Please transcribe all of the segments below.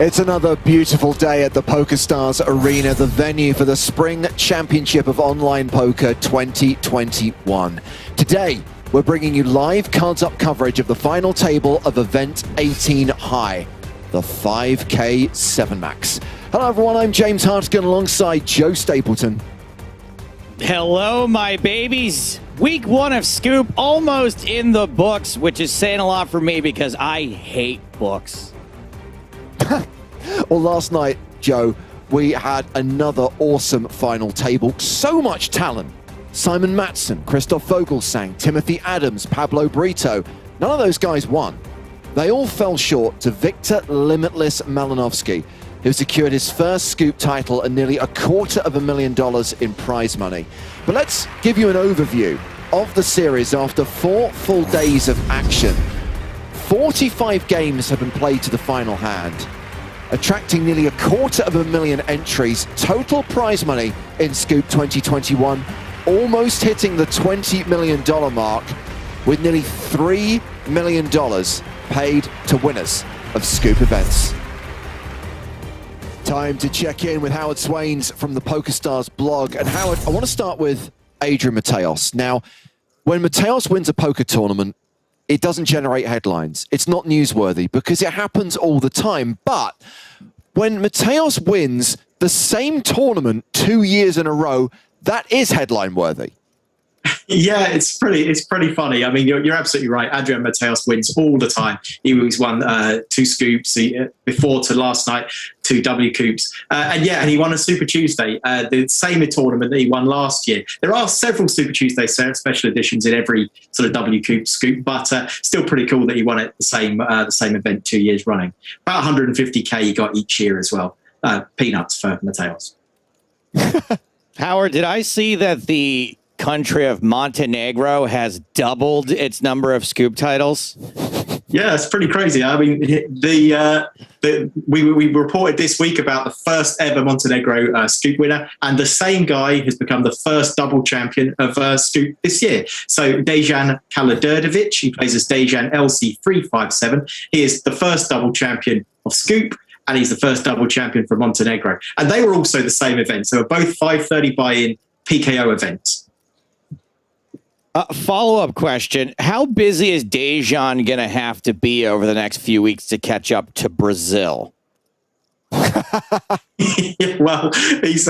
It's another beautiful day at the PokerStars Arena, the venue for the Spring Championship of Online Poker 2021. Today, we're bringing you live cards-up coverage of the final table of Event 18 High, the 5K 7 Max. Hello everyone, I'm James Hartigan alongside Joe Stapleton. Hello, my babies. Week one of Scoop almost in the books, which is saying a lot for me because I hate books. Well, last night, Joe, we had another awesome final table. So much talent. Simon Matson, Christoph Vogelsang, Timothy Adams, Pablo Brito. None of those guys won. They all fell short to Victor Limitless Malinovsky, who secured his first Scoop title and nearly $250,000 in prize money. But let's give you an overview of the series after 4 full days of action. 45 games have been played to the final hand, attracting nearly 250,000 entries. Total prize money in Scoop 2021 almost hitting the $20 million mark, with nearly $3 million paid to winners of Scoop events. Time to check in with Howard Swains from the PokerStars blog. And Howard, I want to start with Adrian Mateos. Now, when Mateos wins a poker tournament, it doesn't generate headlines. It's not newsworthy because it happens all the time. But when Mateos wins the same tournament 2 years in a row, that is headline worthy. Yeah, it's pretty funny. I mean, you're absolutely right. Adrian Mateos wins all the time. He was won 2 scoops before to last night, 2 W Coops. And he won a Super Tuesday, the same tournament that he won last year. There are several Super Tuesday special editions in every sort of W Coop scoop, but still pretty cool that he won it the same event 2 years running. About 150K he got each year as well. Peanuts for Mateos. Howard, did I see that the country of Montenegro has doubled its number of scoop titles? Yeah, it's pretty crazy. I mean, we reported this week about the first ever Montenegro scoop winner, and the same guy has become the first double champion of scoop this year. So Dejan Karađorđević, he plays as Dejan LC357. He is the first double champion of scoop, and he's the first double champion for Montenegro. And they were also the same event. So both 5:30 buy-in PKO events. Follow-up question. How busy is Dejan going to have to be over the next few weeks to catch up to Brazil? Well, he's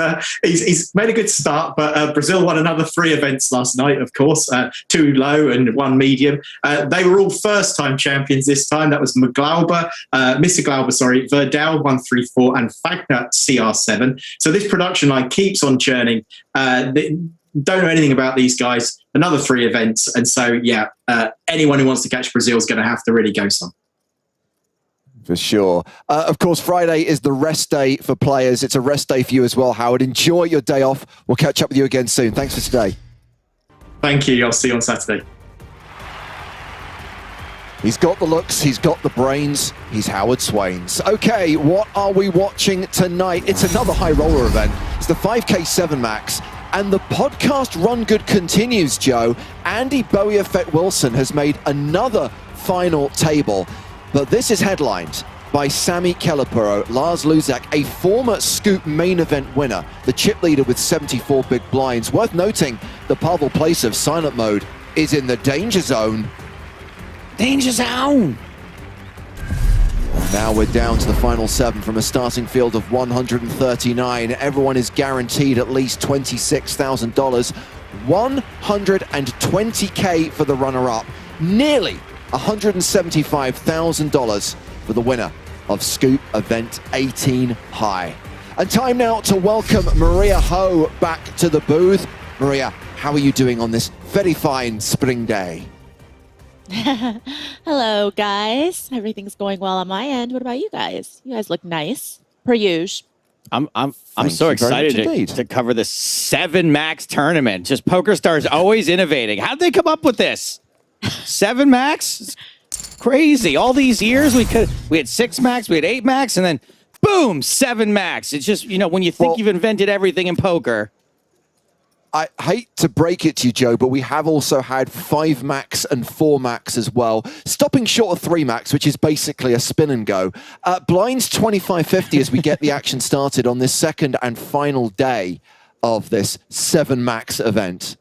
made a good start, but Brazil won another 3 events last night, of course, 2 low and 1 medium. They were all first-time champions this time. That was Mr. Glauber, Verdal 134, and Fagner CR7. So this production line keeps on churning. Don't know anything about these guys. Another 3 events. And so, anyone who wants to catch Brazil is going to have to really go some. For sure. Of course, Friday is the rest day for players. It's a rest day for you as well, Howard. Enjoy your day off. We'll catch up with you again soon. Thanks for today. Thank you. I'll see you on Saturday. He's got the looks, he's got the brains, he's Howard Swains. Okay, what are we watching tonight? It's another high roller event. It's the 5K 7 Max. And the podcast Run Good continues, Joe. Andy Bowie Effect Wilson has made another final table, but this is headlined by Sami Kelapuro, Lars Luzak, a former Scoop main event winner, the chip leader with 74 big blinds. Worth noting, the Pavel Placev silent mode is in the danger zone. Danger zone! Now we're down to the final 7 from a starting field of 139. Everyone is guaranteed at least $26,000. 120K for the runner-up. Nearly $175,000 for the winner of Scoop Event 18 High. And time now to welcome Maria Ho back to the booth. Maria, how are you doing on this very fine spring day? Hello, guys. Everything's going well on my end. What about you guys? You guys look nice, per usual. I'm so excited to cover this 7 Max tournament. Just PokerStars always innovating. How'd they come up with this? 7 Max? It's crazy. All these years we had 6 Max, we had 8 Max, and then boom, 7 Max. It's just, when you think you've invented everything in poker. I hate to break it to you, Joe, but we have also had 5 Max and 4 Max as well, stopping short of 3 Max, which is basically a spin and go. Blinds 25.50 as we get the action started on this second and final day of this 7 Max event.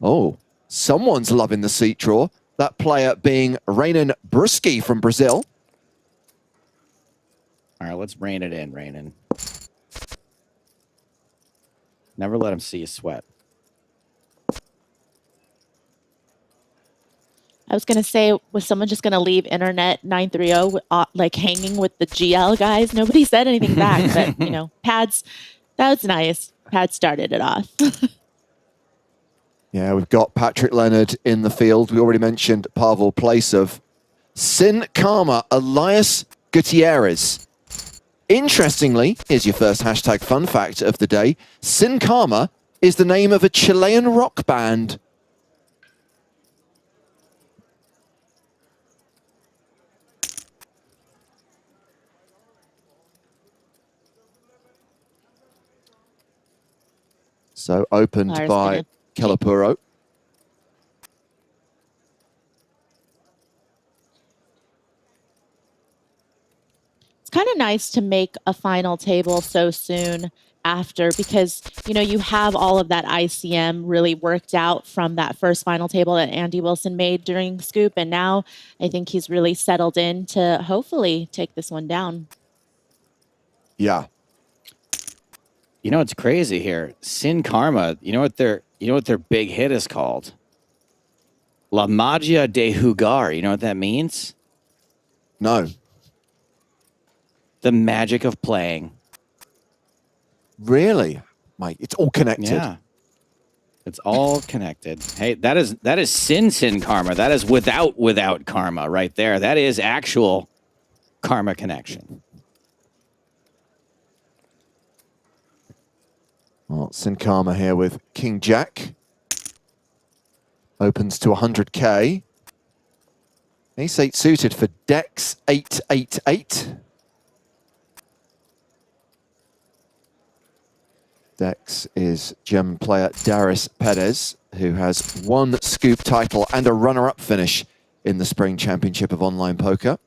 Oh, someone's loving the seat draw. That player being Renan Bruschi from Brazil. All right, let's rein it in, Renan. Never let him see you sweat. I was going to say, was someone just going to leave Internet 930 like hanging with the GL guys? Nobody said anything back, but, Pads, that was nice. Pads started it off. Yeah, we've got Patrick Leonard in the field. We already mentioned Pavel Placev. Sin Karma, Elias Gutierrez. Interestingly, here's your first hashtag fun fact of the day. Sin Karma is the name of a Chilean rock band. So opened by Kelapuro. It's kind of nice to make a final table so soon after, because, you know, you have all of that ICM really worked out from that first final table that Andy Wilson made during Scoop. And now I think he's really settled in to hopefully take this one down. Yeah. You know what's crazy here? Sin Karma, you know what their big hit is called? La Magia de Jugar. You know what that means? No. The magic of playing. Really? Mike, it's all connected. Yeah. It's all connected. Hey, that is sin karma. That is without karma right there. That is actual karma connection. Well, Sin Karma here with King Jack. Opens to 100k. Ace-8 suited for Dex 888. Dex is German player Darius Perez, who has one Scoop title and a runner-up finish in the Spring Championship of Online Poker.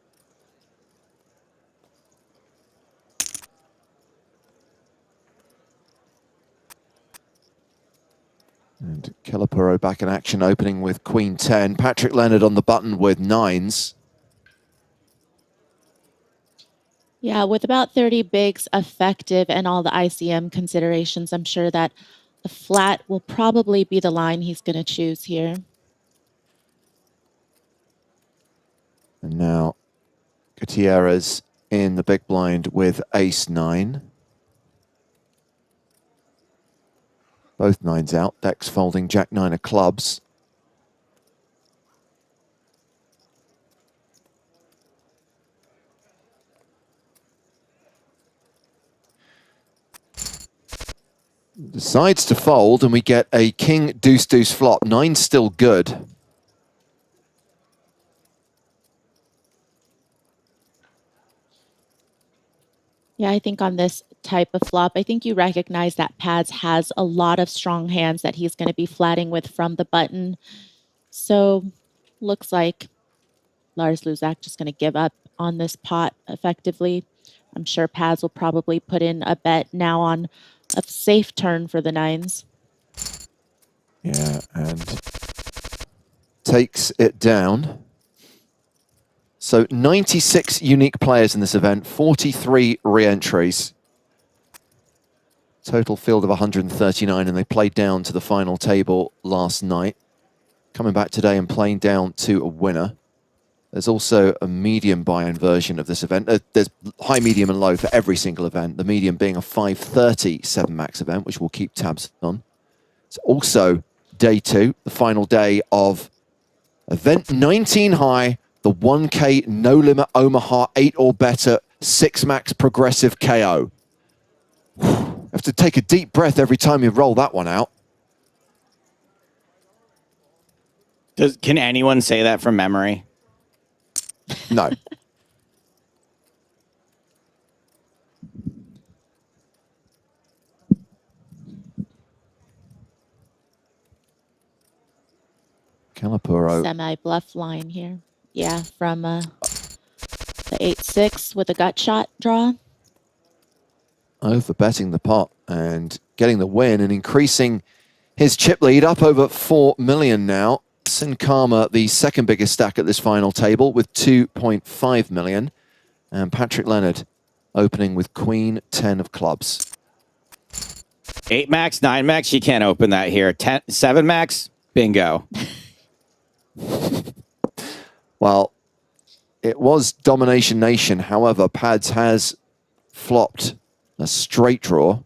And Kelapuro back in action, opening with Queen 10. Patrick Leonard on the button with 9s. Yeah, with about 30 bigs effective and all the ICM considerations, I'm sure that a flat will probably be the line he's going to choose here. And now Gutierrez in the big blind with Ace-9. Both 9s out. Dex folding Jack-9 of clubs. Decides to fold, and we get a King Deuce Deuce flop. 9's still good. Yeah, I think on this type of flop, I think you recognize that Pads has a lot of strong hands that he's going to be flatting with from the button. So looks like Lars Luzak just going to give up on this pot effectively. I'm sure Pads will probably put in a bet now on a safe turn for the 9s. Yeah, and takes it down. So 96 unique players in this event, 43 re-entries. Total field of 139, and they played down to the final table last night. Coming back today and playing down to a winner. There's also a medium buy-in version of this event. There's high, medium, and low for every single event. The medium being a 5:30 7-max event, which we'll keep tabs on. It's also day 2, the final day of event 19 high, the 1K No Limit Omaha 8 or better 6-max progressive KO. You have to take a deep breath every time you roll that one out. Can anyone say that from memory? No. Kelapuro. Semi-bluff line here. Yeah, from the 8-6 with a gut shot draw. Over betting the pot and getting the win and increasing his chip lead up over 4 million now. Sin Karma, the second biggest stack at this final table with 2.5 million. And Patrick Leonard opening with Queen 10 of clubs. 8 max, 9 max, you can't open that here. 7 max, bingo. Well, it was Domination Nation. However, Pads has flopped a straight draw.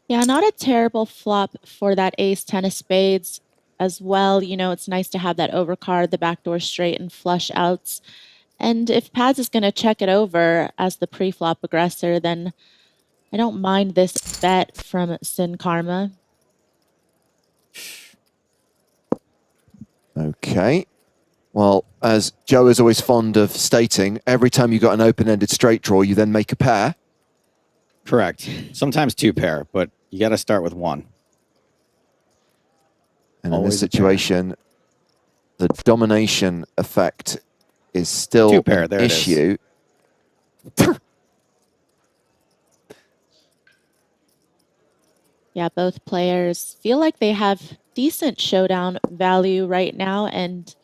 Yeah, not a terrible flop for that ace-10 of spades as well. You know, it's nice to have that overcard, the backdoor straight, and flush outs. And if Pads is going to check it over as the pre-flop aggressor, then I don't mind this bet from Sin Karma. Okay. Well, as Joe is always fond of stating, every time you've got an open-ended straight draw, you then make a pair. Correct. Sometimes 2 pair, but you got to start with 1. And in this situation, the domination effect is still 2 pair. an There issue. Yeah, both players feel like they have decent showdown value right now and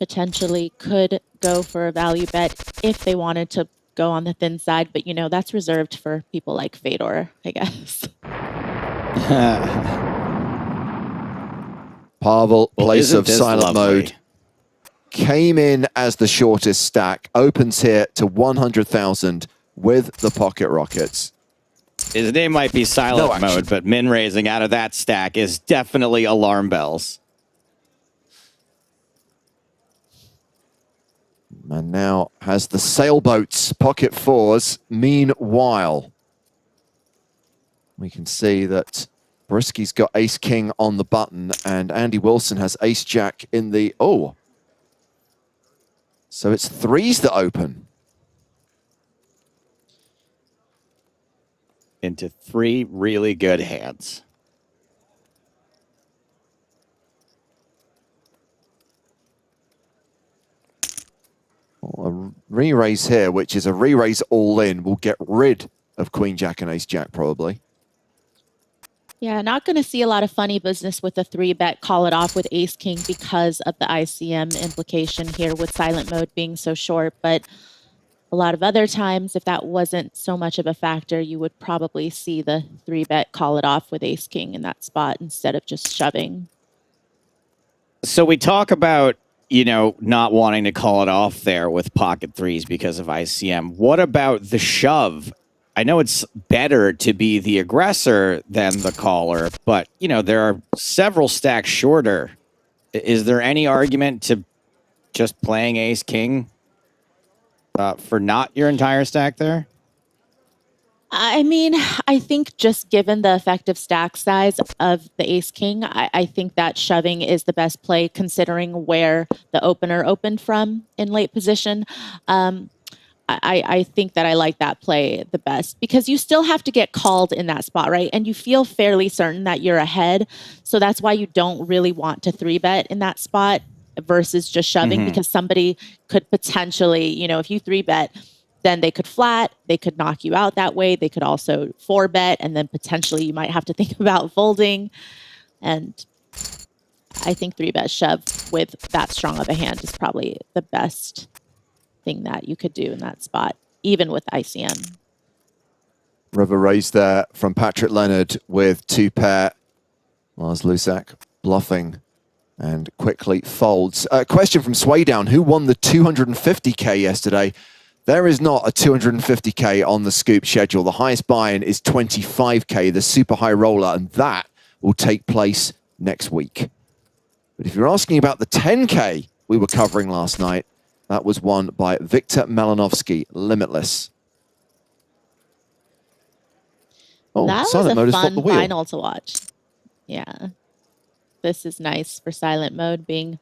potentially could go for a value bet if they wanted to go on the thin side. But, you know, that's reserved for people like Fedor, I guess. Pavel, place of this silent lovely? mode, came in as the shortest stack, opens here to 100,000 with the pocket rockets. His name might be silent mode, but min raising out of that stack is definitely alarm bells. And now has the sailboats, pocket 4s. Meanwhile, we can see that Brisky's got ace-king on the button, and Andy Wilson has ace-jack in the... Oh! So it's 3s that open. Into 3 really good hands. Well, a re-raise here, which is a re-raise all-in, will get rid of Queen-Jack and Ace-Jack, probably. Yeah, not going to see a lot of funny business with a 3-bet call it off with ace-king because of the ICM implication here with silent mode being so short. But a lot of other times, if that wasn't so much of a factor, you would probably see the 3-bet call it off with ace-king in that spot instead of just shoving. So we talk about, you know, not wanting to call it off there with pocket 3s because of ICM. What about the shove? I know it's better to be the aggressor than the caller, but, you know, there are several stacks shorter. Is there any argument to just playing ace-king for not your entire stack there? I mean, I think just given the effective stack size of the ace-king, I think that shoving is the best play considering where the opener opened from in late position. I think that I like that play the best because you still have to get called in that spot, right? And you feel fairly certain that you're ahead. So that's why you don't really want to 3-bet in that spot versus just shoving because somebody could potentially, you know, if you 3-bet, then they could flat, they could knock you out that way. They could also 4-bet, and then potentially you might have to think about folding. And I think 3-bet shove with that strong of a hand is probably the best thing that you could do in that spot, even with ICM. River raise there from Patrick Leonard with 2-pair. Lars Lusak bluffing and quickly folds. Question from Swaydown, who won the 250K yesterday? There is not a 250K on the Scoop schedule. The highest buy-in is 25K, the super high roller, and that will take place next week. But if you're asking about the 10K we were covering last night, that was won by Victor Malinovsky, Limitless. Oh, that silent mode was a has fought the fun wheel. final to watch. Yeah. This is nice for silent mode being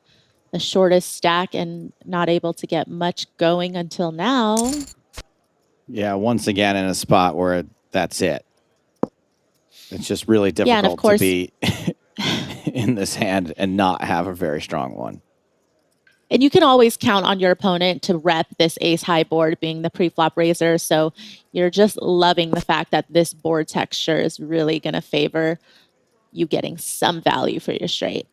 the shortest stack and not able to get much going until now. Yeah, once again in a spot where that's it. It's just really difficult and of course, to be in this hand and not have a very strong one. And you can always count on your opponent to rep this ace high board being the pre-flop raiser. So you're just loving the fact that this board texture is really going to favor you getting some value for your straight.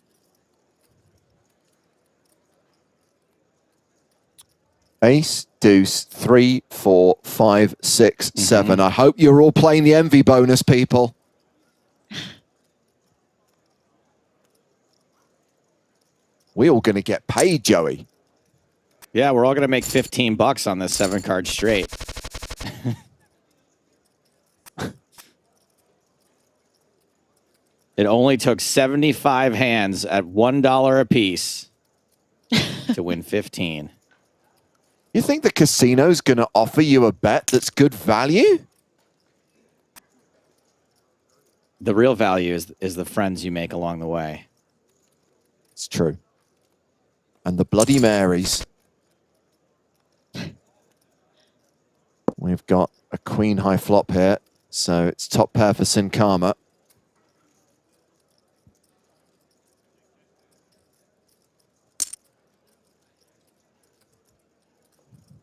Ace, deuce, 3, 4, 5, 6, 7. I hope you're all playing the envy bonus, people. We're all going to get paid, Joey. Yeah, we're all going to make 15 bucks on this 7-card straight. It only took 75 hands at $1 a piece to win 15. You think the casino's going to offer you a bet that's good value? The real value is the friends you make along the way. It's true. And the Bloody Marys. We've got a queen high flop here. So it's top pair for Sin Cara.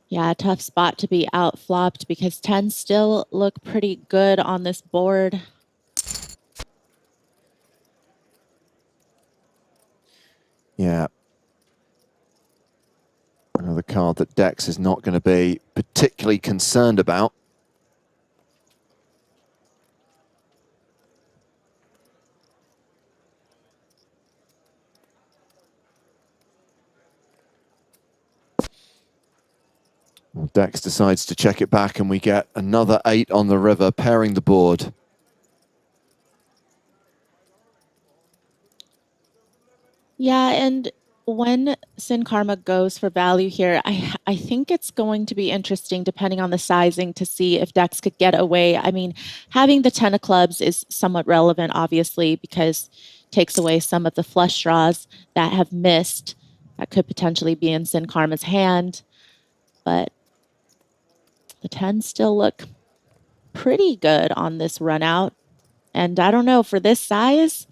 Yeah, tough spot to be out flopped because 10 still look pretty good on this board. Yeah. Another card that Dex is not going to be particularly concerned about. Well, Dex decides to check it back and we get another 8 on the river, pairing the board. Yeah, and when Sin Cara goes for value here, I think it's going to be interesting, depending on the sizing, to see if Dex could get away. I mean, having the 10 of clubs is somewhat relevant, obviously, because it takes away some of the flush draws that have missed that could potentially be in Sin Cara's hand. But the 10s still look pretty good on this run out. And I don't know, for this size,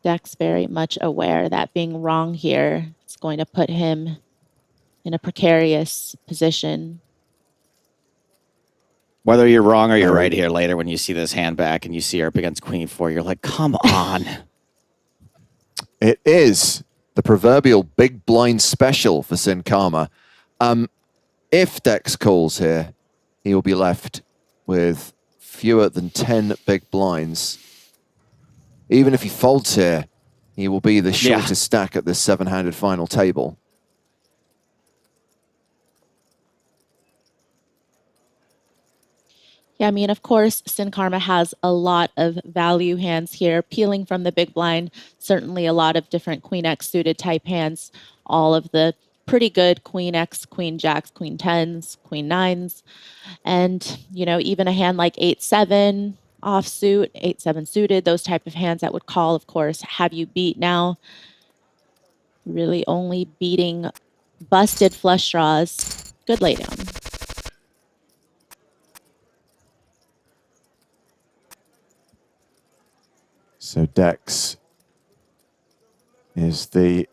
Dex very much aware that being wrong here is going to put him in a precarious position. Whether you're wrong or you're right here later when you see this hand back and you see her up against Queen 4, you're like, come on. It is the proverbial big blind special for Sin Cara. If Dex calls here, he will be left with fewer than 10 big blinds. Even if he folds here, he will be the shortest stack at this 7-handed final table. Yeah, I mean, of course, Sin Cara has a lot of value hands here, peeling from the big blind. Certainly a lot of different Queen X suited type hands, all of the pretty good Queen X, Queen Jacks, Queen 10s, Queen 9s. And, you know, even a hand like 8-7 offsuit, 8-7 suited, those type of hands that would call, of course, have you beat now. Really only beating busted flush draws. Good laydown. So Dex is the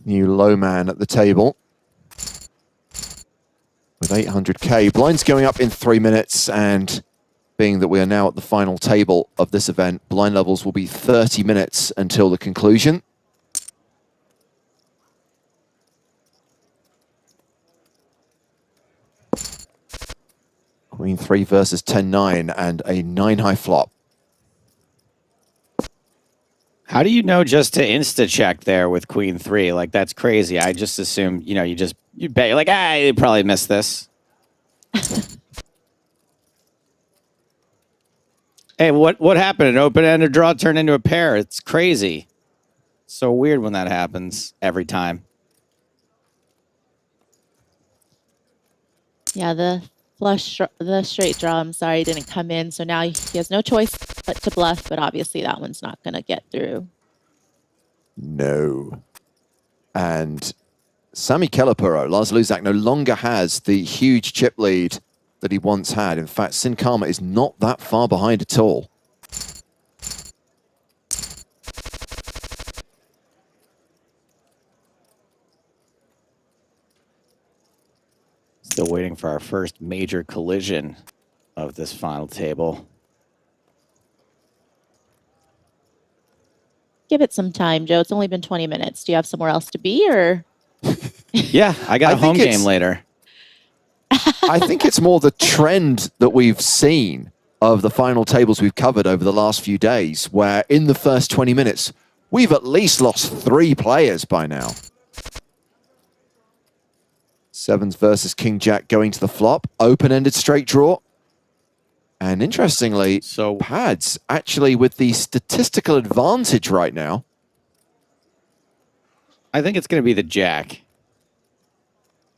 new low man at the table with 800k. Blinds going up in 3 minutes, and being that we are now at the final table of this event, blind levels will be 30 minutes until the conclusion. Queen 3 versus 10-9 and a 9-high flop. How do you know just to insta-check there with Queen 3? Like, that's crazy. I just assume, you know, you bet. You're like, you probably missed this. Hey, what happened? An open-ended draw turned into a pair. It's crazy. So weird when that happens every time. Yeah, the straight draw, I'm sorry, didn't come in. So now he has no choice but to bluff, but obviously that one's not going to get through. No. And Sami Kelapuro, Lars Luzak, no longer has the huge chip lead that he once had. In fact, Sin Cara is not that far behind at all. Still waiting for our first major collision of this final table. Give it some time, Joe. It's only been 20 minutes. Do you have somewhere else to be, or? Yeah, I got a home game later. I think it's more the trend that we've seen of the final tables we've covered over the last few days, where in the first 20 minutes, we've at least lost 3 players by now. Sevens versus King Jack going to the flop. Open-ended straight draw. And interestingly, so Pads actually with the statistical advantage right now. I think it's going to be the Jack.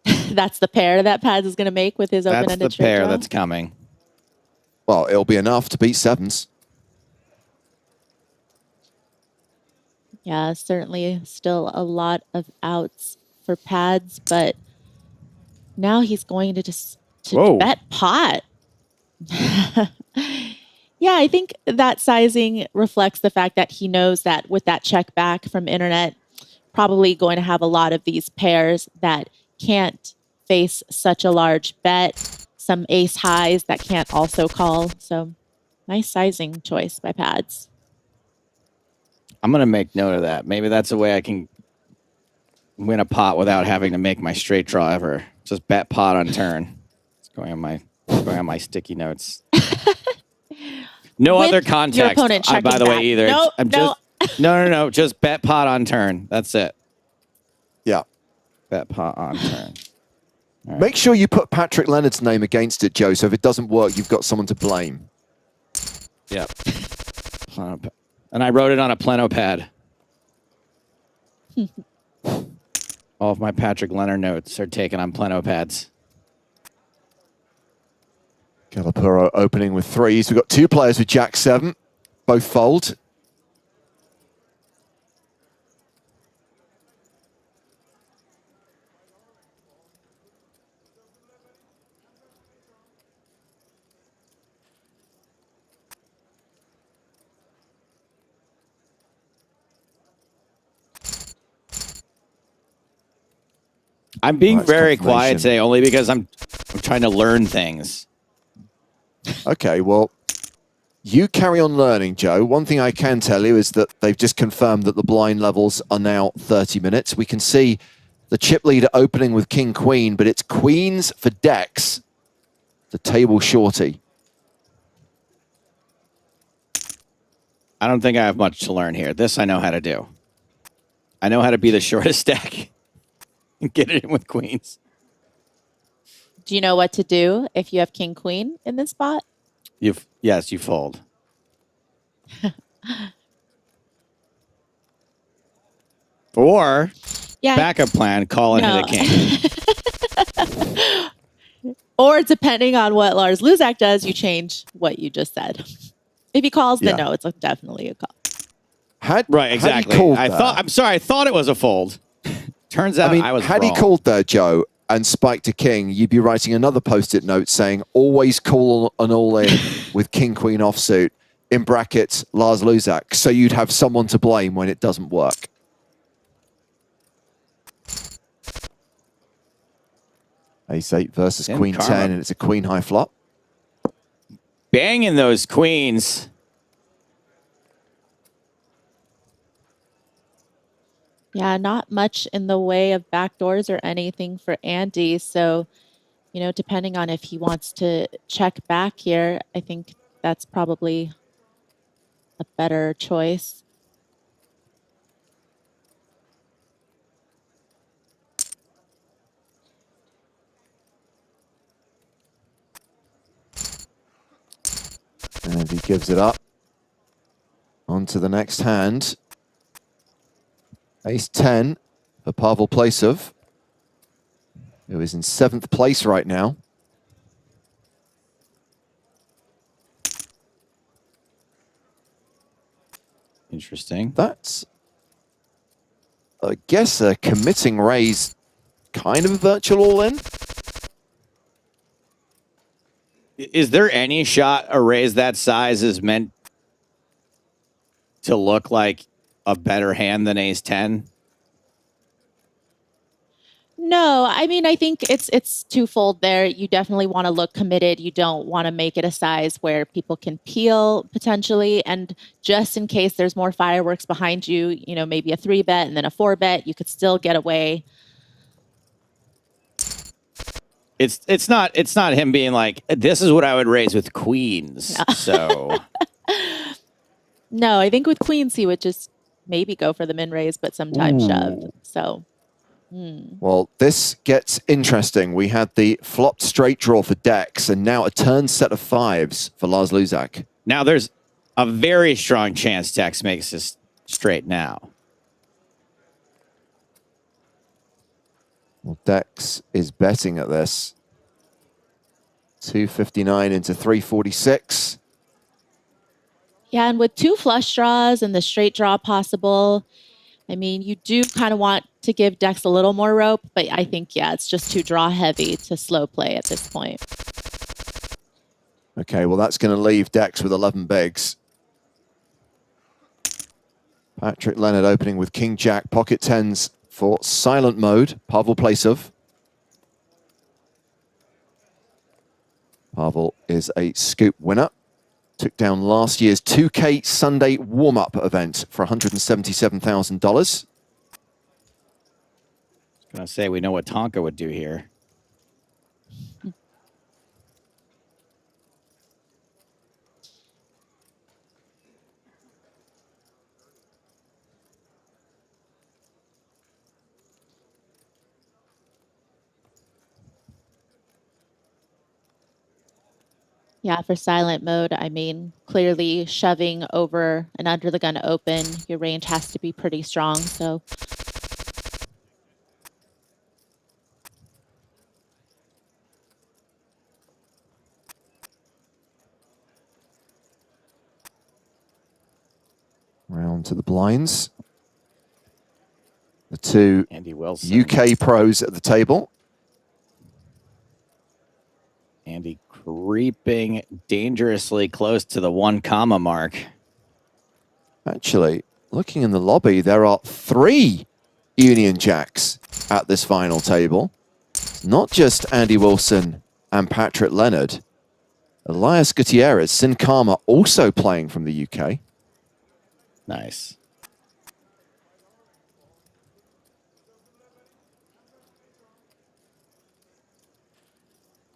That's the pair that Pads is going to make with his open-ended That's the pair draw? that's coming. Well, it'll be enough to beat sevens. Yeah, certainly still a lot of outs for Pads, but Now he's going to just bet pot. Yeah, I think that sizing reflects the fact that he knows that with that check back from internet, probably going to have a lot of these pairs that can't face such a large bet, some ace highs that can't also call. So nice sizing choice by Pads. I'm going to make note of that. Maybe that's a way I can win a pot without having to make my straight draw ever. Just bet pot on turn. It's going on my sticky notes. No With other context, your opponent by the back. way, either. No. No. Just bet pot on turn. That's it. Yeah. Bet pot on turn. Right. Make sure you put Patrick Leonard's name against it, Joe, so if it doesn't work, you've got someone to blame. Yep. And I wrote it on a Pleno pad. All of my Patrick Leonard notes are taken on Pleno pads. Galapuro opening with threes. We've got two players with Jack-7, both fold. I'm being very quiet today only because I'm trying to learn things. Okay, well, you carry on learning, Joe. One thing I can tell you is that they've just confirmed that the blind levels are now 30 minutes. We can see the chip leader opening with King Queen, but it's queens for Dex, the table shorty. I don't think I have much to learn here. This I know how to do. I know how to be the shortest stack and get it in with queens. Do you know what to do if you have King Queen in this spot? Yes, you fold. Or backup plan, call and hit a king. Or depending on what Lars Luzak does, you change what you just said. If he calls, then no, it's definitely a call. Right, exactly. I thought it was a fold. Turns out I was had wrong. He called there, Joe, and spiked a king, you'd be writing another post-it note saying, always call an all-in with King-Queen offsuit, in brackets, Lars Luzak, so you'd have someone to blame when it doesn't work. Ace-8 versus Queen-10, and it's a queen-high flop. Banging those queens. Yeah, not much in the way of backdoors or anything for Andy. So, depending on if he wants to check back here, I think that's probably a better choice. And he gives it up. On to the next hand. Ace-10 for Pavel Plasov, who is in 7th place right now. Interesting. That's, I guess, a committing raise, kind of a virtual all-in. Is there any shot a raise that size is meant to look like a better hand than Ace-10? No, I mean, I think it's twofold there. You definitely want to look committed. You don't want to make it a size where people can peel potentially. And just in case there's more fireworks behind you, maybe a 3-bet and then a 4-bet, you could still get away. It's not him being like, this is what I would raise with queens. Yeah. So no, I think with queens he would just maybe go for the min raise, but sometimes shove. So, well, this gets interesting. We had the flopped straight draw for Dex, and now a turn set of 5s for Lars Luzak. Now there's a very strong chance Dex makes this straight now. Well, Dex is betting at this. 259 into 346. Yeah, and with 2 flush draws and the straight draw possible, I mean, you do kind of want to give Dex a little more rope, but I think, yeah, it's just too draw heavy to slow play at this point. Okay, well, that's going to leave Dex with 11 bigs. Patrick Leonard opening with King Jack, pocket tens for silent mode. Pavel Placev. Pavel is a scoop winner. Took down last year's 2K Sunday warm-up event for $177,000. I was going to say, we know what Tonka would do here. Yeah, for silent mode, I mean, clearly shoving over and under the gun open, your range has to be pretty strong, so. Round to the blinds. The two Andy Wilson. UK pros at the table. Andy creeping dangerously close to the 1 comma mark. Actually, looking in the lobby, there are 3 Union Jacks at this final table. Not just Andy Wilson and Patrick Leonard. Elias Gutierrez, Sin Karma also playing from the UK. Nice.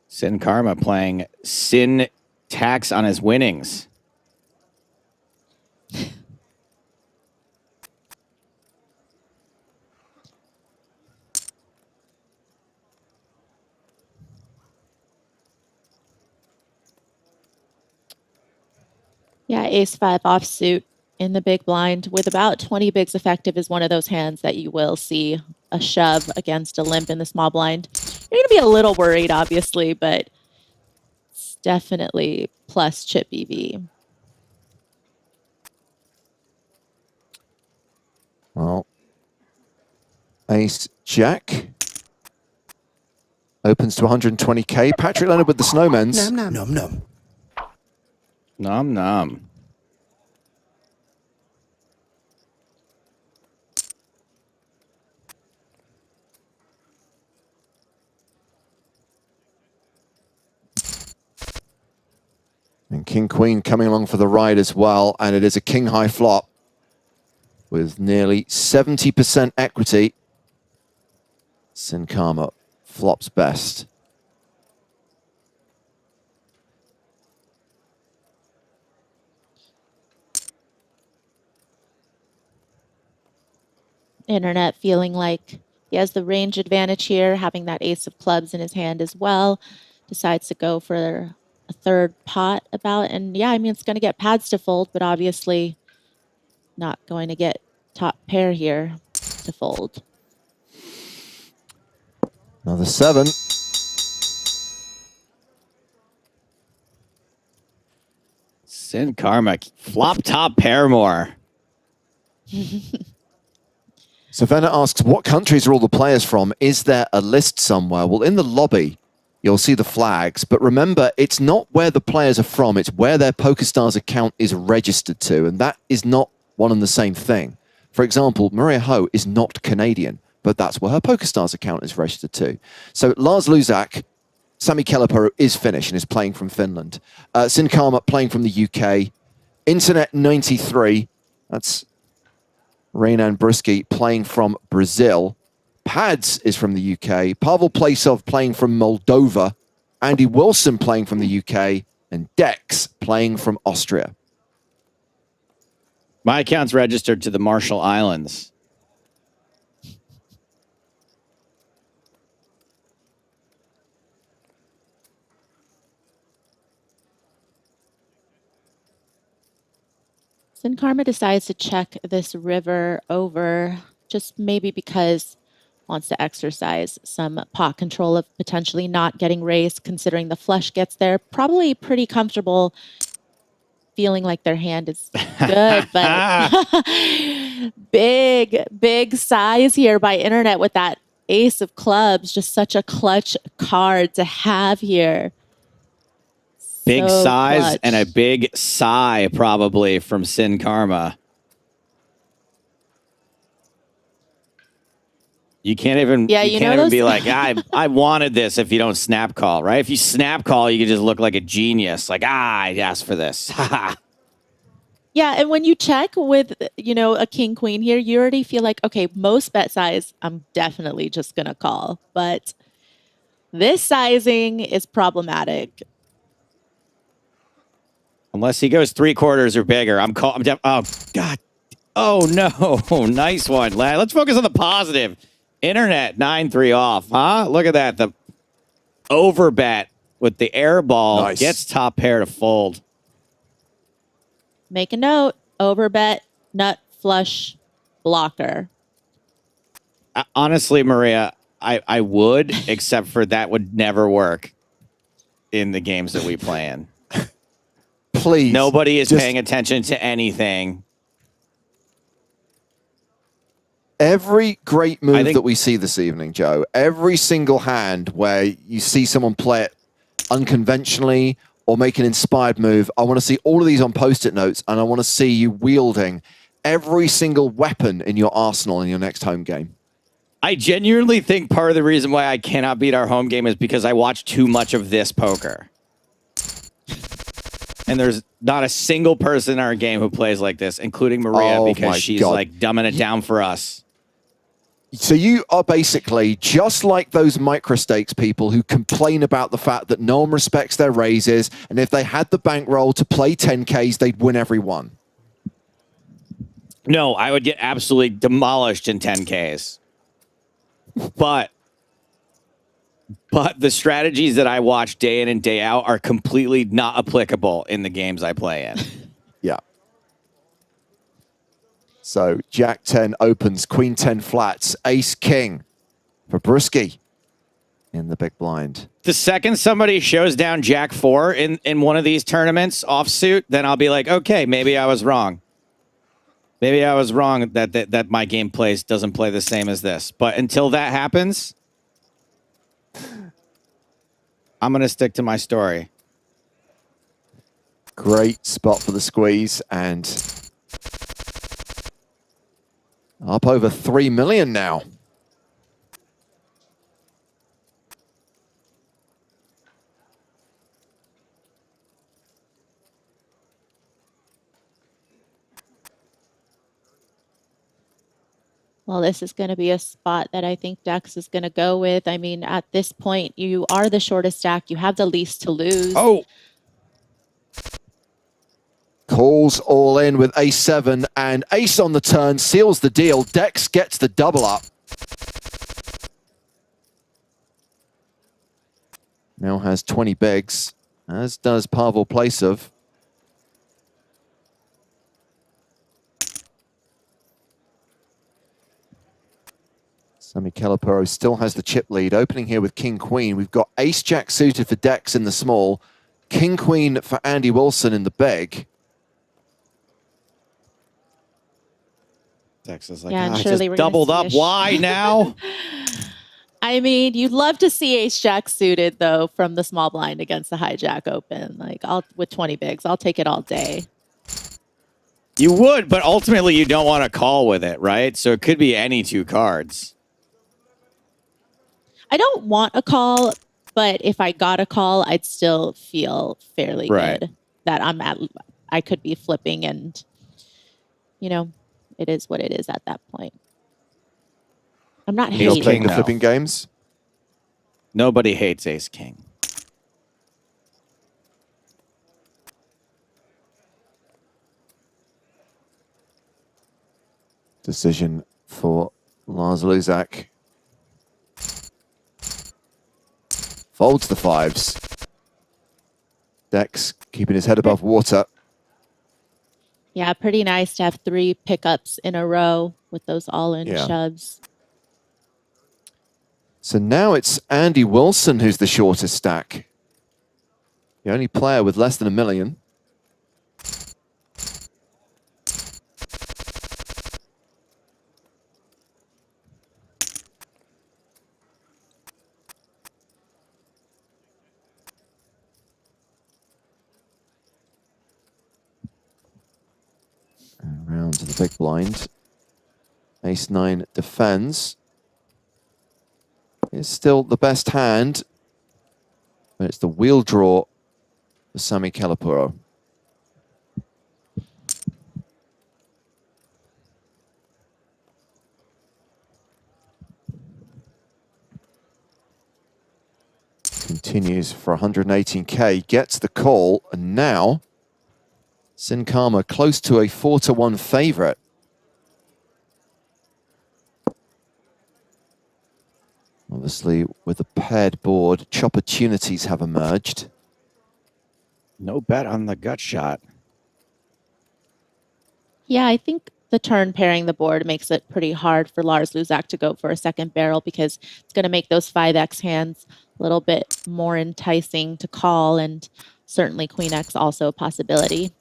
Sin Karma playing Sin tax on his winnings. Yeah, ace-5 offsuit in the big blind with about 20 bigs effective is one of those hands that you will see a shove against a limp in the small blind. You're going to be a little worried, obviously, but it's definitely plus chip EV. Well, ace jack opens to 120k. Patrick Leonard with the snowmans. Nom nom. Nom nom. Nom nom. And King Queen coming along for the ride as well. And it is a king high flop with nearly 70% equity. Sin Karma flops best. Internet feeling like he has the range advantage here, having that ace of clubs in his hand as well. Decides to go for a third pot about, and yeah, I mean, it's going to get pads to fold, but obviously not going to get top pair here to fold. Another 7. Sin Karma, flop top pair more. Savannah asks, what countries are all the players from? Is there a list somewhere? Well, in the lobby, you'll see the flags. But remember, it's not where the players are from. It's where their PokerStars account is registered to. And that is not one and the same thing. For example, Maria Ho is not Canadian, but that's where her PokerStars account is registered to. So Lars Luzak, Sami Kelleporo is Finnish and is playing from Finland. Sin Karma playing from the UK. Internet 93, that's Reynan Brusky playing from Brazil. Pads is from the UK. Pavel Placev playing from Moldova. Andy Wilson playing from the UK. And Dex playing from Austria. My account's registered to the Marshall Islands. Sin Karma decides to check this river over, just maybe because wants to exercise some pot control of potentially not getting raised, considering the flush gets there. Probably pretty comfortable feeling like their hand is good, but big size here by Internet with that ace of clubs. Just such a clutch card to have here. Big So size clutch. and a big sigh probably from Sin Karma. You can't even, you can't even be like, I wanted this if you don't snap call, right? If you snap call, you can just look like a genius. Like, I asked for this. Yeah, and when you check with, a king queen here, you already feel like, okay, most bet size, I'm definitely just going to call. But this sizing is problematic. Unless he goes 3/4 or bigger. I'm oh, God. Oh, no. Nice one, lad. Let's focus on the positive. Internet 9-3 off, huh? Look at that. The overbet with the air ball gets top pair to fold. Make a note, overbet, nut, flush, blocker. Honestly, Maria, I would, except for that would never work in the games that we play in. Please. Nobody is paying attention to anything. Every great move that we see this evening, Joe, every single hand where you see someone play it unconventionally or make an inspired move, I want to see all of these on Post-it notes, and I want to see you wielding every single weapon in your arsenal in your next home game. I genuinely think part of the reason why I cannot beat our home game is because I watch too much of this poker. And there's not a single person in our game who plays like this, including Maria, because she's like dumbing it down for us. So you are basically just like those microstakes people who complain about the fact that no one respects their raises, and if they had the bankroll to play 10Ks, they'd win every one. No, I would get absolutely demolished in 10Ks. But the strategies that I watch day in and day out are completely not applicable in the games I play in. Yeah. So Jack 10 opens, Queen 10 flats, Ace King for Brusky in the big blind. The second somebody shows down Jack 4 in one of these tournaments offsuit, then I'll be like, okay, maybe I was wrong. Maybe I was wrong that my game doesn't play the same as this. But until that happens, I'm going to stick to my story. Great spot for the squeeze, and up over 3 million now. Well, this is going to be a spot that I think Dex is going to go with. I mean, at this point, you are the shortest stack. You have the least to lose. Oh. Calls all in with Ace 7, and Ace on the turn seals the deal. Dex gets the double up. Now has 20 bigs, as does Pavel Placev. Sami Kelapuro still has the chip lead. Opening here with King Queen. We've got Ace Jack suited for Dex in the small. King Queen for Andy Wilson in the big. Dex is like, yeah, I just doubled up. Why now? I mean, you'd love to see Ace Jack suited, though, from the small blind against the hijack open. Like, with 20 bigs, I'll take it all day. You would, but ultimately you don't want to call with it, right? So it could be any two cards. I don't want a call, but if I got a call, I'd still feel fairly good that I could be flipping, and, it is what it is at that point. I'm not hating. Playing the flipping games? Nobody hates Ace King. Decision for Lars Luzak. Folds the fives. Dex keeping his head above water. Yeah, pretty nice to have 3 pickups in a row with those all-in shoves. So now it's Andy Wilson who's the shortest stack. The only player with less than 1 million. Around to the big blind. Ace-9 defends. It's still the best hand, but it's the wheel draw for Sami Calapuro. Continues for 118k, gets the call, and now Sin Cara close to a 4-1 favorite. Obviously, with the paired board, opportunities have emerged. No bet on the gut shot. Yeah, I think the turn pairing the board makes it pretty hard for Lars Luzak to go for a second barrel because it's going to make those 5x hands a little bit more enticing to call, and certainly Queen X also a possibility.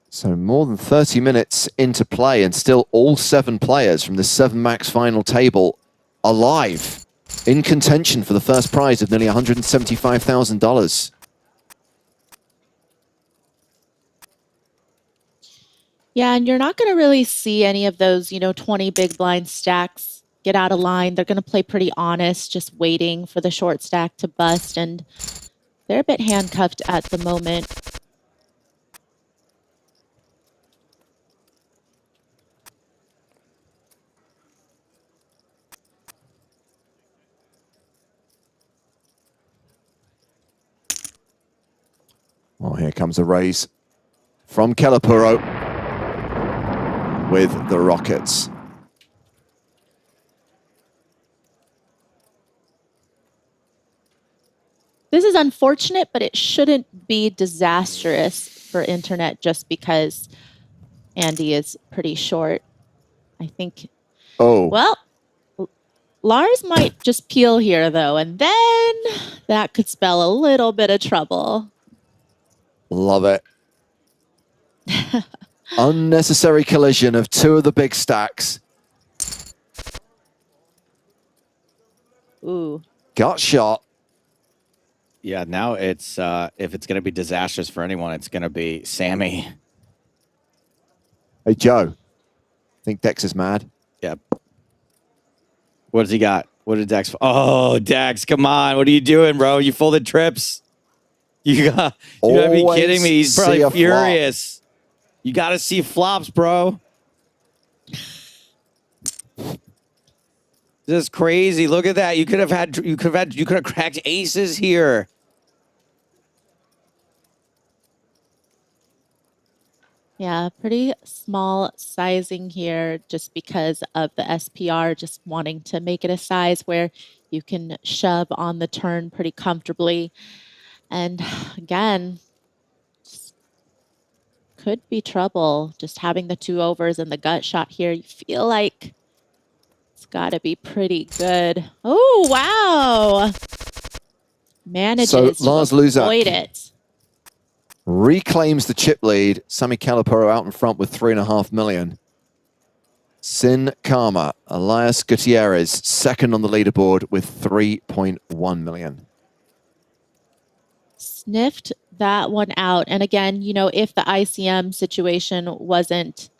So more than 30 minutes into play and still all 7 players from the 7 max final table alive, in contention for the first prize of nearly $175,000. Yeah, and you're not going to really see any of those, 20 big blind stacks get out of line. They're going to play pretty honest, just waiting for the short stack to bust, and they're a bit handcuffed at the moment. Well, here comes a raise from Calapuro with the Rockets. This is unfortunate, but it shouldn't be disastrous for internet just because Andy is pretty short. I think. Oh. Well, Lars might just peel here, though, and then that could spell a little bit of trouble. Love it. Unnecessary collision of 2 of the big stacks. Ooh. Gut shot. Yeah, now it's if it's going to be disastrous for anyone, it's going to be Sammy. Hey, Joe. Think Dex is mad? Yep. What does he got? What did Dex? Oh, Dex, come on. What are you doing, bro? You folded trips. You gotta be kidding me. He's probably furious. Flop. You got to see flops, bro. This is crazy. Look at that. You could have cracked aces here. Yeah, pretty small sizing here just because of the SPR, just wanting to make it a size where you can shove on the turn pretty comfortably. And again, could be trouble just having the 2 overs and the gut shot here. You feel like it's got to be pretty good. Oh, wow. Manages to avoid it. Reclaims the chip lead. Sami Calapuro out in front with $3.5 million. Sin Cara, Elias Gutierrez, second on the leaderboard with $3.1 million. Sniffed that one out. And again, if the ICM situation wasn't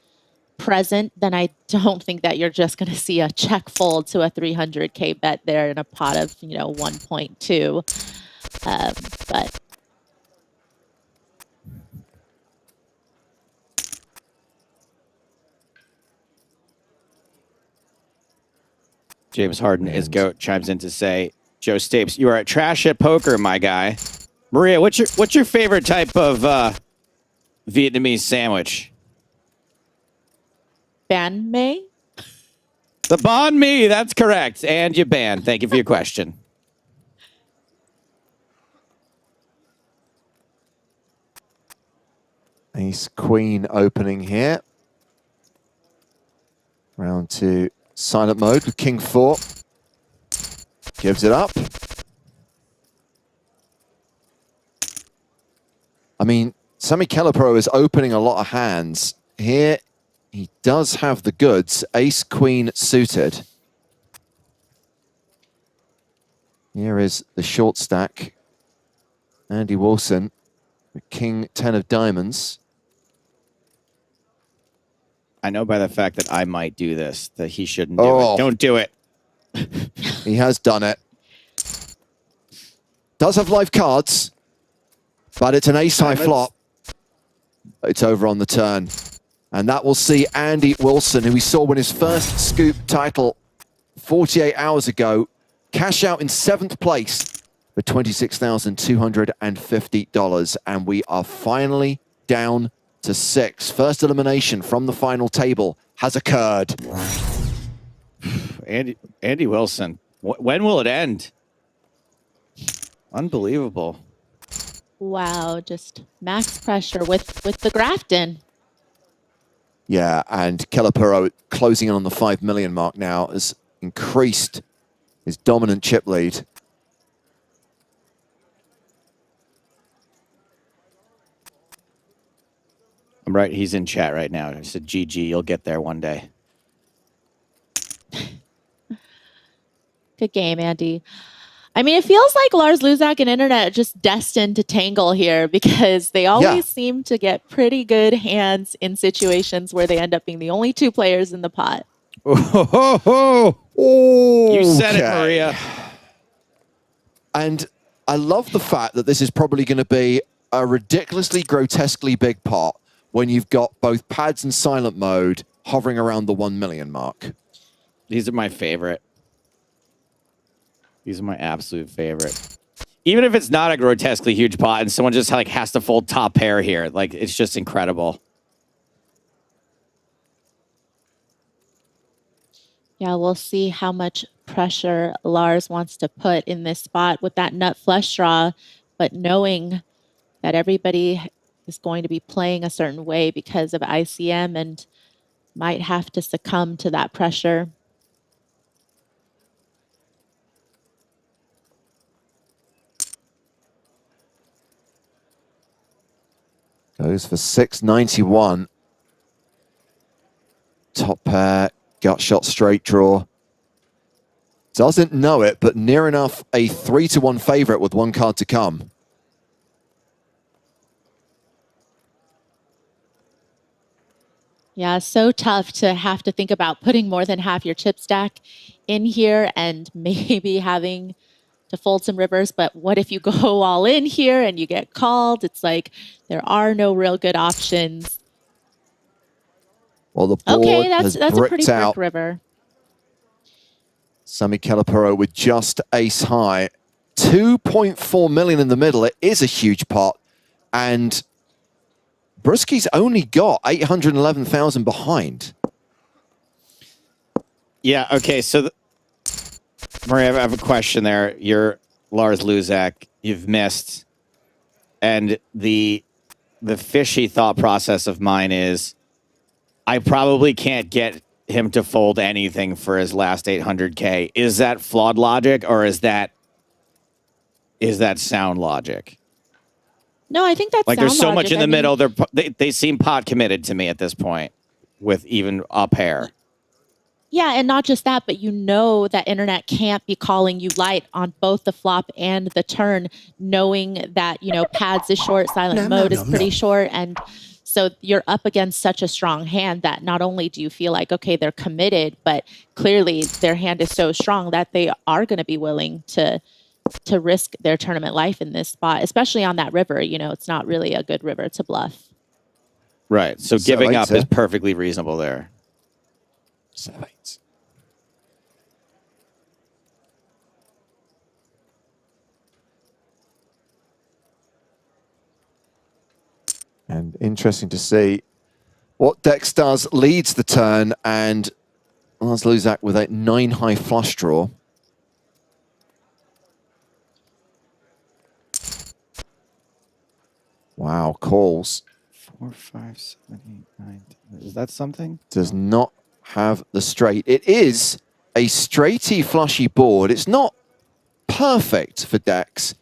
present, then I don't think that you're just going to see a check fold to a 300K bet there in a pot of, 1.2. But James Harden is GOAT chimes in to say, Joe Stapes, you are a trash at poker, my guy. Maria, what's your favorite type of Vietnamese sandwich? Banh mi? The banh mi, that's correct. And you ban. Thank you for your question. Ace Queen opening here. Round 2 silent mode with King 4. Gives it up. I mean, Sami Calapuro is opening a lot of hands. Here, he does have the goods. Ace Queen suited. Here is the short stack. Andy Wilson, King 10 of diamonds. I know by the fact that I might do this, that he shouldn't do it. Don't do it. He has done it. Does have live cards, but it's an ace-high flop. It's over on the turn. And that will see Andy Wilson, who we saw win his first Scoop title 48 hours ago, cash out in 7th place for $26,250. And we are finally down to 6. First elimination from the final table has occurred. Andy Wilson, when will it end? Unbelievable. Wow, just max pressure with the Grafton. Yeah, and Kelapuro closing in on the 5 million mark now has increased his dominant chip lead. I'm right, he's in chat right now. He said, GG, you'll get there one day. Good game, Andy. I mean, it feels like Lars Luzak and Internet are just destined to tangle here because they always seem to get pretty good hands in situations where they end up being the only 2 players in the pot. You said it, Maria. And I love the fact that this is probably going to be a ridiculously, grotesquely big pot when you've got both pads and silent mode hovering around the 1 million mark. These are my favorite. These are my absolute favorite. Even if it's not a grotesquely huge pot and someone just like has to fold top pair here, like it's just incredible. Yeah, we'll see how much pressure Lars wants to put in this spot with that nut flush draw, but knowing that everybody is going to be playing a certain way because of ICM and might have to succumb to that pressure. Goes for 691. Top pair, gut shot, straight draw. Doesn't know it, but near enough a 3-1 favorite with 1 card to come. Yeah, so tough to have to think about putting more than half your chip stack in here and maybe having to fold some rivers, but what if you go all in here and you get called? It's like there are no real good options. Well, the board that's a pretty brick river. Sami Kelapuro with just ace high. 2.4 million in the middle. It is a huge pot. And Brusky's only got 811,000 behind. Yeah, okay, so Maria, I have a question there. You're Lars Luzak. You've missed. And the fishy thought process of mine is I probably can't get him to fold anything for his last 800K. Is that flawed logic or is that sound logic? No, I think that's like there's so much in the middle. They seem pot committed to me at this point with even a pair. Yeah, and not just that, but you know that Internet can't be calling you light on both the flop and the turn, knowing that, you know, pads is short, silent mode is pretty short. And so you're up against such a strong hand that not only do you feel like, okay, they're committed, but clearly their hand is so strong that they are going to be willing to risk their tournament life in this spot, especially on that river. You know, it's not really a good river to bluff. Right. So giving up is perfectly reasonable there. 7-8. And interesting to see what Dex does. Leads the turn, and Lars Luzak with a 9-high flush draw. Wow, calls. 4, 5, 7, 8, 9, 10. Is that something? Does not have the straight. It is a straighty flushy board. It's not perfect for Dex,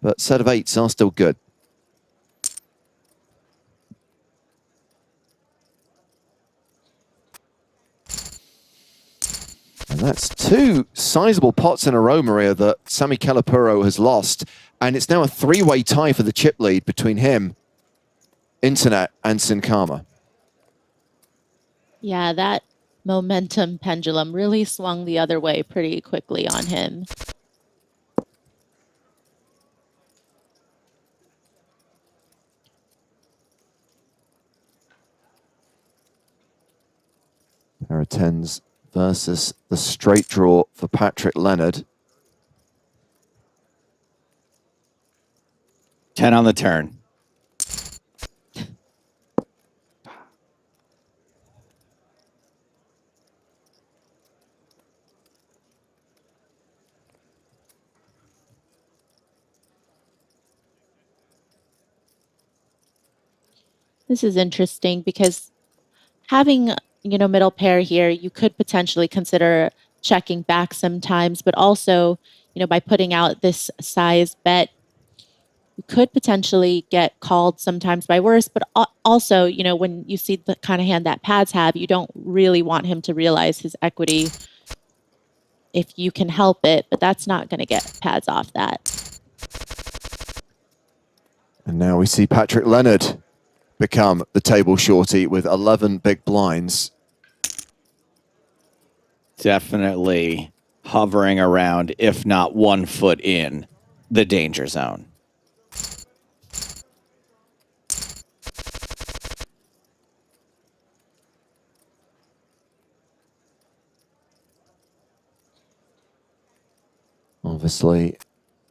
but set of 8s are still good. And that's two sizable pots in a row, Maria, that Sami Kalapuro has lost. And it's now a three-way tie for the chip lead between him, Internet, and Sin Cara. Yeah, that momentum pendulum really swung the other way pretty quickly on him. Pair of tens versus the straight draw for Patrick Leonard. 10 on the turn. This is interesting because having, middle pair here, you could potentially consider checking back sometimes, but also, by putting out this size bet, you could potentially get called sometimes by worse, but also, when you see the kind of hand that pads have, you don't really want him to realize his equity if you can help it, but that's not going to get pads off that. And now we see Patrick Leonard become the table shorty with 11 big blinds. Definitely hovering around, if not 1 foot in, the danger zone. Obviously,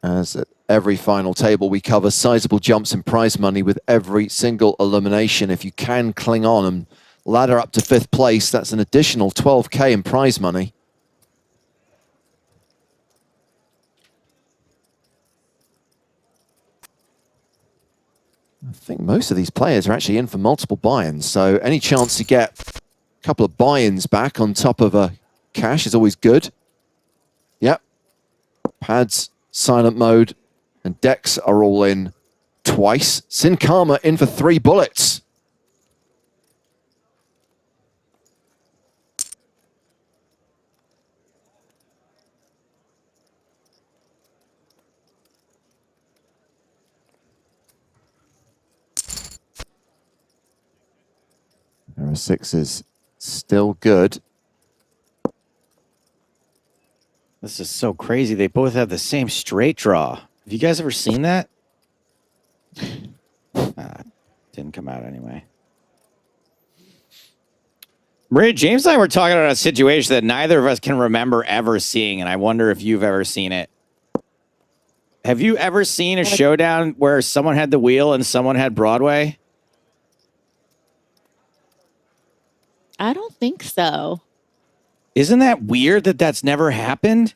as at every final table, we cover sizable jumps in prize money with every single elimination. If you can cling on and ladder up to 5th place, that's an additional 12K in prize money. I think most of these players are actually in for multiple buy-ins, so any chance to get a couple of buy-ins back on top of a cash is always good. Yep. Pads, silent mode, and decks are all in twice. Sin Cara in for 3 bullets. There are 6s still good. This is so crazy. They both have the same straight draw. Have you guys ever seen that? Didn't come out anyway. Maria, James and I were talking about a situation that neither of us can remember ever seeing, and I wonder if you've ever seen it. Have you ever seen a showdown where someone had the wheel and someone had Broadway? I don't think so. Isn't that weird that that's never happened?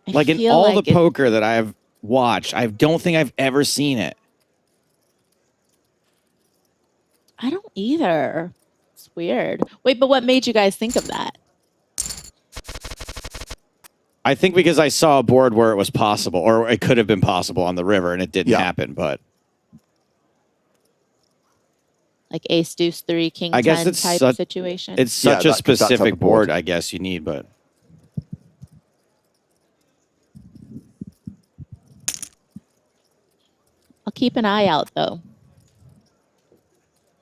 Like in all the poker that I've watched, I don't think I've ever seen it. I don't either. It's weird. Wait, but what made you guys think of that? I think because I saw a board where it was possible, or it could have been possible on the river, and it didn't happen, but... Like ace, deuce, 3, king, I guess 10 it's type situation. It's such a specific board, I guess you need, but... I'll keep an eye out, though.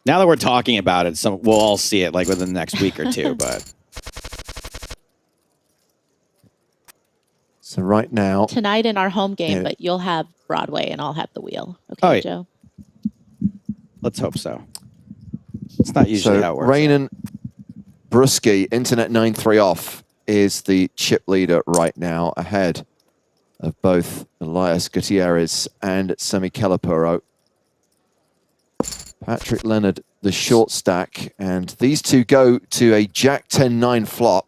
Now that we're talking about it, we'll all see it like within the next week or two, but... So right now... Tonight in our home game, but you'll have Broadway and I'll have the wheel. Okay, Joe? Let's hope so. It's not usually how it works. Rainan Bruschi, Internet 9-3 off, is the chip leader right now, ahead of both Elias Gutierrez and Sami Kalapuro. Patrick Leonard, the short stack, and these two go to a Jack 10-9 flop.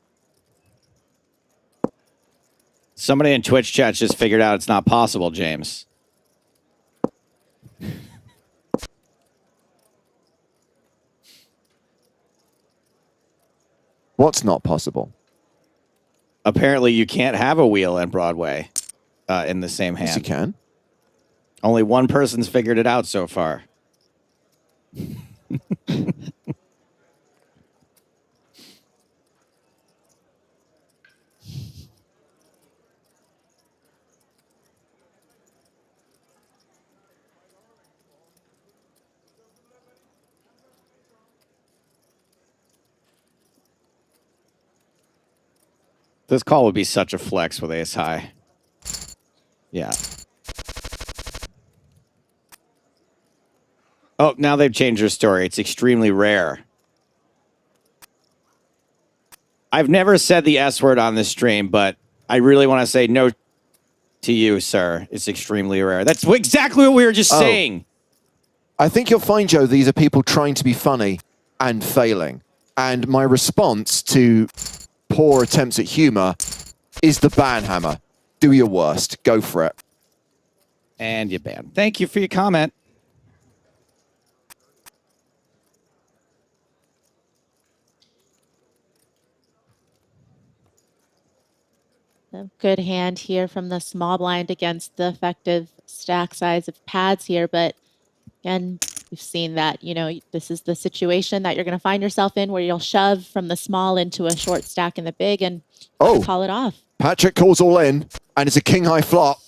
Somebody in Twitch chat just figured out it's not possible, James. What's not possible? Apparently, you can't have a wheel and Broadway in the same hand. Yes, you can. Only one person's figured it out so far. This call would be such a flex with ace high. Yeah. Oh, now they've changed their story. It's extremely rare. I've never said the S word on this stream, but I really want to say no to you, sir. It's extremely rare. That's exactly what we were just saying. I think you'll find, Joe, these are people trying to be funny and failing. And my response to poor attempts at humor is the ban hammer. Do your worst. Go for it. And you ban. Thank you for your comment. A good hand here from the small blind against the effective stack size of pads here. But again, we've seen that, you know, this is the situation that you're going to find yourself in where you'll shove from the small into a short stack in the big and call it off. Patrick calls all in, and it's a king high flop.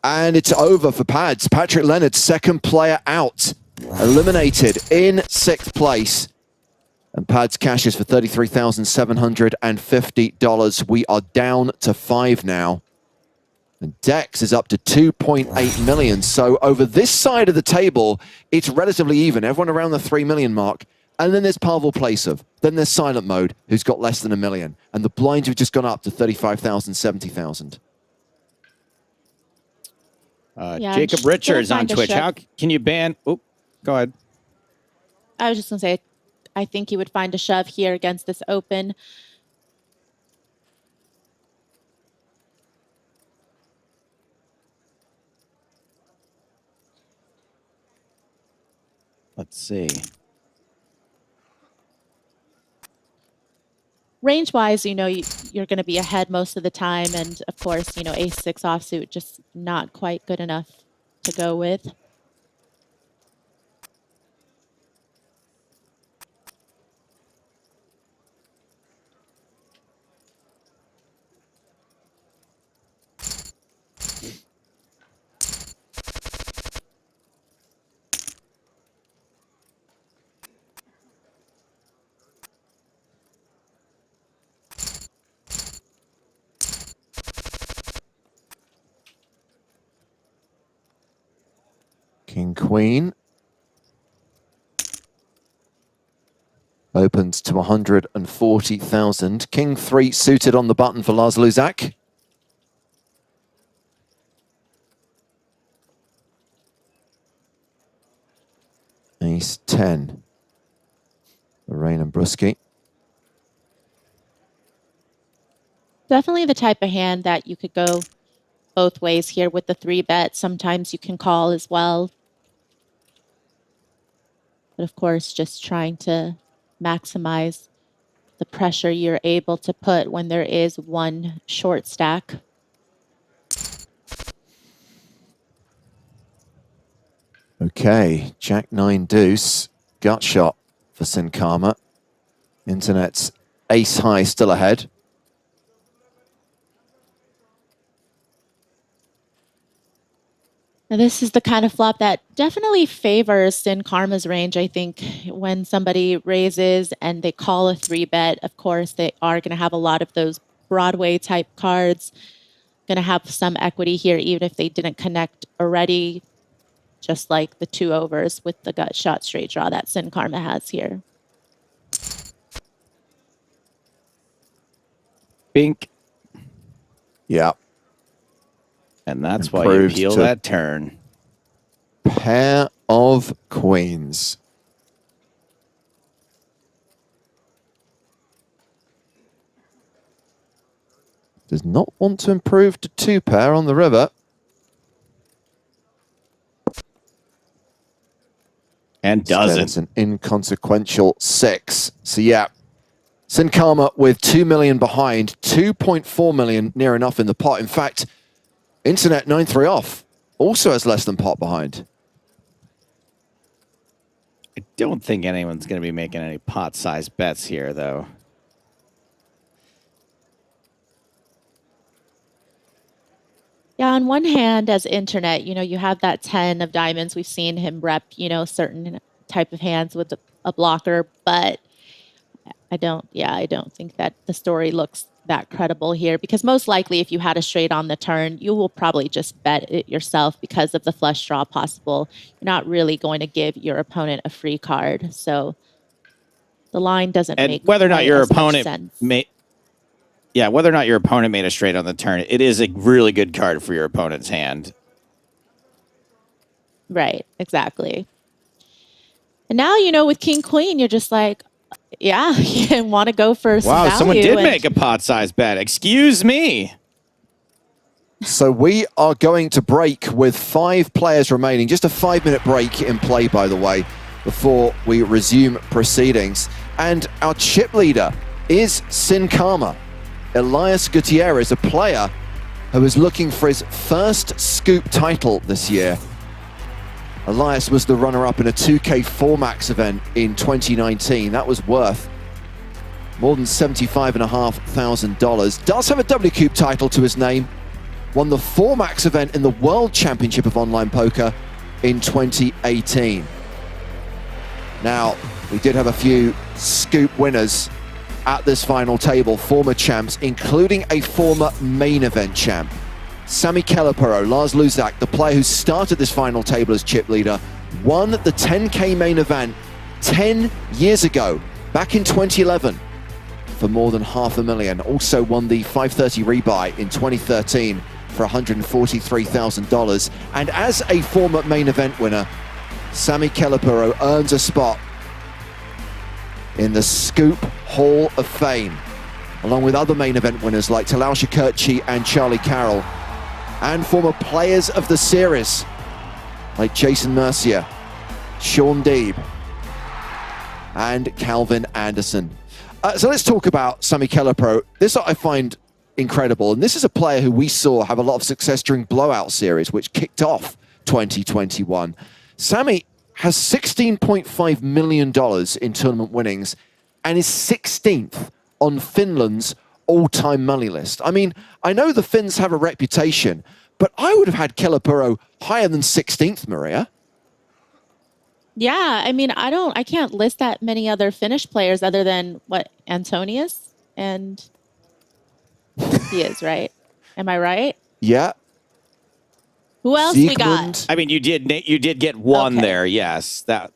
And it's over for pads. Patrick Leonard, second player out, eliminated in 6th place. And pads cashes for $33,750. We are down to 5 now. And Dex is up to 2.8 million. So over this side of the table, it's relatively even. Everyone around the 3 million mark. And then there's Pavel Placev. Then there's Silent Mode, who's got less than 1 million. And the blinds have just gone up to 35,000, 70,000. Jacob Richards on Twitch. How can you ban? Oh, go ahead. I was just going to say, I think you would find a shove here against this open. Let's see. Range-wise, you know, you're going to be ahead most of the time. And, of course, you know, ace-6 offsuit just not quite good enough to go with. King Queen opens to 140,000. King 3 suited on the button for Lars Luzak. Ace 10. Lorraine and Brusky. Definitely the type of hand that you could go both ways here with the 3-bet. Sometimes you can call as well. But of course, just trying to maximize the pressure you're able to put when there is one short stack. Okay, Jack 9 deuce, gut shot for Sin Karma. Internet's ace high still ahead. Now, this is the kind of flop that definitely favors Sin Karma's range. I think when somebody raises and they call a 3-bet, of course, they are going to have a lot of those Broadway type cards. Going to have some equity here, even if they didn't connect already, just like the 2 overs with the gut shot straight draw that Sin Karma has here. Bink. Yeah. And that's why you peel that turn. Pair of queens. Does not want to improve to 2 pair on the river. And doesn't. It's an inconsequential 6. So yeah, Sin Karma with 2 million behind, 2.4 million near enough in the pot. In fact, Internet 9-3 off also has less than pot behind. I don't think anyone's going to be making any pot-sized bets here, though. Yeah, on one hand, as internet, you have that 10 of diamonds. We've seen him rep, certain type of hands with a blocker, but I don't think that the story looks that credible here, because most likely if you had a straight on the turn, you will probably just bet it yourself because of the flush draw possible. You're not really going to give your opponent a free card. So the line doesn't make whether or not your opponent sense. Whether or not your opponent made a straight on the turn, it is a really good card for your opponent's hand. Right, exactly. And now, with King Queen, you're just like, yeah, you want to go for some value. Someone did make a pot-sized bet. Excuse me. So we are going to break with 5 players remaining. Just a 5-minute break in play, by the way, before we resume proceedings. And our chip leader is Sin Karma. Elias Gutierrez, a player who is looking for his first Scoop title this year. Elias was the runner-up in a 2K4 Max event in 2019. That was worth more than $75,500. Does have a WCOOP title to his name. Won the 4 Max event in the World Championship of Online Poker in 2018. Now, we did have a few Scoop winners at this final table, former champs, including a former main event champ. Sami Kelapuro, Lars Luzak, the player who started this final table as chip leader, won the 10K main event 10 years ago, back in 2011, for more than $500,000. Also won the 530 rebuy in 2013 for $143,000. And as a former main event winner, Sami Kelapuro earns a spot in the Scoop Hall of Fame, along with other main event winners like Talal Shakirchi and Charlie Carroll, and former players of the series like Jason Mercier, Sean Deeb, and Calvin Anderson. So let's talk about Sami Kelapuro. This I find incredible, and this is a player who we saw have a lot of success during Blowout Series, which kicked off 2021. Sami has $16.5 million in tournament winnings and is 16th on Finland's all-time money list. I mean, I know the Finns have a reputation, but I would have had Kelapuro higher than 16th, Maria. Yeah, I mean, I can't list that many other Finnish players other than Antonius, and he is, right? Am I right? Yeah. Who else we got? I mean, you did get one there. Yes, that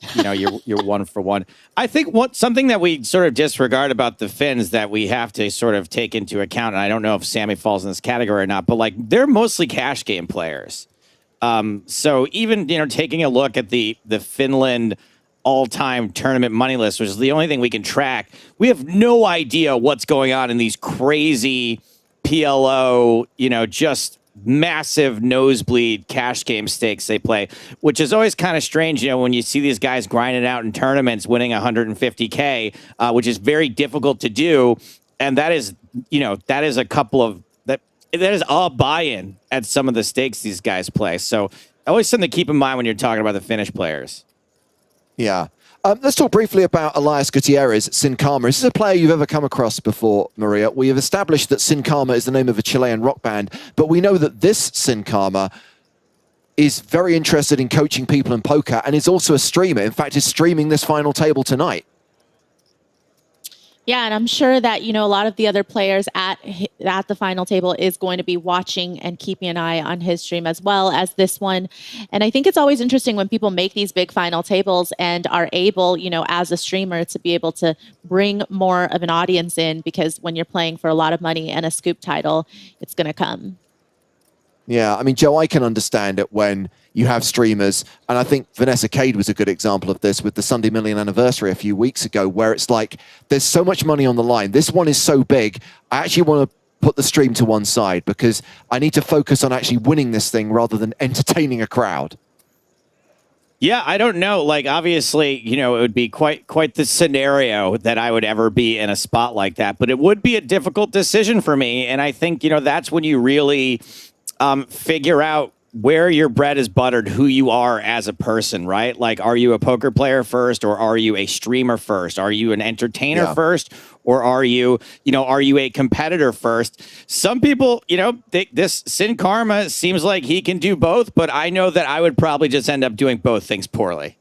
you're 1 for 1. I think something that we sort of disregard about the Finns that we have to sort of take into account, and I don't know if Sami falls in this category or not, but they're mostly cash game players. So even taking a look at the Finland all-time tournament money list, which is the only thing we can track, we have no idea what's going on in these crazy PLO, just massive nosebleed cash game stakes they play, which is always kind of strange, when you see these guys grinding out in tournaments, winning 150K, which is very difficult to do. And that is a couple of that is a buy-in at some of the stakes these guys play. So always something to keep in mind when you're talking about the Finnish players. Yeah. Let's talk briefly about Elias Gutierrez, Sin Karma. Is this a player you've ever come across before, Maria? We have established that Sin Karma is the name of a Chilean rock band, but we know that this Sin Karma is very interested in coaching people in poker and is also a streamer. In fact, is streaming this final table tonight. Yeah, and I'm sure that, a lot of the other players at the final table is going to be watching and keeping an eye on his stream as well as this one. And I think it's always interesting when people make these big final tables and are able, as a streamer, to be able to bring more of an audience in, because when you're playing for a lot of money and a Scoop title, it's going to come. Yeah, I mean, Joe, I can understand it when you have streamers, and I think Vanessa Cade was a good example of this with the Sunday Million anniversary a few weeks ago, where it's like, there's so much money on the line. This one is so big, I actually want to put the stream to one side because I need to focus on actually winning this thing rather than entertaining a crowd. Yeah, I don't know. Obviously, it would be quite the scenario that I would ever be in a spot like that, but it would be a difficult decision for me. And I think, that's when you really figure out where your bread is buttered, who you are as a person, right? Like, are you a poker player first, or are you a streamer first? Are you an entertainer first, or are you a competitor first? Some people, this Sin Karma seems like he can do both, but I know that I would probably just end up doing both things poorly.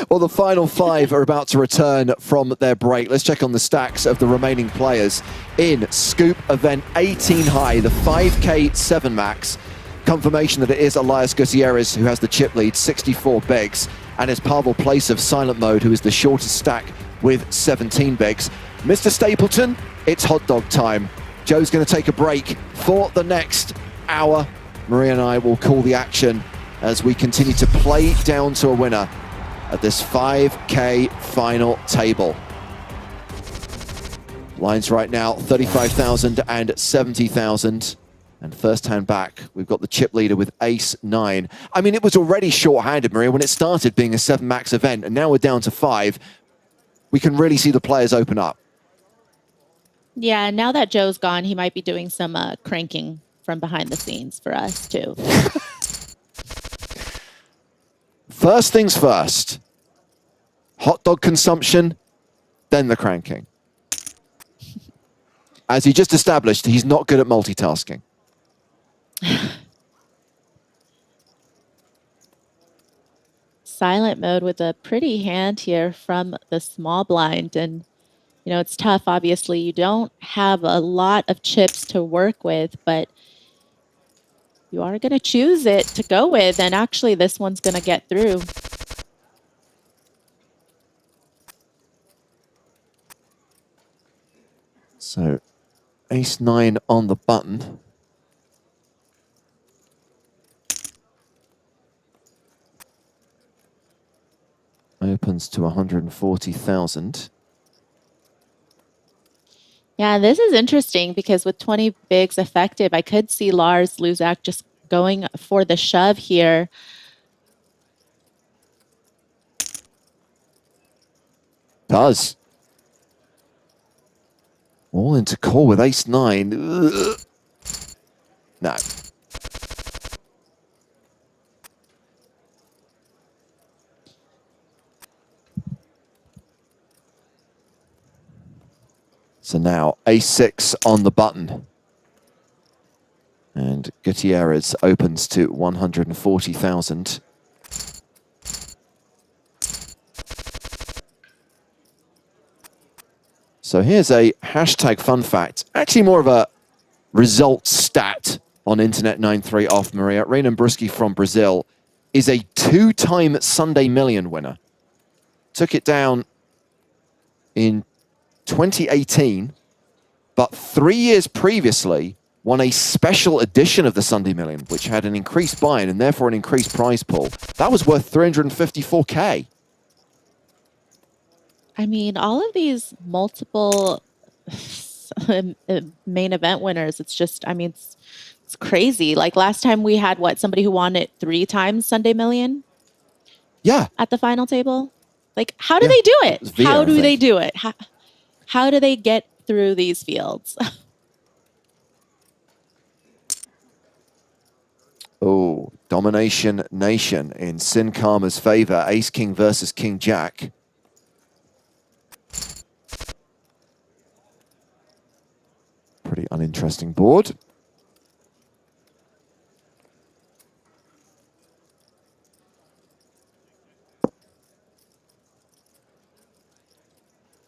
Well, the final 5 are about to return from their break. Let's check on the stacks of the remaining players in Scoop Event 18 high, the 5K 7 max. Confirmation that it is Elias Gutierrez who has the chip lead, 64 bigs, and it's Pavel Place of Silent Mode who is the shortest stack with 17 bigs. Mr. Stapleton, it's hot dog time. Joe's going to take a break for the next hour. Maria and I will call the action as we continue to play down to a winner at this 5K final table. Lines right now, 35,000 and 70,000. And first hand back, we've got the chip leader with ace-9. I mean, it was already short-handed, Maria, when it started being a 7 max event, and now we're down to 5. We can really see the players open up. Yeah, now that Joe's gone, he might be doing some cranking from behind the scenes for us, too. First things first. Hot dog consumption, then the cranking. As he just established, he's not good at multitasking. Silent Mode with a pretty hand here from the small blind. And, it's tough. Obviously, you don't have a lot of chips to work with, but you are going to choose it to go with. And actually, this one's going to get through. So, ace-9 on the button. Opens to 140,000. Yeah, this is interesting because with 20 bigs effective, I could see Lars Luzak just going for the shove here. Does. All into call with ace-9. Ugh. No. So now ace-6 on the button. And Gutierrez opens to 140,000. So here's a hashtag fun fact. Actually more of a result stat on Internet 93 off Maria. Renan Bruschi from Brazil is a 2-time Sunday Million winner. Took it down in 2018, but 3 years previously won a special edition of the Sunday Million, which had an increased buy-in and therefore an increased prize pool. That was worth 354K. I mean, all of these multiple main event winners, it's just, I mean, it's crazy. Like last time we had, somebody who won it 3 times Sunday Million? Yeah. At the final table? Like, how do they do it? How do they do it? How do they get through these fields? Oh, Domination Nation in Sin Karma's favor. Ace-King versus King-Jack. Pretty uninteresting board.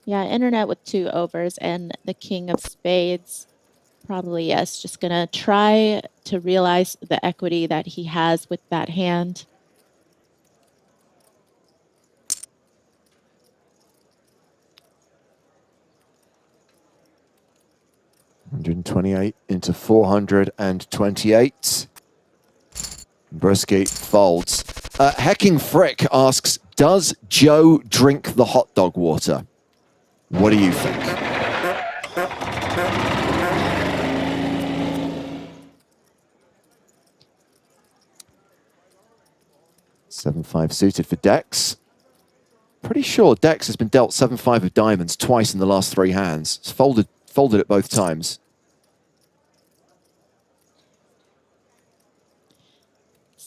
Yeah, Internet with 2 overs and the King of Spades. Probably, yes, just going to try to realize the equity that he has with that hand. $128 into 428. Bruschi folds. Hecking Frick asks, does Joe drink the hot dog water? What do you think? $7-5 suited for Dex. Pretty sure Dex has been dealt 7-5 of diamonds twice in the last 3 hands. It's folded it both times.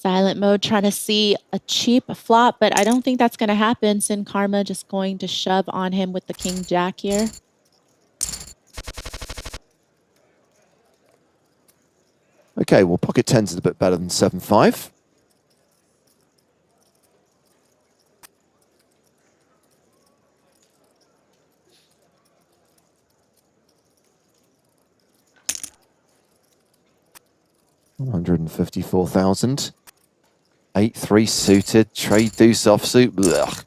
Silent Mode trying to see a cheap flop, but I don't think that's going to happen. Sin Karma just going to shove on him with the King Jack here. Okay, well, pocket 10s is a bit better than 7-5. $154,000. 8-3 suited, trade deuce offsuit. Blech.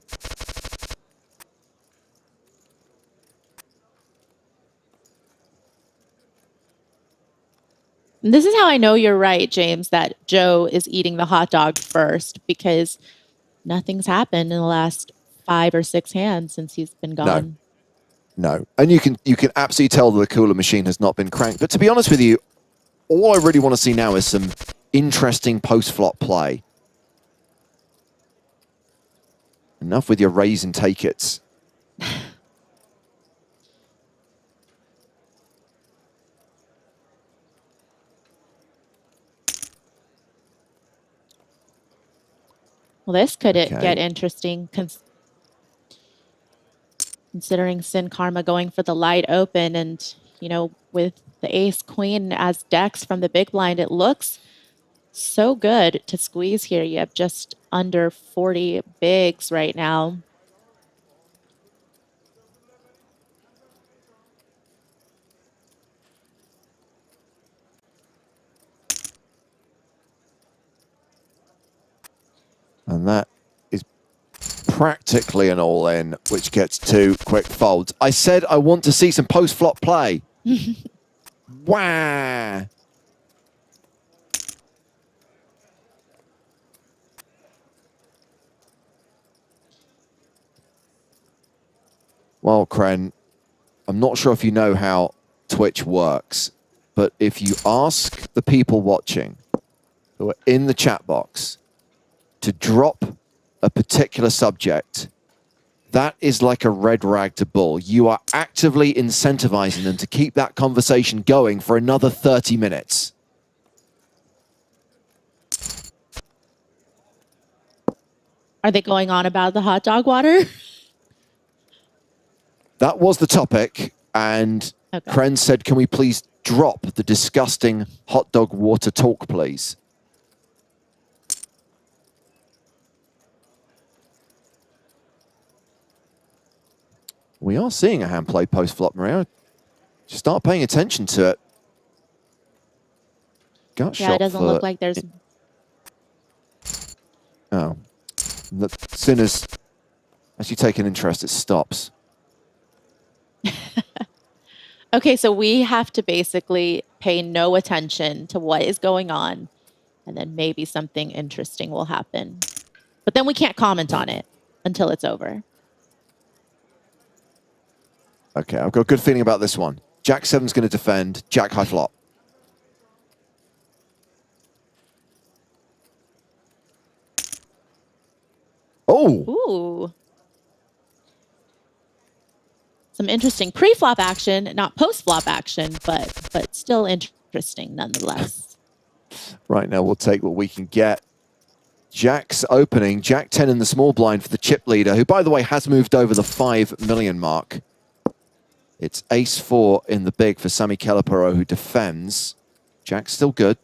This is how I know you're right, James, that Joe is eating the hot dog first, because nothing's happened in the last 5 or 6 hands since he's been gone. No. And you can absolutely tell that the cooler machine has not been cranked. But to be honest with you, all I really want to see now is some interesting post-flop play. Enough with your raise and take it's. Well, this could get interesting, considering Sin Karma going for the light open, and, you know, with the ace queen as decks from the big blind, it looks so good to squeeze here. You have just under 40 bigs right now. And that is practically an all-in, which gets 2 quick folds. I said I want to see some post-flop play. Wow. Well, Kren, I'm not sure if you know how Twitch works, but if you ask the people watching who are in the chat box to drop a particular subject, that is like a red rag to bull. You are actively incentivizing them to keep that conversation going for another 30 minutes. Are they going on about the hot dog water? That was the topic, and Kren said, can we please drop the disgusting hot dog water talk, please? We are seeing a hand play post-flop, Maria. Just start paying attention to it. Gut shot. Yeah, it doesn't look like there's... Oh. As soon as you take an interest, it stops. Okay, so we have to basically pay no attention to what is going on, and then maybe something interesting will happen. But then we can't comment on it until it's over. Okay, I've got a good feeling about this one. Jack 7's going to defend, Jack high flop. Oh! Ooh. Some interesting pre-flop action, not post-flop action, but still interesting nonetheless. Right now, we'll take what we can get. Jack's opening, Jack 10 in the small blind for the chip leader, who, by the way, has moved over the 5 million mark. It's ace 4 in the big for Sami Kelapuro, who defends. Jack's still good.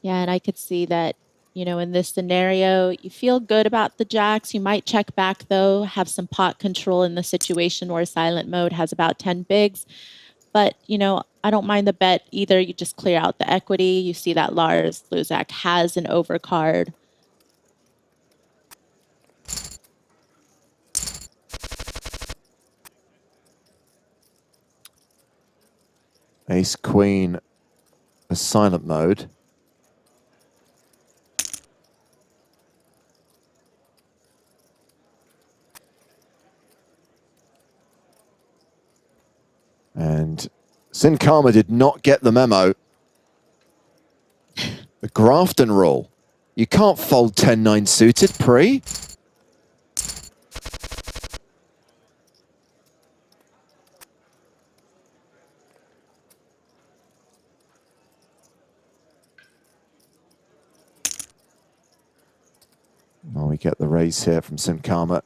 Yeah, and I could see that, you know, in this scenario, you feel good about the jacks. You might check back, though, have some pot control in the situation where Silent Mode has about 10 bigs. But, you know, I don't mind the bet either. You just clear out the equity. You see that Lars Luzak has an overcard. Ace Queen, a Silent Mode. And Sin Karma did not get the memo. The Grafton rule. You can't fold 10-9 suited, pre. Well, we get the raise here from Sin Cara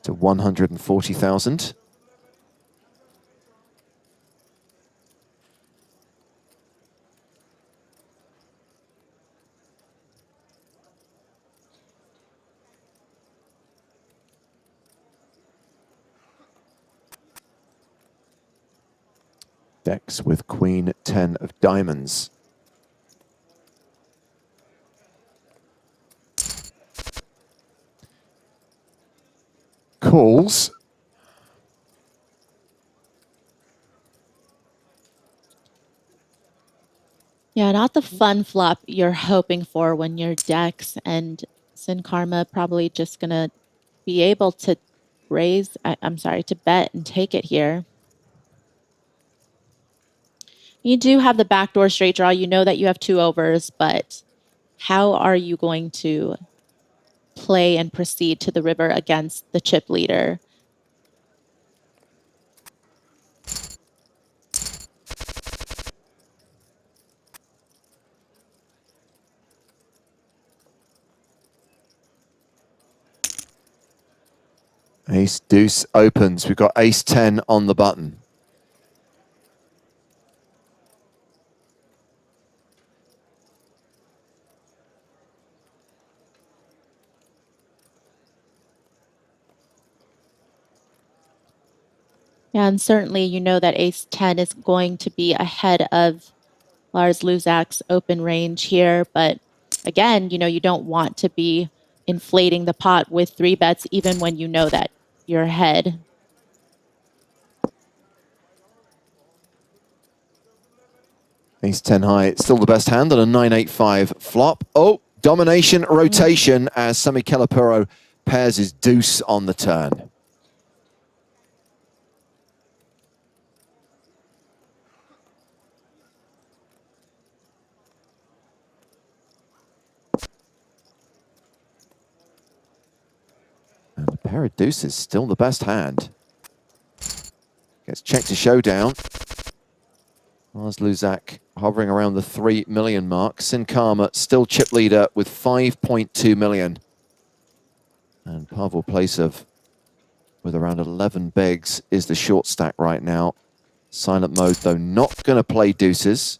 to 140,000. Decks with Queen 10 of diamonds. Calls. Yeah, not the fun flop you're hoping for when you're decks, and Sin Cara probably just gonna be able to raise, I'm sorry, to bet and take it here. You do have the backdoor straight draw. You know that you have 2 overs, but how are you going to play and proceed to the river against the chip leader? Ace deuce opens. We've got ace 10 on the button. Yeah, and certainly you know that ace 10 is going to be ahead of Lars Luzak's open range here. But again, you know, you don't want to be inflating the pot with 3 bets even when you know that you're ahead. Ace 10 high, it's still the best hand on a 9-8-5 flop. Oh, domination rotation as Sami Kelapuro pairs his deuce on the turn. And a pair of deuces, still the best hand. Gets checked to showdown. Lars Luzak hovering around the 3 million mark. Sin Cara still chip leader with 5.2 million. And Pavel Placev with around 11 bigs is the short stack right now. Silent mode, though, not going to play deuces.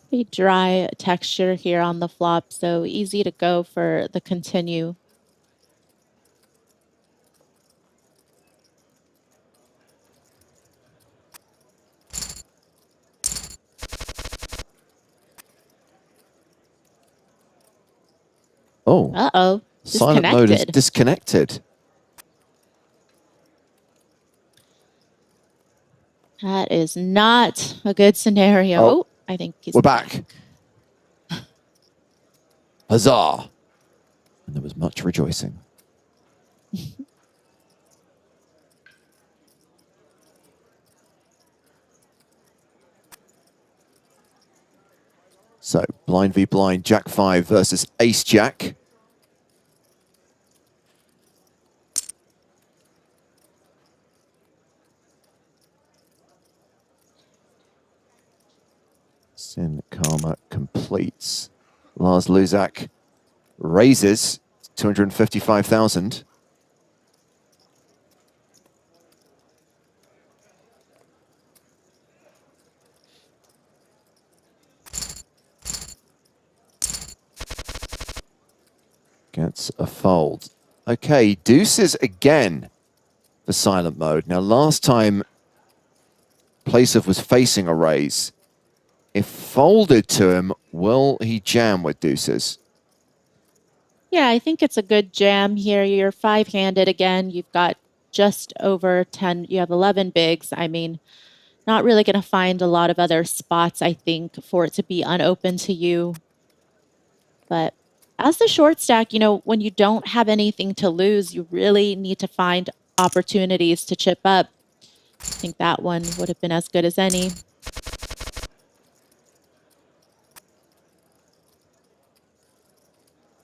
Pretty dry texture here on the flop, so easy to go for the continue. Oh. Uh-oh. Silent mode is disconnected. That is not a good scenario. Oh, I think he's back. Huzzah! And there was much rejoicing. So, blind v blind, Jack 5 versus Ace Jack. Sin Cara completes. Lars Luzak raises 255,000. Gets a fold. Okay, deuces again for silent mode. Now, last time Placev was facing a raise. If folded to him, will he jam with deuces? Yeah, I think it's a good jam here. You're 5-handed again. You've got just over 10. You have 11 bigs. I mean, not really going to find a lot of other spots, I think, for it to be unopened to you. But as the short stack, you know, when you don't have anything to lose, you really need to find opportunities to chip up. I think that one would have been as good as any.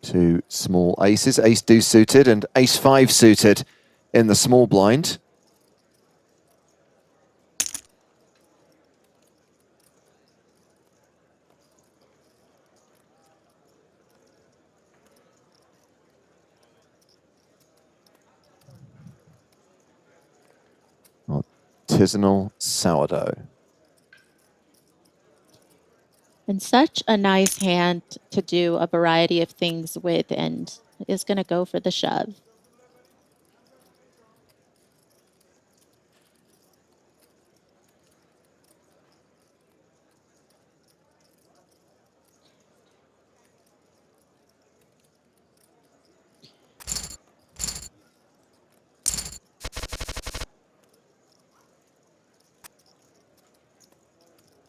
Two small aces, ace deuce suited and ace five suited in the small blind. Artisanal sourdough. And such a nice hand to do a variety of things with, and is going to go for the shove.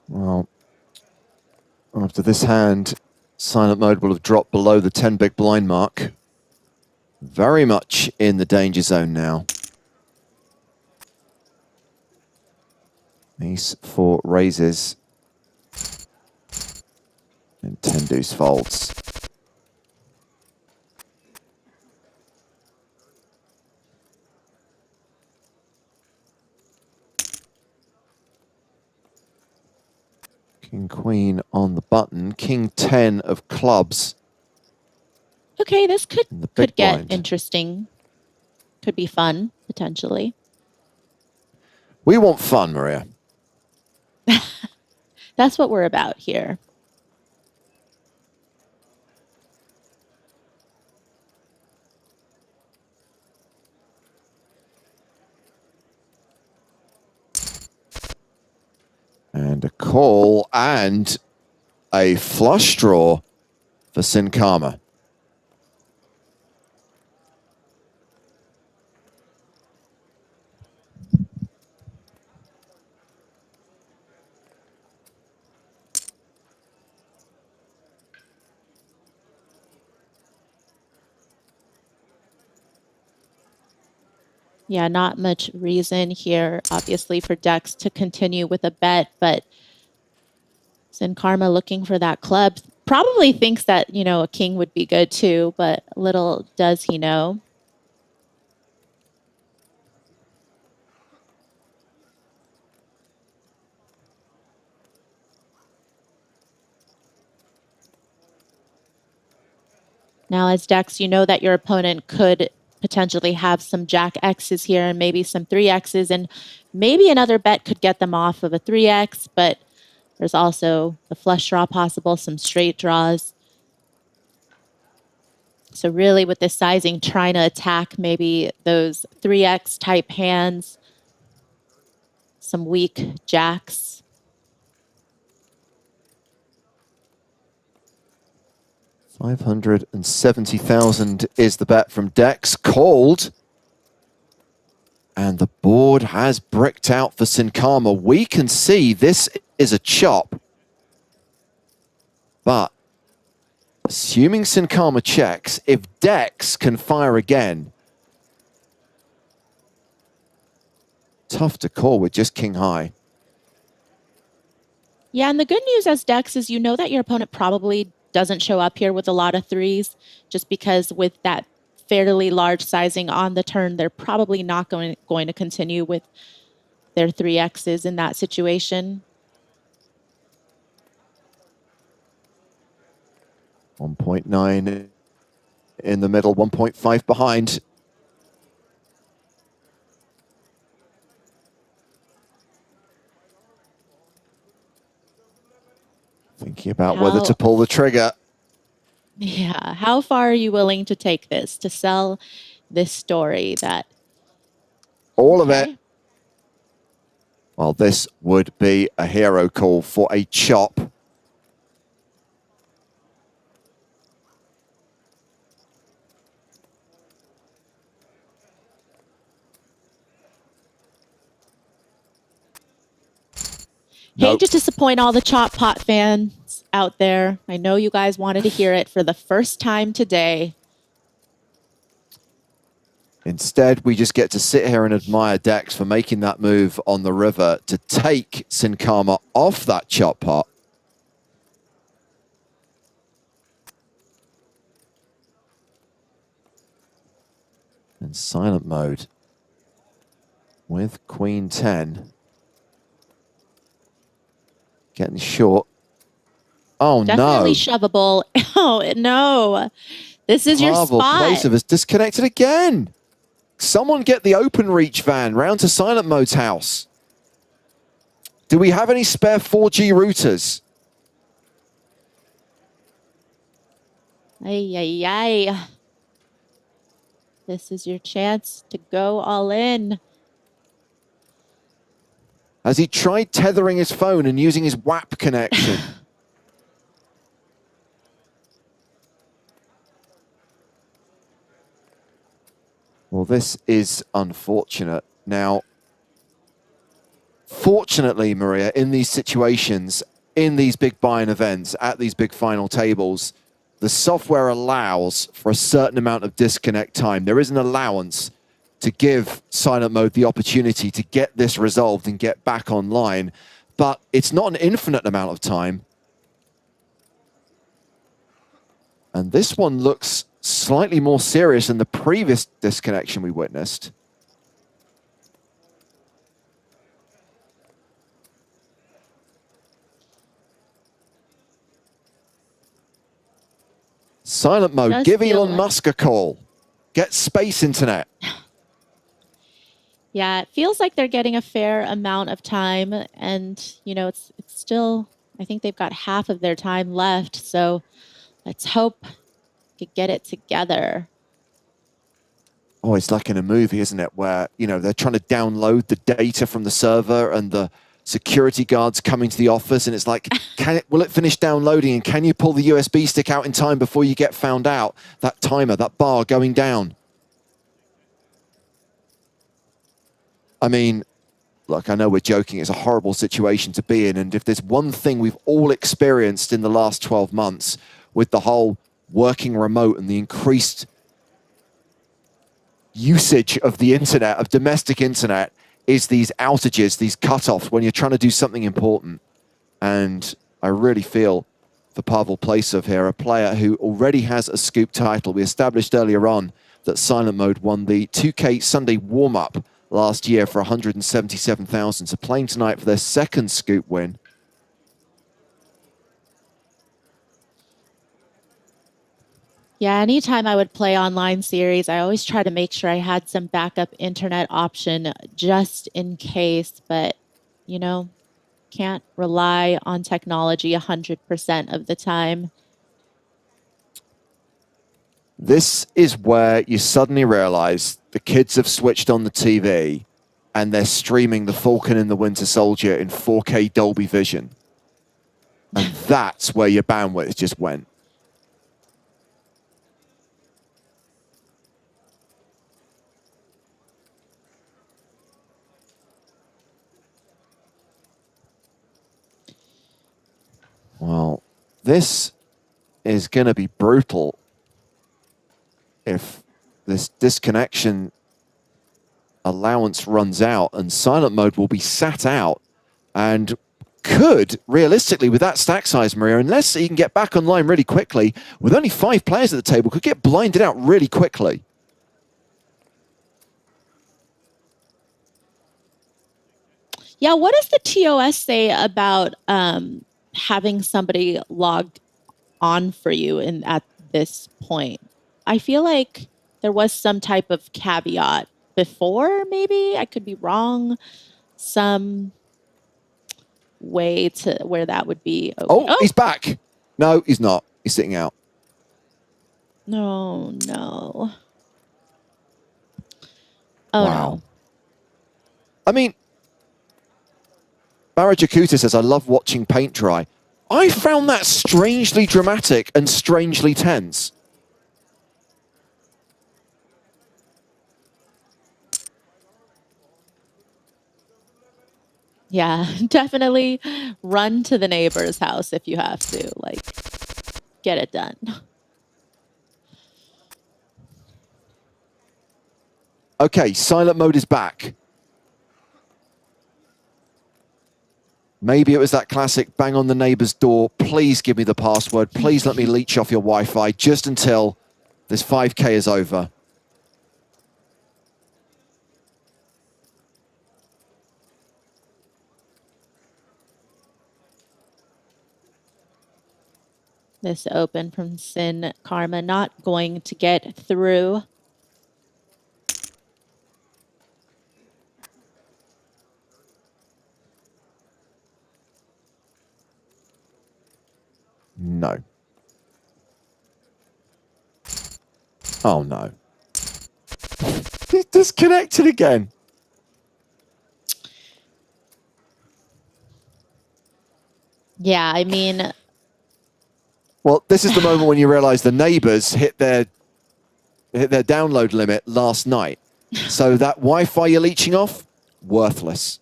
Well, after this hand, silent mode will have dropped below the 10 big blind mark. Very much in the danger zone now. Ace 4 raises. And 10 deuce folds. King Queen on the button. King 10 of clubs. Okay, this could get blind. interesting. Could be fun, potentially. We want fun, Maria. That's what we're about here. And a call and a flush draw for Sin Cara. Yeah, not much reason here, obviously, for Dex to continue with a bet, but Sin Cara looking for that club. Probably thinks that, you know, a king would be good too, but little does he know. Now, as Dex, you know that your opponent could potentially have some Jack X's here and maybe some 3X's, and maybe another bet could get them off of a 3X, but there's also the flush draw possible, some straight draws. So really with this sizing, trying to attack maybe those 3X type hands, some weak jacks. $570,000 is the bet from Dex. Called. And the board has bricked out for Sin Cara. We can see this is a chop. But assuming Sin Cara checks, if Dex can fire again, tough to call with just king high. Yeah, and the good news as Dex is you know that your opponent probably doesn't show up here with a lot of threes, just because with that fairly large sizing on the turn, they're probably not going to continue with their 3X's in that situation. 1.9 in the middle, 1.5 behind. Thinking about whether to pull the trigger. Yeah, how far are you willing to take this to sell this story that... All of it. Well, this would be a hero call for a chop. Hate to disappoint all the Chop Pot fans out there. I know you guys wanted to hear it for the first time today. Instead, we just get to sit here and admire Dex for making that move on the river to take Sin Cara off that chop pot. And silent mode with Queen 10. Getting short. Oh, Definitely no. shovable. Oh, no. This is your spot. Placer has disconnected again. Someone get the open reach van round to silent mode's house. Do we have any spare 4G routers? Ay, ay, ay. This is your chance to go all in. Has he tried tethering his phone and using his WAP connection? Well, this is unfortunate. Now, fortunately, Maria, in these situations, in these big buy-in events, at these big final tables, the software allows for a certain amount of disconnect time. There is an allowance to give silent mode the opportunity to get this resolved and get back online, but it's not an infinite amount of time. And this one looks slightly more serious than the previous disconnection we witnessed. Silent mode, give Elon Musk a call. Get space internet. Yeah, it feels like they're getting a fair amount of time, and you know, it's still, I think they've got half of their time left, so let's hope we could get it together. Oh, it's like in a movie, isn't it? Where, you know, they're trying to download the data from the server and the security guards coming to the office, and it's like, will it finish downloading, and can you pull the USB stick out in time before you get found out? That timer, that bar going down. I mean, look, I know we're joking. It's a horrible situation to be in. And if there's one thing we've all experienced in the last 12 months with the whole working remote and the increased usage of the internet, of domestic internet, is these outages, these cutoffs when you're trying to do something important. And I really feel for Pavel Placev here, a player who already has a scoop title. We established earlier on that silent mode won the 2K Sunday warm-up last year for 177,000. So playing tonight for their second scoop win. Yeah, anytime I would play online series, I always try to make sure I had some backup internet option just in case, but you know, can't rely on technology 100% of the time. This is where you suddenly realize the kids have switched on the TV and they're streaming The Falcon and the Winter Soldier in 4K Dolby Vision. And that's where your bandwidth just went. Well, this is going to be brutal if this disconnection allowance runs out, and silent mode will be sat out and could, realistically, with that stack size, Maria, unless he can get back online really quickly, with only 5 players at the table, could get blinded out really quickly. Yeah, what does the TOS say about having somebody logged on for you at this point? I feel like there was some type of caveat before, maybe. I could be wrong. Some way to where that would be okay. Oh, he's back. No, he's not. He's sitting out. No. Oh, wow. No. I mean, Barajakuta says, I love watching paint dry. I found that strangely dramatic and strangely tense. Yeah, definitely run to the neighbor's house if you have to, like, get it done. Okay, silent mode is back. Maybe it was that classic bang on the neighbor's door. Please give me the password. Please let me leech off your Wi-Fi just until this 5K is over. This open from Sin Karma not going to get through. No. Oh, no. He's disconnected again. Yeah, I mean... Well, this is the moment when you realize the neighbors hit their download limit last night. So that Wi-Fi you're leeching off, worthless.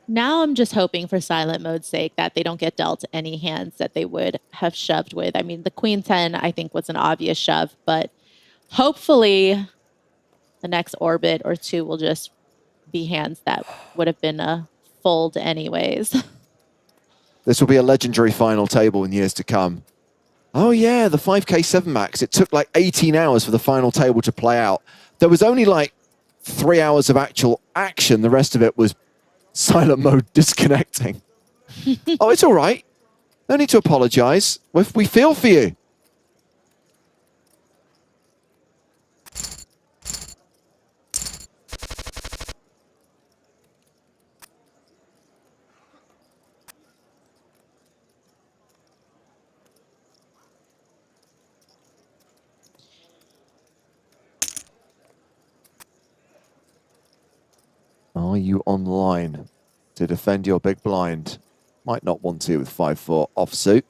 Now I'm just hoping for silent mode's sake that they don't get dealt any hands that they would have shoved with. I mean, the Queen 10, I think, was an obvious shove, but hopefully the next orbit or two will just be hands that would have been a fold anyways. This will be a legendary final table in years to come. Oh yeah, the 5K 7 Max. It took like 18 hours for the final table to play out. There was only like 3 hours of actual action. The rest of it was silent mode disconnecting. Oh, it's all right. No need to apologize. We feel for you. Are you online to defend your big blind? Might not want to with 5-4 offsuit.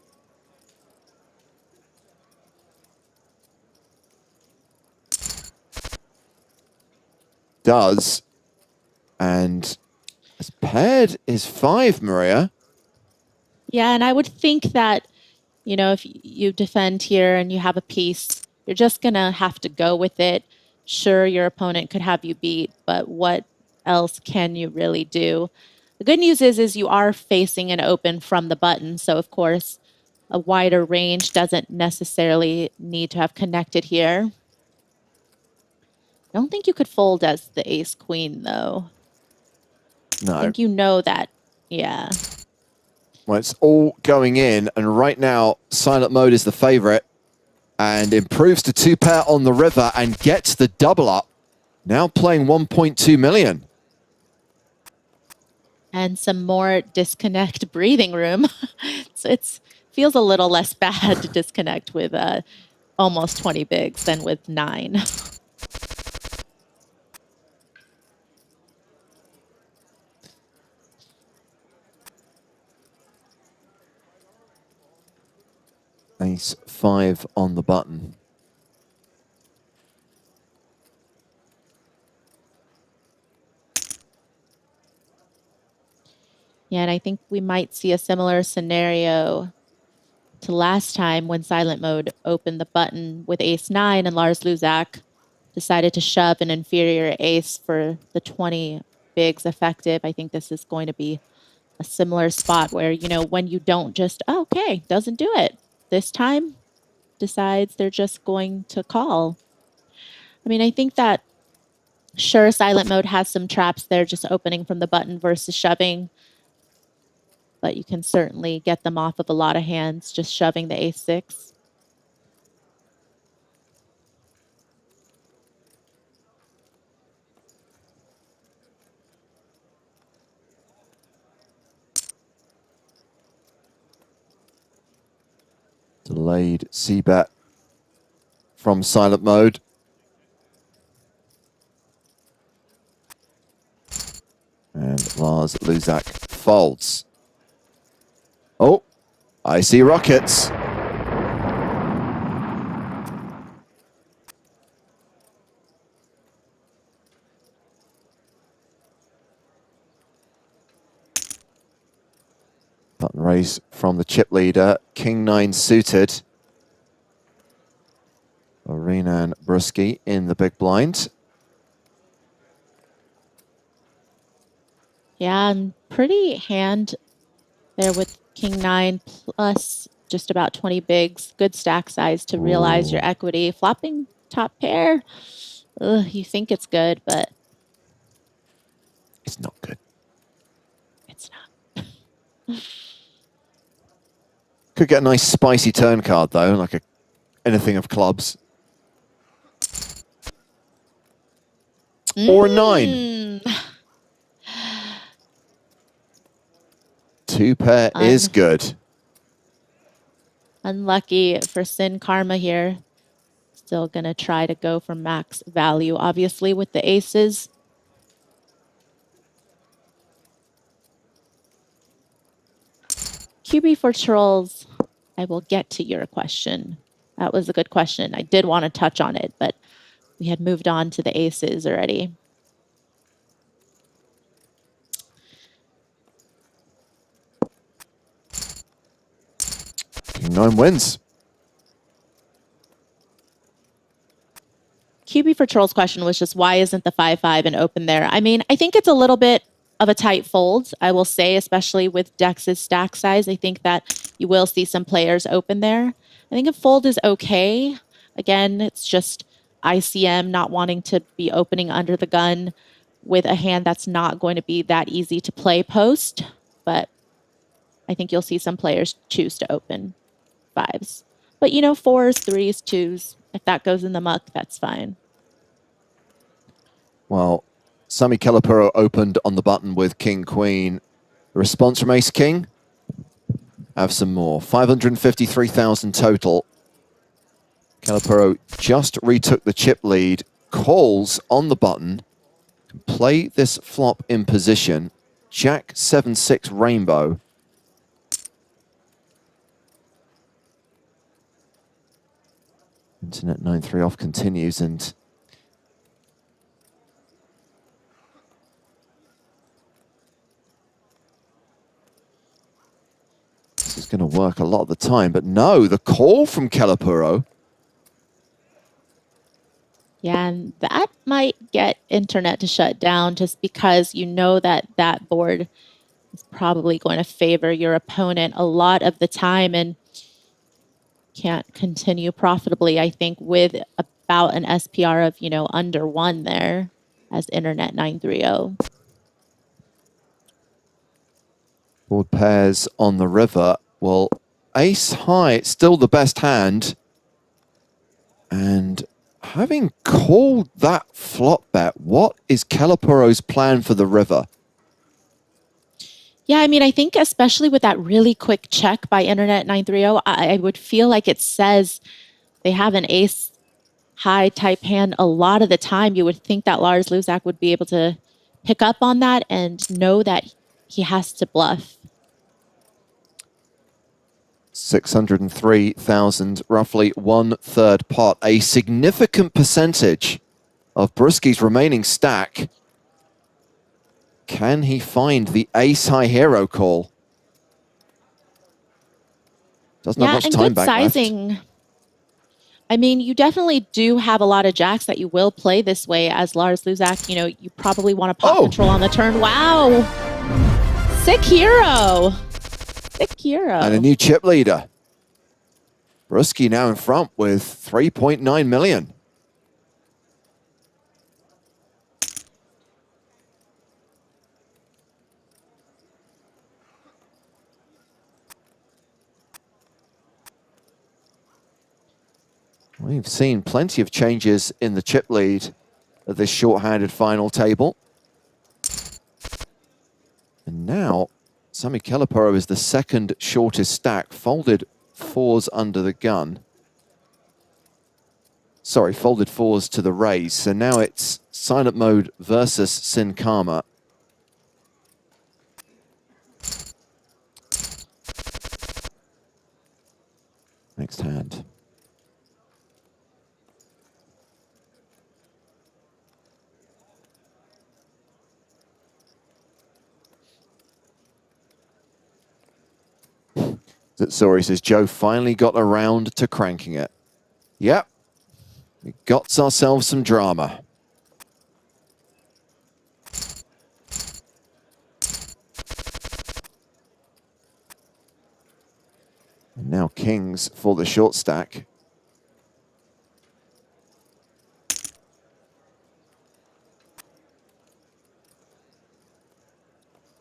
Does. And as paired is 5, Maria. Yeah, and I would think that, you know, if you defend here and you have a piece, you're just going to have to go with it. Sure, your opponent could have you beat, but what else can you really do? The good news is you are facing an open from the button. So, of course, a wider range doesn't necessarily need to have connected here. I don't think you could fold as the ace-queen, though. No. I think you know that, yeah. Well, it's all going in, and right now, silent mode is the favorite, and improves to 2-pair on the river and gets the double up. Now playing 1.2 million. And some more disconnect breathing room. So it feels a little less bad to disconnect with almost 20 bigs than with 9. Ace 5 on the button. Yeah, and I think we might see a similar scenario to last time when silent mode opened the button with ace 9 and Lars Luzak decided to shove an inferior ace for the 20 bigs effective. I think this is going to be a similar spot where, you know, when you don't just, oh, okay, doesn't do it. This time decides they're just going to call. I mean, I think that, sure, silent mode has some traps there just opening from the button versus shoving. But you can certainly get them off of a lot of hands just shoving the ace-6. Delayed c-bet from silent mode. And Lars Luzak folds. Oh, I see rockets. Button raise from the chip leader, King 9 suited. Renan Brusky in the big blind. Yeah, and pretty hand there with King 9 plus just about 20 bigs. Good stack size to realize your equity. Flopping top pair. Ugh, you think it's good, but it's not good. It's not. Could get a nice spicy turn card though, like anything of clubs. Or a 9. 2 pair is good. Unlucky for Sin Karma here. Still gonna try to go for max value, obviously, with the aces. QB for Trolls, I will get to your question. That was a good question. I did want to touch on it, but we had moved on to the aces already. 9 wins. QB for Trolls' question was just, why isn't the 5-5 an open there? I mean, I think it's a little bit of a tight fold, I will say, especially with Dex's stack size. I think that you will see some players open there. I think a fold is okay. Again, it's just ICM not wanting to be opening under the gun with a hand that's not going to be that easy to play post. But I think you'll see some players choose to open 5s. But, you know, 4s, 3s, 2s, if that goes in the muck, that's fine. Well, Sami Kelapuro opened on the button with King Queen. The response from Ace King? Have some more. 553,000 total. Kelapuro just retook the chip lead. Calls on the button. Can play this flop in position. Jack 7-6 rainbow. Internet 9-3 off continues, and this is going to work a lot of the time. But no, the call from Kelapuro. Yeah, and that might get internet to shut down just because you know that that board is probably going to favor your opponent a lot of the time and can't continue profitably, I think, with about an SPR of, you know, under 1 there as Internet 930. Board pairs on the river. Well, ace high, it's still the best hand. And having called that flop bet, what is Kelapuro's plan for the river? Yeah, I mean, I think especially with that really quick check by Internet 930, I would feel like it says they have an ace high type hand a lot of the time. You would think that Lars Luzak would be able to pick up on that and know that he has to bluff. 603,000, roughly 1/3 pot. A significant percentage of Brusky's remaining stack. Can he find the ace-high hero call? Doesn't have much time back sizing. left. I mean, you definitely do have a lot of jacks that you will play this way as Lars Luzak. You know, you probably want to pop control on the turn. Wow. Sick hero. Sick hero. And a new chip leader. Brusky now in front with 3.9 million. We've seen plenty of changes in the chip lead at this short-handed final table. And now, Sami Kelapuro is the second shortest stack, folded 4s under the gun. Sorry, folded 4s to the raise. So now it's silent mode versus Sin Karma. Next hand. Sorry, says Joe finally got around to cranking it. Yep, we got ourselves some drama. And now kings for the short stack.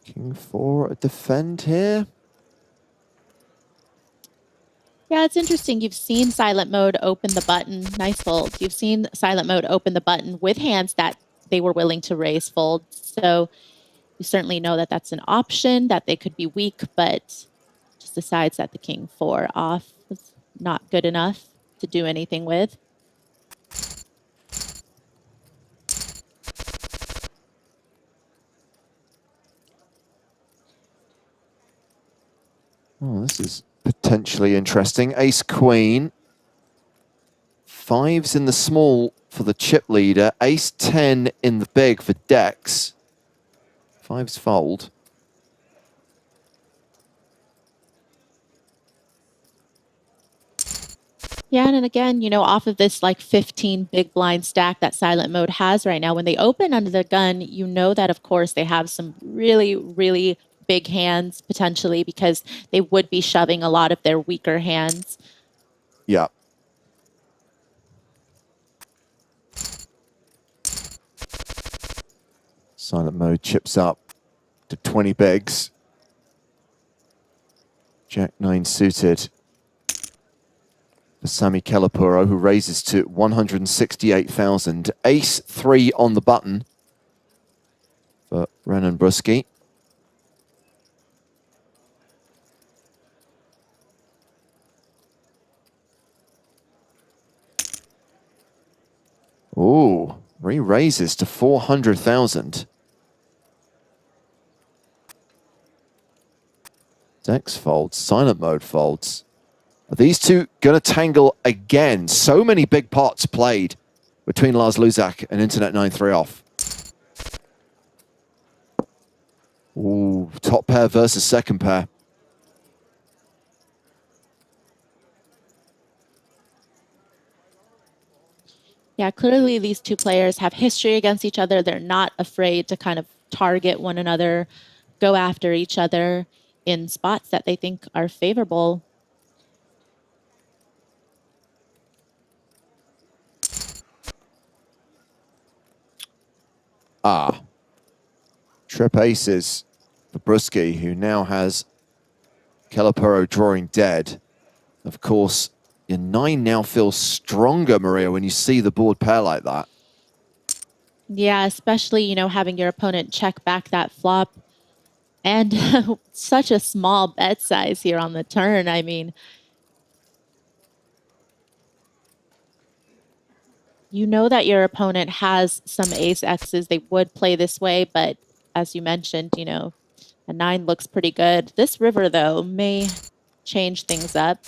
King for a defend here. Yeah, it's interesting. You've seen silent mode open the button. Nice fold. You've seen silent mode open the button with hands that they were willing to raise fold. So you certainly know that that's an option, that they could be weak, but just decides that the king 4 off was not good enough to do anything with. Oh, this is potentially interesting. Ace Queen. 5s in the small for the chip leader. Ace 10 in the big for Dex. 5s fold. Yeah, and again, you know, off of this like 15 big blind stack that silent mode has right now, when they open under the gun, you know that, of course, they have some really, really big hands potentially because they would be shoving a lot of their weaker hands. Yeah. Silent mode chips up to 20 bigs. Jack 9 suited for Sami Kelapuro, who raises to 168,000. Ace 3 on the button for Renan Brusky. Ooh, re-raises to 400,000. Dex folds, silent mode folds. Are these two going to tangle again? So many big pots played between Lars Luzak and Internet 9-3 off. Ooh, top pair versus second pair. Yeah, clearly these two players have history against each other. They're not afraid to kind of target one another, go after each other in spots that they think are favorable. Ah. Trip aces for Brusky, who now has Kelapuro drawing dead. Of course, your 9 now feels stronger, Maria, when you see the board pair like that. Yeah, especially, you know, having your opponent check back that flop. And such a small bet size here on the turn. I mean, you know that your opponent has some ace X's. They would play this way, but as you mentioned, you know, a 9 looks pretty good. This river, though, may change things up.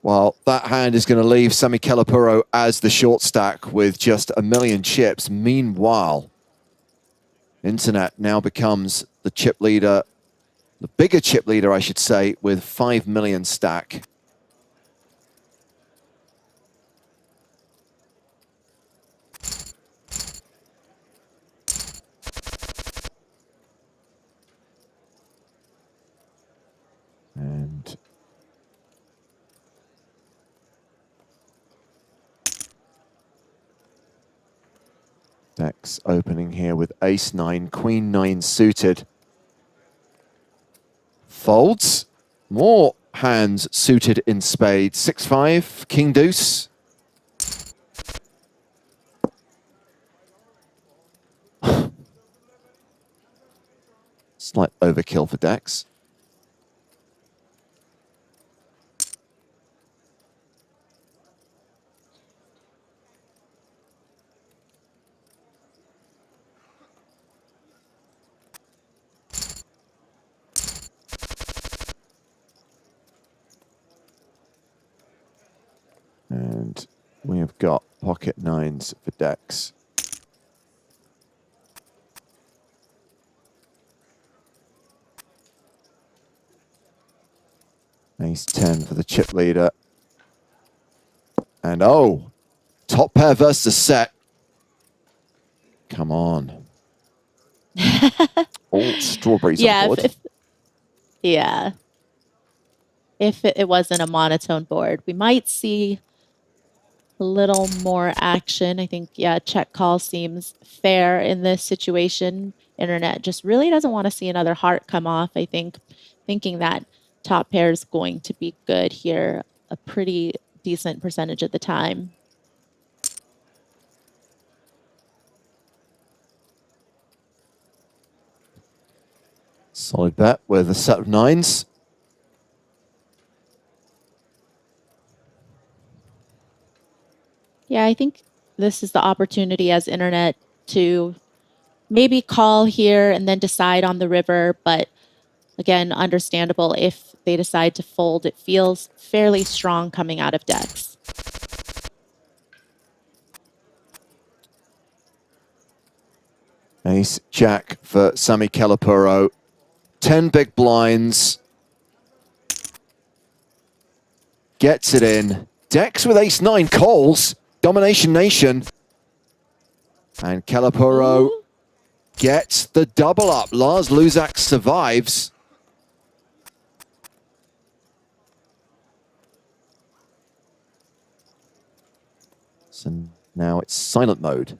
Well, that hand is going to leave Sami Kelapuro as the short stack with just 1 million chips. Meanwhile, Internet now becomes the chip leader, the bigger chip leader, I should say, with 5 million stack. And Dex opening here with ace 9, queen 9 suited. Folds. More hands suited in spades. 6-5, king deuce. Slight overkill for Dex. And we have got pocket 9s for Dex. Ace 10 for the chip leader. And oh, top pair versus set. Come on. All strawberries on board. Yeah. If it wasn't a monotone board, we might see a little more action. I think, yeah, check call seems fair in this situation. Internet just really doesn't want to see another heart come off, I think, thinking that top pair is going to be good here a pretty decent percentage of the time. Solid bet with a set of nines. Yeah, I think this is the opportunity as internet to maybe call here and then decide on the river. But again, understandable if they decide to fold. It feels fairly strong coming out of decks. Ace Jack for Sami Kelapuro. 10 big blinds. Gets it in. Decks with ace nine calls. Domination Nation. And Kelapuro gets the double up. Lars Luzak survives. So now it's silent mode.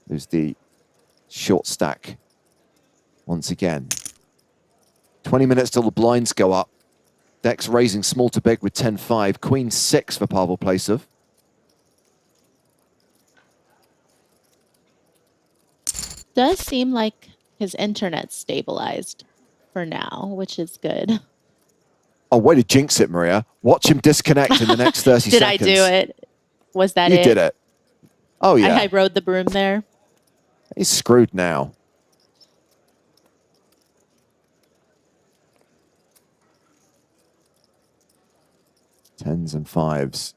There's the short stack once again. 20 minutes till the blinds go up. Decks raising small to big with 10-5. Queen 6 for Pavel Placev. Does seem like his internet stabilized for now, which is good. Oh, way to jinx it, Maria. Watch him disconnect in the next 30 Did seconds. I do it? Was that You it? did it. Oh, yeah. I rode the broom there. He's screwed now. Tens and fives.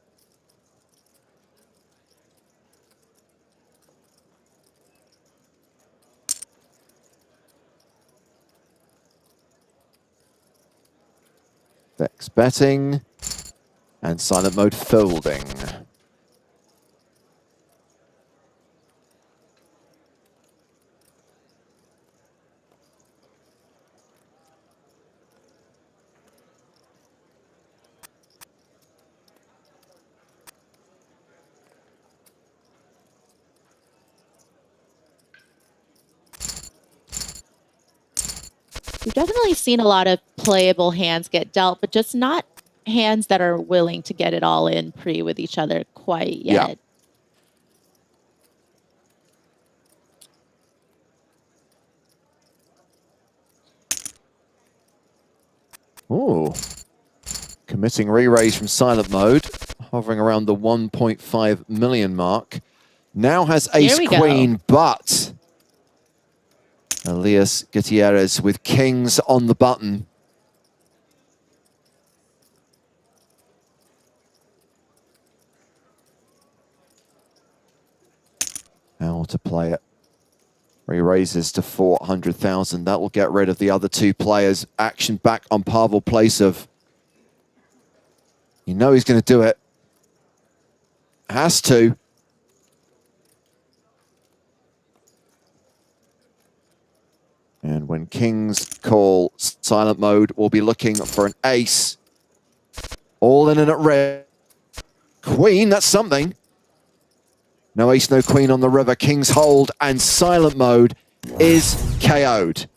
Vex betting and silent mode folding. We've definitely seen a lot of playable hands get dealt, but just not hands that are willing to get it all in pre with each other quite yet. Yeah. Ooh. Committing re-raise from silent mode, hovering around the 1.5 million mark. Now has ace queen, but Elias Gutierrez with kings on the button. How to play it. Re-raises to 400,000. That will get rid of the other two players. Action back on Pavel Placev. You know he's going to do it. Has to. And when kings call silent mode, we'll be looking for an ace. All in and at red. Queen, that's something. No ace, no queen on the river. Kings hold and silent mode is KO'd.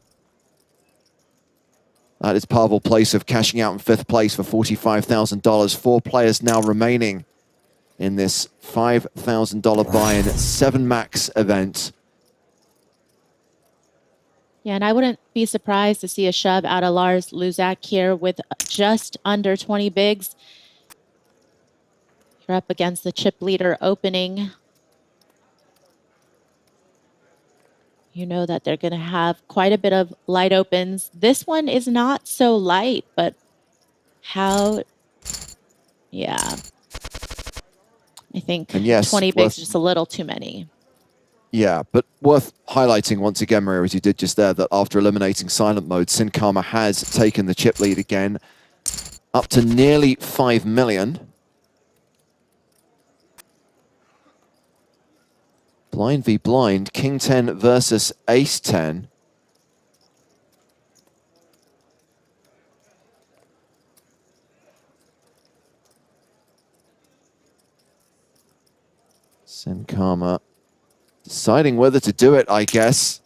That is Pavel Placev cashing out in 5th place for $45,000. 4 players now remaining in this $5,000 buy-in 7 max event. Yeah, and I wouldn't be surprised to see a shove out of Lars Luzak here with just under 20 bigs. You're up against the chip leader opening. You know that they're going to have quite a bit of light opens. This one is not so light, but how... Yeah. I think yes, 20 bigs is just a little too many. Yeah, but worth highlighting once again, Maria, as you did just there, that after eliminating silent mode, Sin Karma has taken the chip lead again, up to nearly 5 million. Blind v blind, King 10 versus Ace 10. Sin Karma deciding whether to do it, I guess.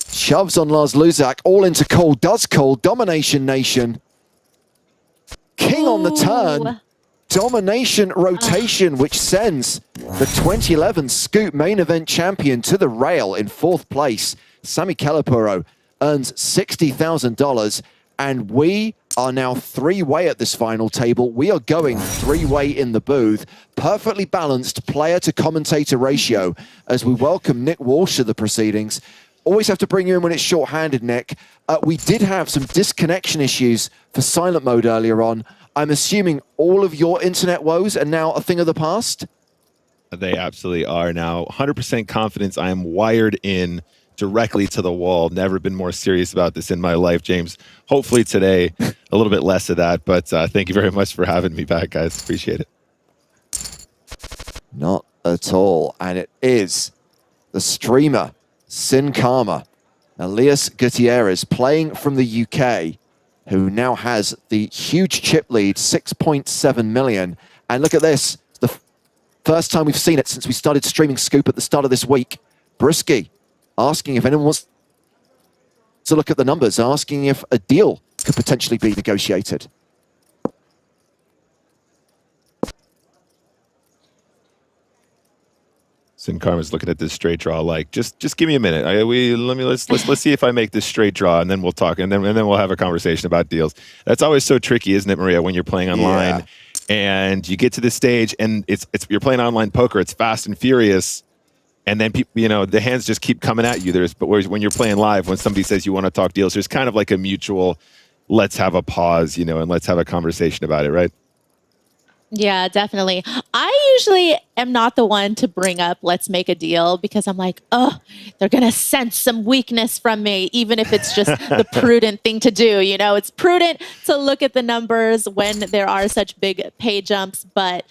Shoves on Lars Luzak, all into call, does call, Domination Nation. on the turn. Domination rotation, which sends the 2011 Scoop main event champion to the rail in 4th place. Sami Kalapuro earns $60,000, and we are now 3-way at this final table. We are going 3-way in the booth. Perfectly balanced player to commentator ratio as we welcome Nick Walsh to the proceedings. Always have to bring you in when it's short-handed, Nick. We did have some disconnection issues for silent mode earlier on. I'm assuming all of your internet woes are now a thing of the past? They absolutely are now. 100% confidence. I am wired in directly to the wall. Never been more serious about this in my life, James. Hopefully today, a little bit less of that. But thank you very much for having me back, guys. Appreciate it. Not at all. And it is the streamer, Sin Karma, Elias Gutierrez, playing from the UK, who now has the huge chip lead, 6.7 million. And look at this, the first time we've seen it since we started streaming Scoop at the start of this week. Brisky asking if anyone wants to look at the numbers, asking if a deal could potentially be negotiated. Sin Karma's looking at this straight draw like, just give me a minute. Let's see if I make this straight draw, and then we'll talk, and then we'll have a conversation about deals. That's always so tricky, isn't it, Maria, when you're playing online and you get to this stage and it's you're playing online poker, it's fast and furious, and then people, the hands just keep coming at you. But when you're playing live, when somebody says you want to talk deals, there's kind of like a mutual, let's have a pause, and let's have a conversation about it, right? Yeah, definitely. I usually am not the one to bring up, let's make a deal, because I'm like, oh, they're going to sense some weakness from me, even if it's just the prudent thing to do. It's prudent to look at the numbers when there are such big pay jumps, but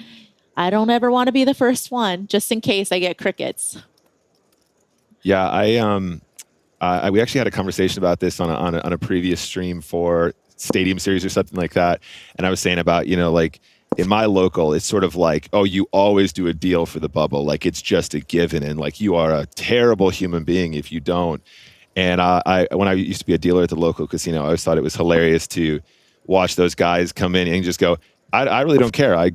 I don't ever want to be the first one, just in case I get crickets. Yeah, we actually had a conversation about this on a previous stream for Stadium Series or something like that. And I was saying about, in my local, it's sort of like, oh, you always do a deal for the bubble. Like, it's just a given. And like, you are a terrible human being if you don't. And when I used to be a dealer at the local casino, I always thought it was hilarious to watch those guys come in and just go, I really don't care. I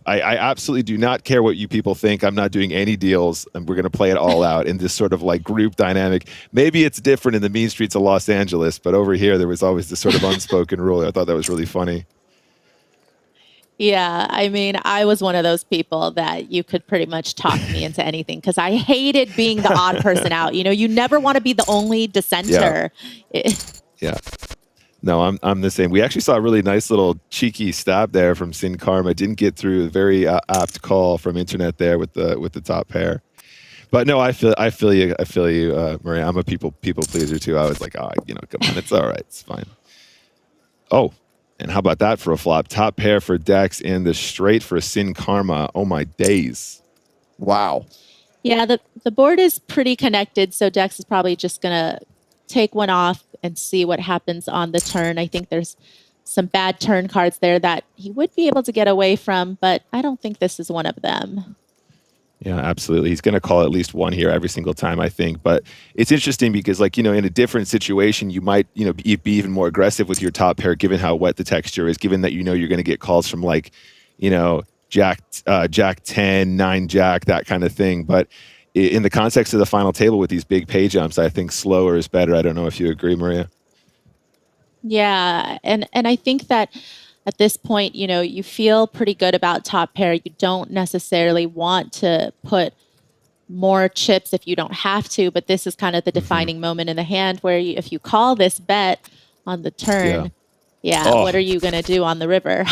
absolutely do not care what you people think. I'm not doing any deals, and we're going to play it all out in this sort of like group dynamic. Maybe it's different in the mean streets of Los Angeles, but over here, there was always this sort of unspoken rule. I thought that was really funny. Yeah, I mean, I was one of those people that you could pretty much talk me into anything because I hated being the odd person out. You never want to be the only dissenter. Yeah. No, I'm the same. We actually saw a really nice little cheeky stab there from Sin Karma. Didn't get through a very apt call from internet there with the top pair. But no, I feel you, Maria. I'm a people pleaser too. I was like, come on, it's all right, it's fine. Oh. And how about that for a flop? Top pair for Dex and the straight for Sin Karma. Oh, my days. Wow. Yeah, the board is pretty connected, so Dex is probably just going to take one off and see what happens on the turn. I think there's some bad turn cards there that he would be able to get away from, but I don't think this is one of them. Yeah, absolutely. He's going to call at least one here every single time, I think. But it's interesting because, in a different situation, you might, be even more aggressive with your top pair, given how wet the texture is, given that you're going to get calls from Jack 10, 9 Jack, that kind of thing. But in the context of the final table with these big pay jumps, I think slower is better. I don't know if you agree, Maria. Yeah, and I think that at this point, you feel pretty good about top pair. You don't necessarily want to put more chips if you don't have to, but this is kind of the defining moment in the hand where if you call this bet on the turn, what are you going to do on the river?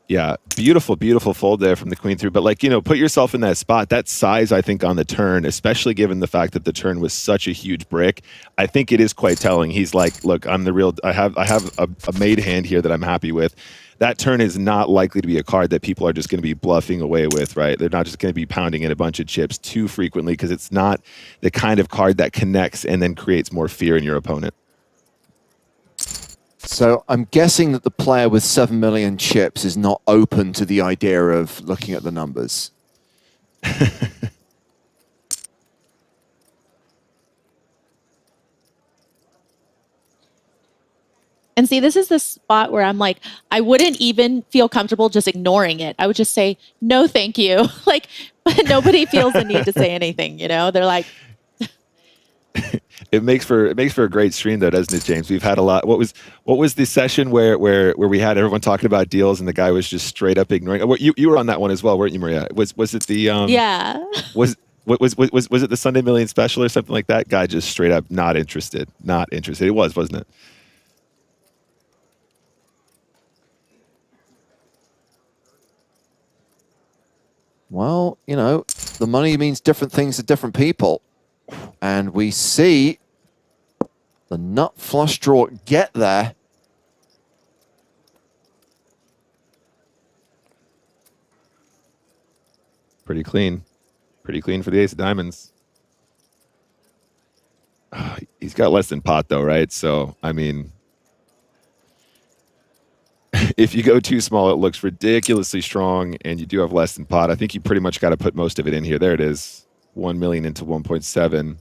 Yeah, beautiful, beautiful fold there from the queen through. But put yourself in that spot. That size, I think, on the turn, especially given the fact that the turn was such a huge brick, I think it is quite telling. He's like, look, I'm the real. I have a made hand here that I'm happy with. That turn is not likely to be a card that people are just going to be bluffing away with, right? They're not just going to be pounding in a bunch of chips too frequently because it's not the kind of card that connects and then creates more fear in your opponent. So I'm guessing that the player with 7 million chips is not open to the idea of looking at the numbers. And see, this is the spot where I'm like, I wouldn't even feel comfortable just ignoring it. I would just say, no, thank you. Like, but nobody feels the need to say anything, you know? They're like, It makes for a great stream though, doesn't it, James? We've had a lot. What was the session where we had everyone talking about deals and the guy was just straight up ignoring? You were on that one as well, weren't you, Maria? Was it the yeah. Was it the Sunday Million special or something like that? Guy just straight up not interested. It was, wasn't it? Well, you know, the money means different things to different people. And we see the nut flush draw get there. Pretty clean. Pretty clean for the ace of diamonds. He's got less than pot though, right? So, I mean, if you go too small, it looks ridiculously strong, and you do have less than pot. I think you pretty much got to put most of it in here. There it is. 1 million into 1.7.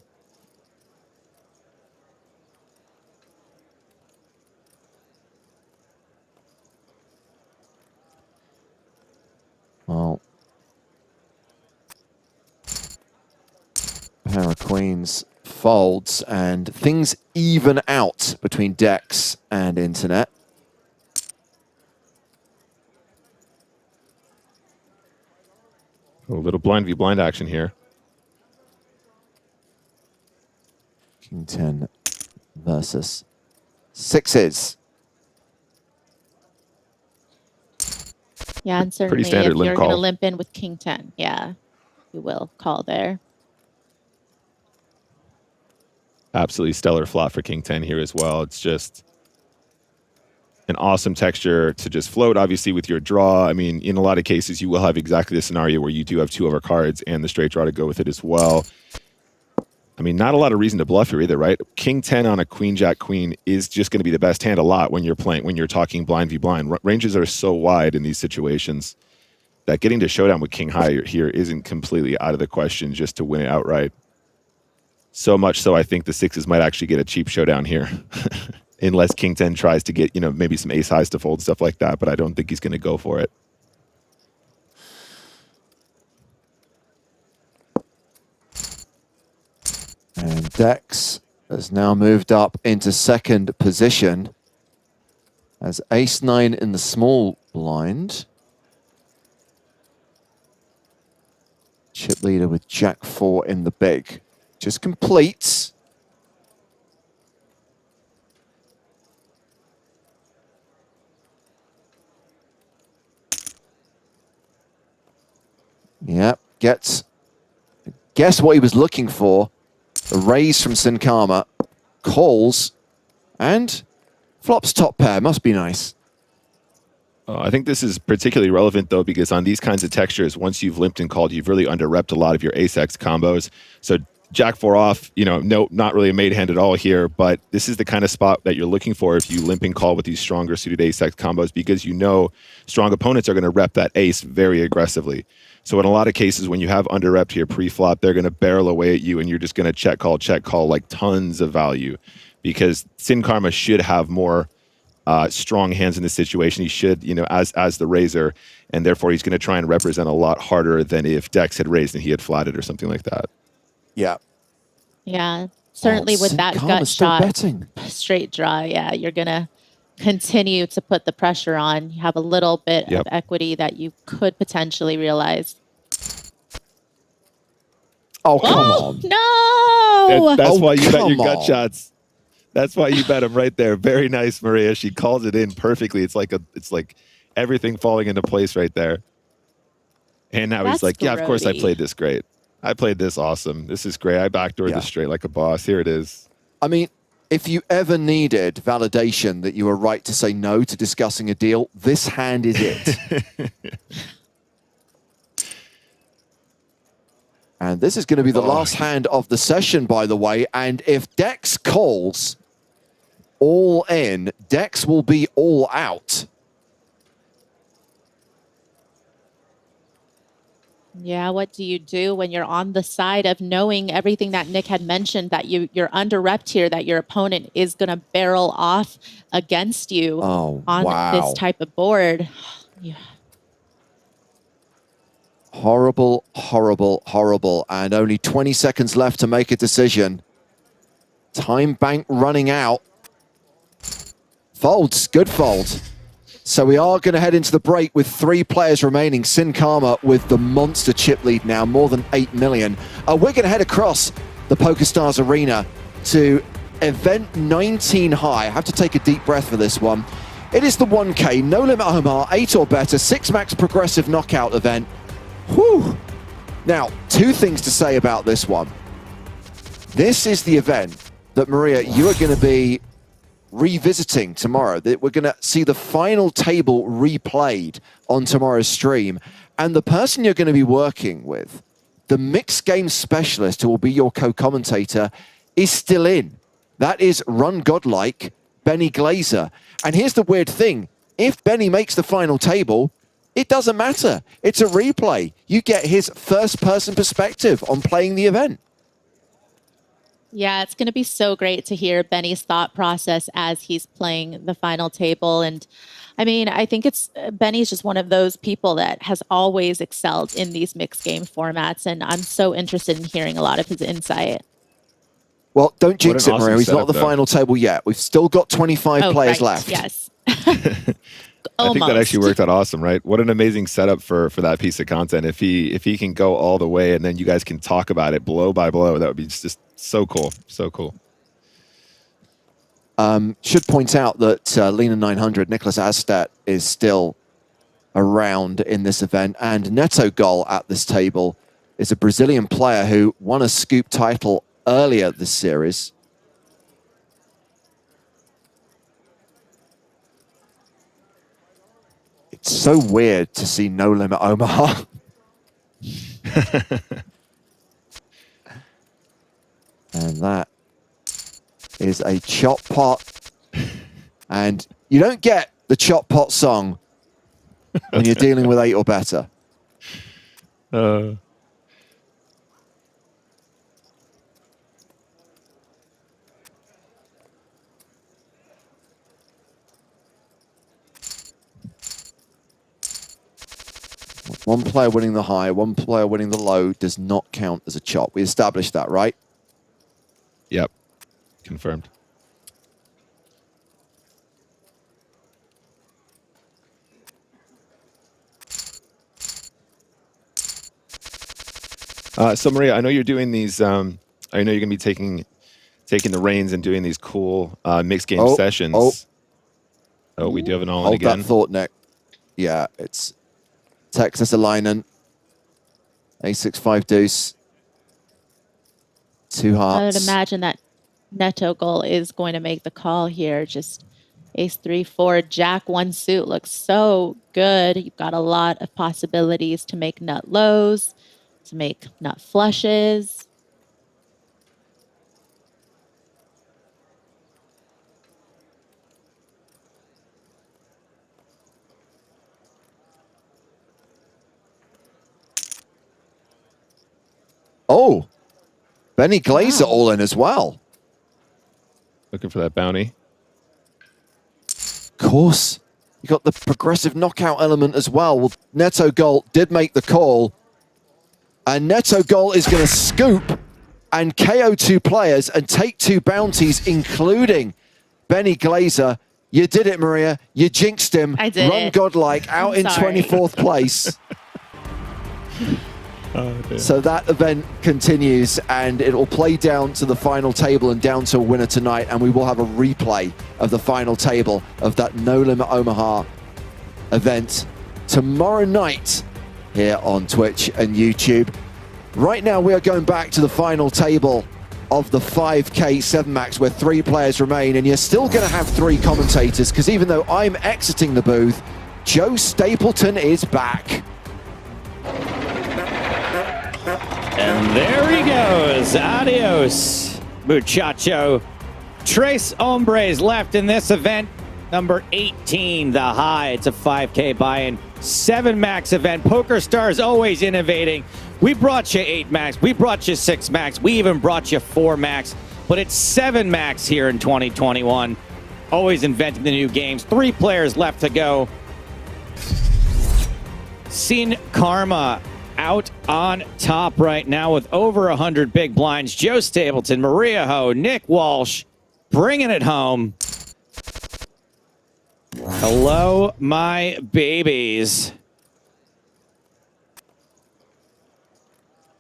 Well, pair of queens folds, and things even out between Dex and Internet. A little blind v blind action here. King 10 versus sixes. Yeah, and certainly Pretty standard if limp you're going to call. limp in with King 10, yeah, you will call there. Absolutely stellar flop for King 10 here as well. It's just an awesome texture to just float, obviously, with your draw. I mean, in a lot of cases, you will have exactly the scenario where you do have 2 over cards and the straight draw to go with it as well. I mean, not a lot of reason to bluff here either, right? King 10 on a queen, jack, queen is just going to be the best hand a lot when you're talking blind v blind. Ranges are so wide in these situations that getting to showdown with king high here isn't completely out of the question just to win it outright. So much so I think the sixes might actually get a cheap showdown here. Unless King 10 tries to get, maybe some ace highs to fold, stuff like that, but I don't think he's going to go for it. And Dex has now moved up into second position as ace 9 in the small blind. Chip leader with jack 4 in the big. Just completes. Yep, guess what he was looking for. The raise from Sin Karma, calls, and flops top pair. Must be nice. I think this is particularly relevant, though, because on these kinds of textures, once you've limped and called, you've really under-repped a lot of your ace-x combos. So jack 4 off, no, not really a made hand at all here, but this is the kind of spot that you're looking for if you limp and call with these stronger suited ace-x combos, because strong opponents are going to rep that ace very aggressively. So in a lot of cases, when you have under-repped here pre-flop, they're going to barrel away at you, and you're just going to check call, like tons of value, because Sin Karma should have more strong hands in this situation. He should, as the raiser, and therefore he's going to try and represent a lot harder than if Dex had raised and he had flatted or something like that. Yeah. Yeah, certainly with that gut shot, straight draw, yeah, you're going to continue to put the pressure on. You have a little bit of equity that you could potentially realize. Oh, come on. No! That's why you bet your gut shots. That's why you bet him right there. Very nice, Maria. She calls it in perfectly. It's like everything falling into place right there. And now he's like, yeah, of course I played this great. I played this awesome. This is great. I backdoored this straight like a boss. Here it is. I mean, if you ever needed validation that you were right to say no to discussing a deal, this hand is it. And this is going to be the last hand of the session, by the way. And if Dex calls all in, Dex will be all out. Yeah, what do you do when you're on the side of knowing everything that Nick had mentioned, that you're under repped here, that your opponent is going to barrel off against you on this type of board? Yeah. Horrible, horrible, horrible. And only 20 seconds left to make a decision. Time bank running out. Folds, good fold. So we are going to head into the break with 3 players remaining. Sin Karma with the monster chip lead now, more than 8 million. We're going to head across the PokerStars Arena to event 19 high. I have to take a deep breath for this one. It is the 1K, No Limit Omaha, 8 or better, 6 max progressive knockout event. Whew. Now, 2 things to say about this one. This is the event that, Maria, you are going to be revisiting tomorrow. That we're going to see the final table replayed on tomorrow's stream, and the person you're going to be working with, the mixed game specialist who will be your co-commentator, is still in. That is Run Godlike, Benny Glazer. And here's the weird thing. If Benny makes the final table, it doesn't matter. It's a replay. You get his first person perspective on playing the event. Yeah, it's going to be so great to hear Benny's thought process as he's playing the final table. And I mean, I think Benny's just one of those people that has always excelled in these mixed game formats. And I'm so interested in hearing a lot of his insight. Well, don't jinx it, Maria. He's not at the final table yet. We've still got 25 players left. Yes. I think that actually worked out awesome, right? What an amazing setup for that piece of content. If he can go all the way and then you guys can talk about it blow by blow, that would be just so cool. So cool. Should point out that Lena 900, Nicholas Astat, is still around in this event, and Neto Gol at this table is a Brazilian player who won a scoop title earlier this series. It's so weird to see No Limit Omaha. And that is a chop pot. And you don't get the chop pot song when you're dealing with 8 or better. One player winning the high, one player winning the low does not count as a chop. We established that, right? Yep. Confirmed. So Maria, I know you're doing these. I know you're going to be taking the reins and doing these cool mixed game sessions. Oh, we do have an all-in again. Hold that thought, Nick. Yeah, it's Texas alignment. A6-5 deuce. 2 hearts. I would imagine that Neto Gol is going to make the call here. Just Ace-3-4, Jack 1 suit looks so good. You've got a lot of possibilities to make nut lows, to make nut flushes. Oh, Benny Glazer all in as well. Looking for that bounty. Of course. You got the progressive knockout element as well. Well, Neto Gol did make the call. And Neto Gol is going to scoop and KO 2 players and take 2 bounties, including Benny Glazer. You did it, Maria. You jinxed him. I did. Run Godlike out in 24th place. So that event continues, and it will play down to the final table and down to a winner tonight, and we will have a replay of the final table of that No Limit Omaha event tomorrow night here on Twitch and YouTube. Right now we are going back to the final table of the 5K 7 Max, where 3 players remain, and you're still going to have 3 commentators, because even though I'm exiting the booth, Joe Stapleton is back. And there he goes. Adios, muchacho. Tres hombres left in this event. Number 18, the high. It's a 5K buy-in. 7 max event. PokerStars always innovating. We brought you 8 max. We brought you 6 max. We even brought you 4 max. But it's 7 max here in 2021. Always inventing the new games. 3 players left to go. Sin Karma out on top right now with over 100 big blinds. Joe Stapleton, Maria Ho, Nick Walsh bringing it home. Hello, my babies.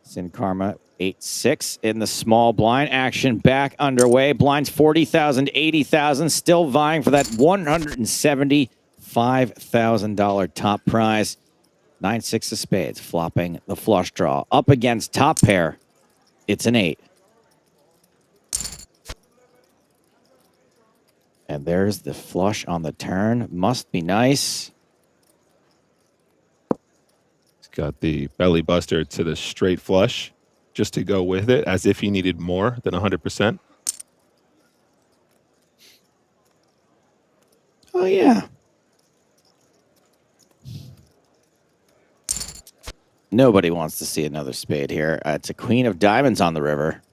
Sin Karma 8-6 in the small blind. Action back underway. Blinds 40,000, 80,000. Still vying for that $175,000 top prize. 9-6 of spades, flopping the flush draw. Up against top pair, it's an 8. And there's the flush on the turn. Must be nice. He's got the belly buster to the straight flush just to go with it, as if he needed more than 100%. Oh, yeah. Nobody wants to see another spade here. It's a queen of diamonds on the river.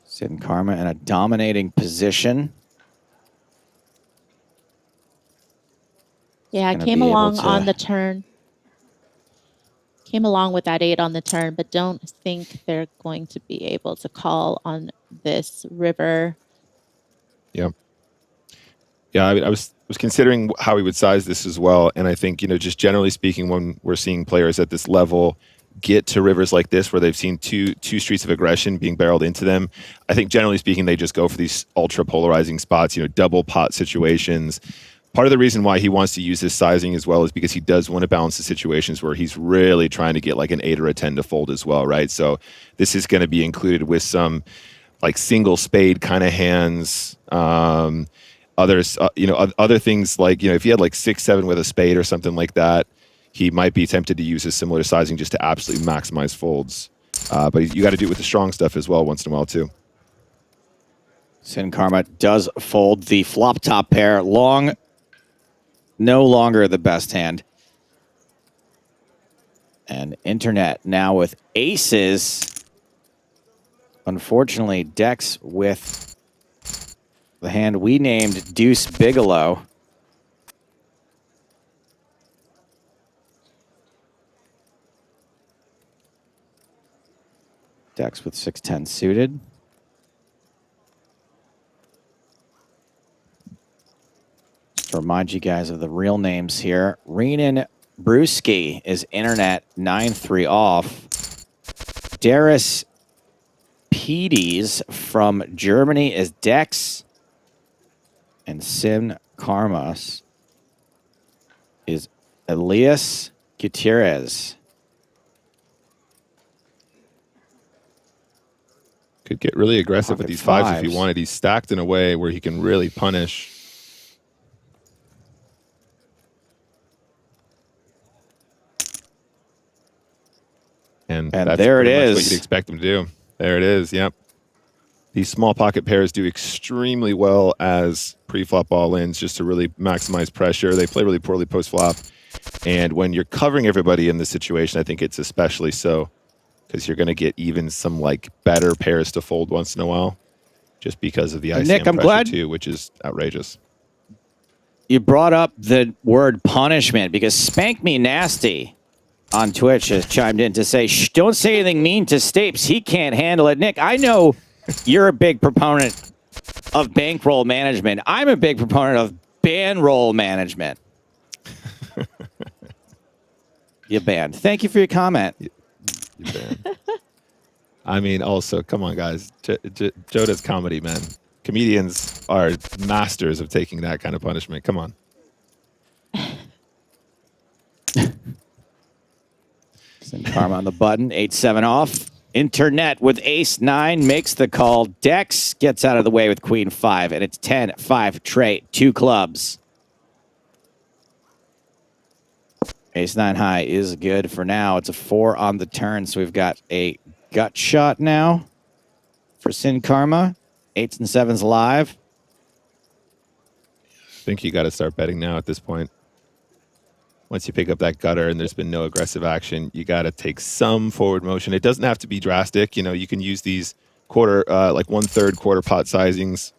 Sin Karma in a dominating position. Yeah, came along on the turn. Came along with that 8 on the turn, but don't think they're going to be able to call on this river. Yep. Yeah, I was considering how we would size this as well. And I think, just generally speaking, when we're seeing players at this level get to rivers like this where they've seen two streets of aggression being barreled into them, I think generally speaking, they just go for these ultra polarizing spots, double pot situations. Part of the reason why he wants to use this sizing as well is because he does want to balance the situations where he's really trying to get like an 8 or a 10 to fold as well, right? So this is going to be included with some like single spade kind of hands. Others, other things like, if he had like 6-7 with a spade or something like that, he might be tempted to use a similar sizing just to absolutely maximize folds. But you got to do it with the strong stuff as well once in a while too. Sin Karma does fold the flop top pair. Long, no longer the best hand. And Internet now with aces. Unfortunately, Dex with the hand we named Deuce Bigelow. Dex with 6-10 suited. Just to remind you guys of the real names here. Renan Brewski is Internet 9-3 off. Darius Pedes from Germany is Dex. And Sin Karmas is Elias Gutierrez. Could get really aggressive with these fives if he wanted. He's stacked in a way where he can really punish. And that's there it is. What you'd expect him to do. There it is. Yep. These small pocket pairs do extremely well as pre-flop all-ins just to really maximize pressure. They play really poorly post-flop. And when you're covering everybody in this situation, I think it's especially so because you're going to get even some like better pairs to fold once in a while just because of the ICM Nick, I'm pressure glad too, which is outrageous. You brought up the word punishment because Spank Me Nasty on Twitch has chimed in to say, shh, don't say anything mean to Stapes. He can't handle it. Nick, I know you're a big proponent of bankroll management. I'm a big proponent of banroll management. You banned. Thank you for your comment. You banned. I mean, also, come on, guys. Joe does comedy, man. Comedians are masters of taking that kind of punishment. Come on. Sin Karma on the button. 8-7 off. Internet with ace-9 makes the call. Dex gets out of the way with queen-5, and it's 10-5 tray, 2 clubs. Ace-9 high is good for now. It's a 4 on the turn, so we've got a gut shot now for Sin Karma. 8s and 7s live. I think you got to start betting now at this point. Once you pick up that gutter and there's been no aggressive action, you got to take some forward motion. It doesn't have to be drastic. You know, you can use these quarter, like 1/3 quarter pot sizings.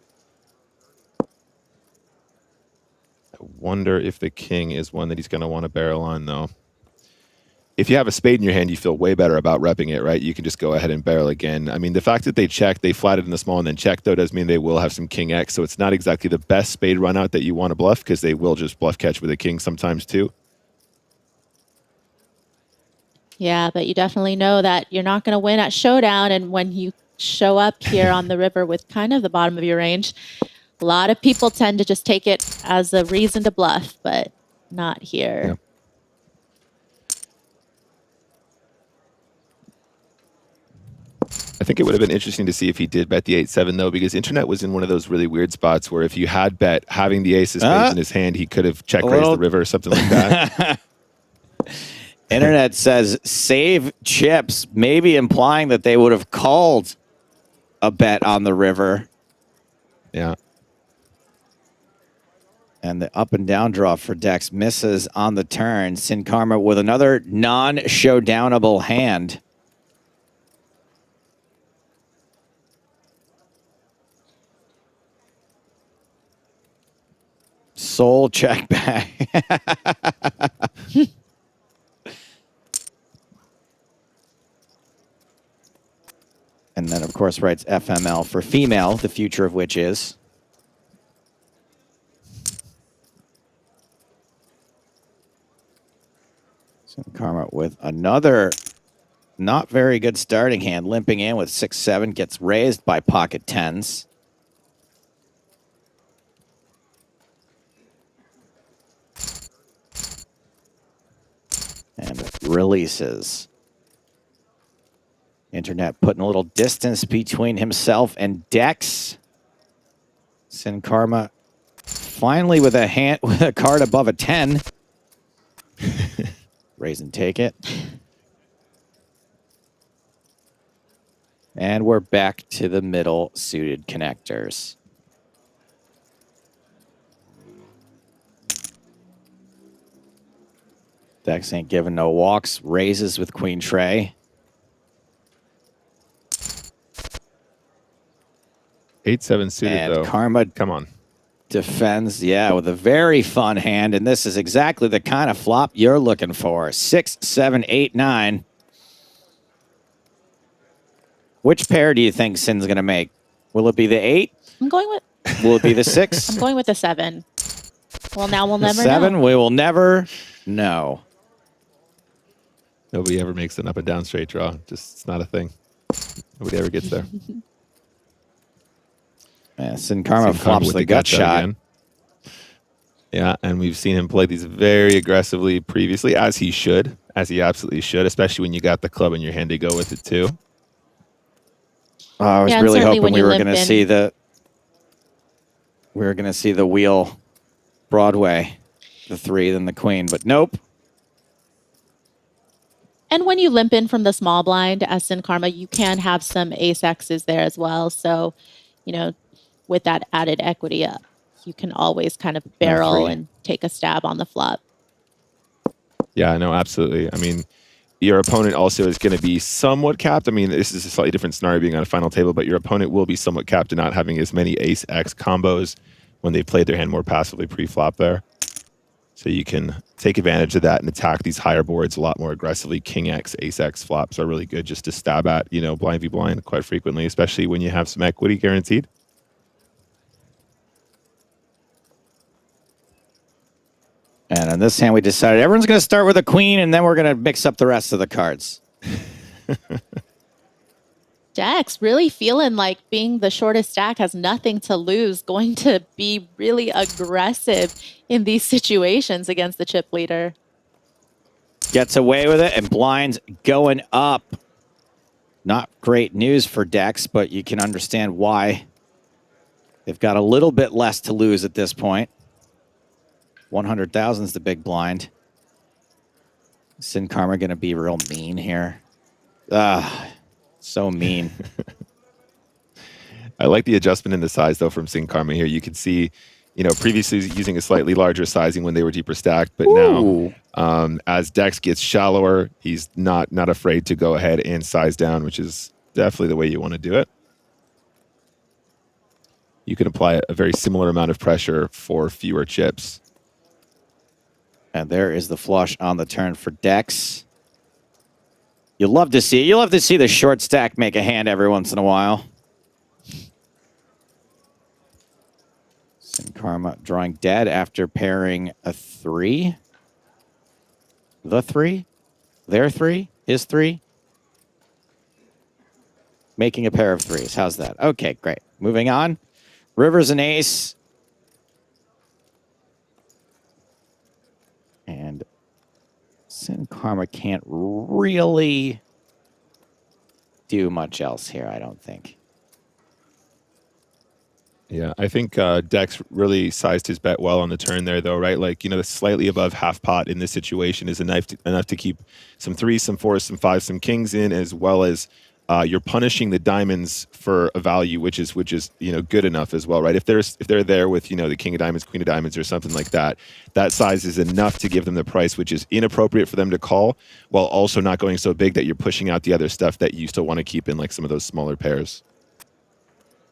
I wonder if the king is one that he's going to want to barrel on, though. If you have a spade in your hand, you feel way better about repping it, right? You can just go ahead and barrel again. I mean, the fact that they checked, they flatted in the small and then checked, though, does mean they will have some king X. So it's not exactly the best spade run out that you want to bluff, because they will just bluff catch with a king sometimes too. Yeah, but you definitely know that you're not going to win at showdown. And when you show up here on the river with kind of the bottom of your range, a lot of people tend to just take it as a reason to bluff, but not here. Yeah. I think it would have been interesting to see if he did bet the 8-7, though, because Internet was in one of those really weird spots where if you had bet having the ace of spades in his hand, he could have check raised the river or something like that. Internet says save chips, maybe implying that they would have called a bet on the river. Yeah. And the up and down draw for Dex misses on the turn. Sin Karma with another non-showdownable hand. Soul check back. And then, of course, writes FML for female, the future of which is. Sin Karma with another not very good starting hand, limping in with 6-7, gets raised by pocket tens. And releases. Internet putting a little distance between himself and Dex. Sin Karma finally with a hand with a card above a 10. Raise and take it. And we're back to the middle suited connectors. Dex ain't giving no walks. Raises with Queen Trey. 8-7 suited, and though. Karma Come on. defends, yeah, with a very fun hand. And this is exactly the kind of flop you're looking for. 6, 7, 8, 9. Which pair do you think Sin's going to make? Will it be the 8? I'm going with... Will it be the 6? I'm going with the 7. Well, now we'll The never 7, know. we will never know. Nobody ever makes an up and down straight draw. Just, it's not a thing. Nobody ever gets there. Yeah, Sin Karma Sin Karma flops with the gut guts out shot. again. Yeah, and we've seen him play these very aggressively previously, as he should, as he absolutely should, especially when you got the club in your hand to go with it too. Oh, I was Yeah, and really certainly hoping when we you were limp going to in- see the wheel Broadway, the 3, then the queen, but nope. And when you limp in from the small blind as Sin Karma, you can have some ace X's there as well. So, you know, with that added equity up, you can always kind of barrel 3. and take a stab on the flop. Yeah, no, absolutely. I mean, your opponent also is going to be somewhat capped. I mean, this is a slightly different scenario being on a final table, but your opponent will be somewhat capped to not having as many ace X combos when they played their hand more passively pre-flop there. So you can take advantage of that and attack these higher boards a lot more aggressively. King X, Ace X flops are really good just to stab at, you know, blind v blind quite frequently, especially when you have some equity guaranteed. And on this hand, we decided everyone's going to start with a queen, and then we're going to mix up the rest of the cards. Dex really feeling like being the shortest stack has nothing to lose, going to be really aggressive in these situations against the chip leader. Gets away with it, and blinds going up. Not great news for Dex, but you can understand why. They've got a little bit less to lose at this point. 100,000 is the big blind. Sin Karma going to be real mean here. So mean. I like the adjustment in the size though from Sin Karma here. You can see, you know, previously using a slightly larger sizing when they were deeper stacked, but now as Dex gets shallower, he's not afraid to go ahead and size down, which is definitely the way you want to do it. You can apply a very similar amount of pressure for fewer chips. And there is the flush on the turn for Dex. You love to see the short stack make a hand every once in a while. Sin Karma drawing dead after pairing a 3. The 3? Their 3? His 3? Making a pair of 3s. How's that? Okay, great. Moving on. River's an ace. And Sin Karma can't really do much else here, I don't think. Yeah, I think Dex really sized his bet well on the turn there, though, right? Like, you know, the slightly above half pot in this situation is enough to keep some 3s, some 4s, some 5s, some kings in, as well as you're punishing the diamonds for a value, which is you know, good enough as well, right? If they're there with, you know, the king of diamonds, queen of diamonds, or something like that, that size is enough to give them the price, which is inappropriate for them to call, while also not going so big that you're pushing out the other stuff that you still want to keep in, like some of those smaller pairs.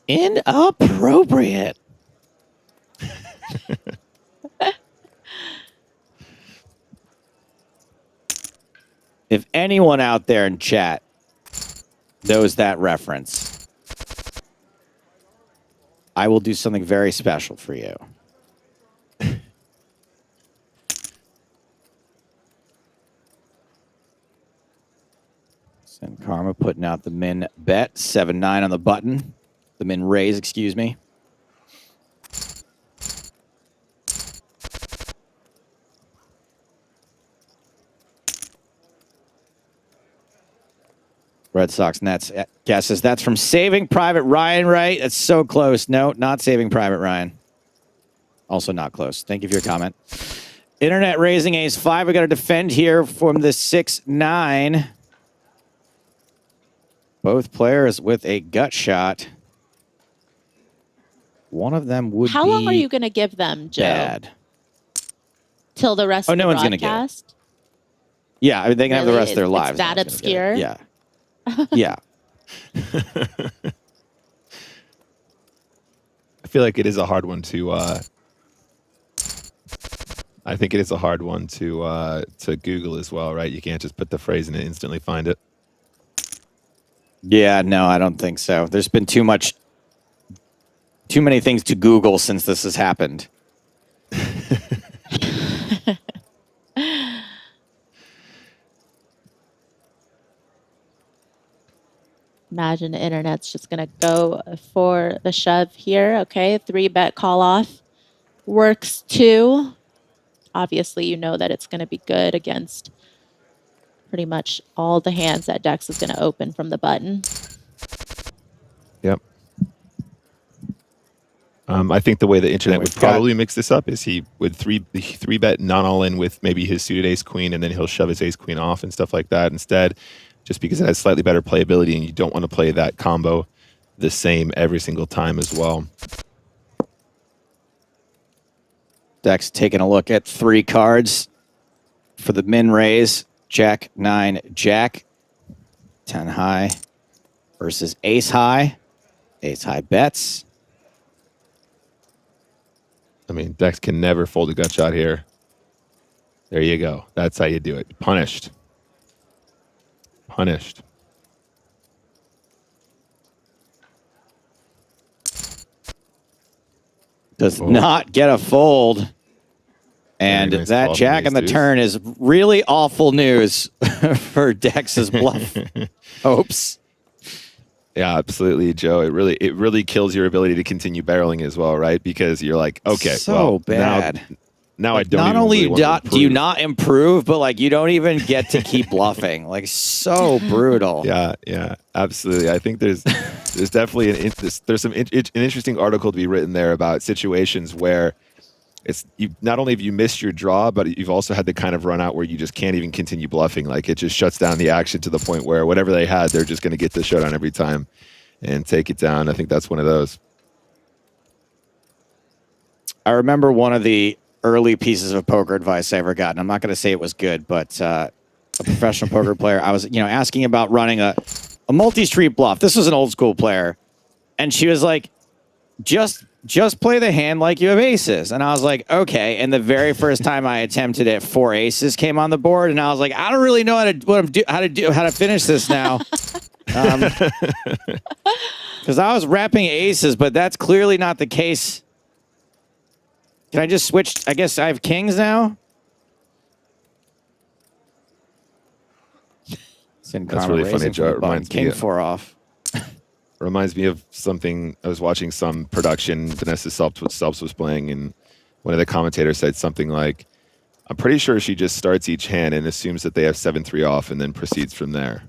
Inappropriate. If anyone out there in chat knows that reference, I will do something very special for you. Sin Karma putting out the min bet, 7-9 on the button. The min raise, excuse me. Red Sox Nets guesses that's from Saving Private Ryan, right? That's so close. No, not Saving Private Ryan. Also not close. Thank you for your comment. Internet raising ace 5. We got to defend here from the 6-9. Both players with a gut shot. One of them would be How long are you going to give them, Joe? Bad. Till the rest of the one's broadcast? Gonna get it. Yeah, I mean, they can have the rest of their lives. It's that obscure? Yeah. Yeah. I feel like it is a hard one to I think it is a hard one to Google as well, right? You can't just put the phrase in and instantly find it. Yeah, no, I don't think so. There's been too many things to Google since this has happened. Imagine the internet's just going to go for the shove here. Okay, 3-bet call off. Works 2. Obviously, you know that it's going to be good against pretty much all the hands that Dex is going to open from the button. Yep. I think the way the internet would probably mix this up is he would 3-bet not all in with maybe his suited ace queen, and then he'll shove his ace queen off and stuff like that instead, just because it has slightly better playability and you don't want to play that combo the same every single time as well. Dex taking a look at 3 cards for the min raise. Jack, 9, Jack. 10 high versus ace high. Ace high bets. I mean, Dex can never fold a gut shot here. There you go. That's how you do it. Punished. Punished. Does not get a fold. And nice that jack on the turn is really awful news for Dex's bluff hopes. Yeah, absolutely, Joe. It really kills your ability to continue barreling as well, right? Because you're like, okay, so well, bad. Now like, I don't. Not even only really do you not improve, but like you don't even get to keep bluffing. Like so brutal. Yeah, absolutely. I think there's definitely an interesting article to be written there about situations where it's not only have you missed your draw, but you've also had the kind of run out where you just can't even continue bluffing. Like it just shuts down the action to the point where whatever they had, they're just going to get the showdown every time. and take it down. I think that's one of those. I remember one of the early pieces of poker advice I ever got, and I'm not going to say it was good, but a professional poker player, I was, asking about running a multi-street bluff. This was an old school player, and she was like, just play the hand like you have aces. And I was like, okay. And the very first time I attempted it, 4 aces came on the board, and I was like, I don't really know how to finish this now. Because I was wrapping aces, but that's clearly not the case. Can I just switch? I guess I have kings now. That's really funny, Joe. It reminds King me 4 off. Reminds me of something. I was watching some production Vanessa Selbst was playing, and one of the commentators said something like, I'm pretty sure she just starts each hand and assumes that they have 7-3 off and then proceeds from there.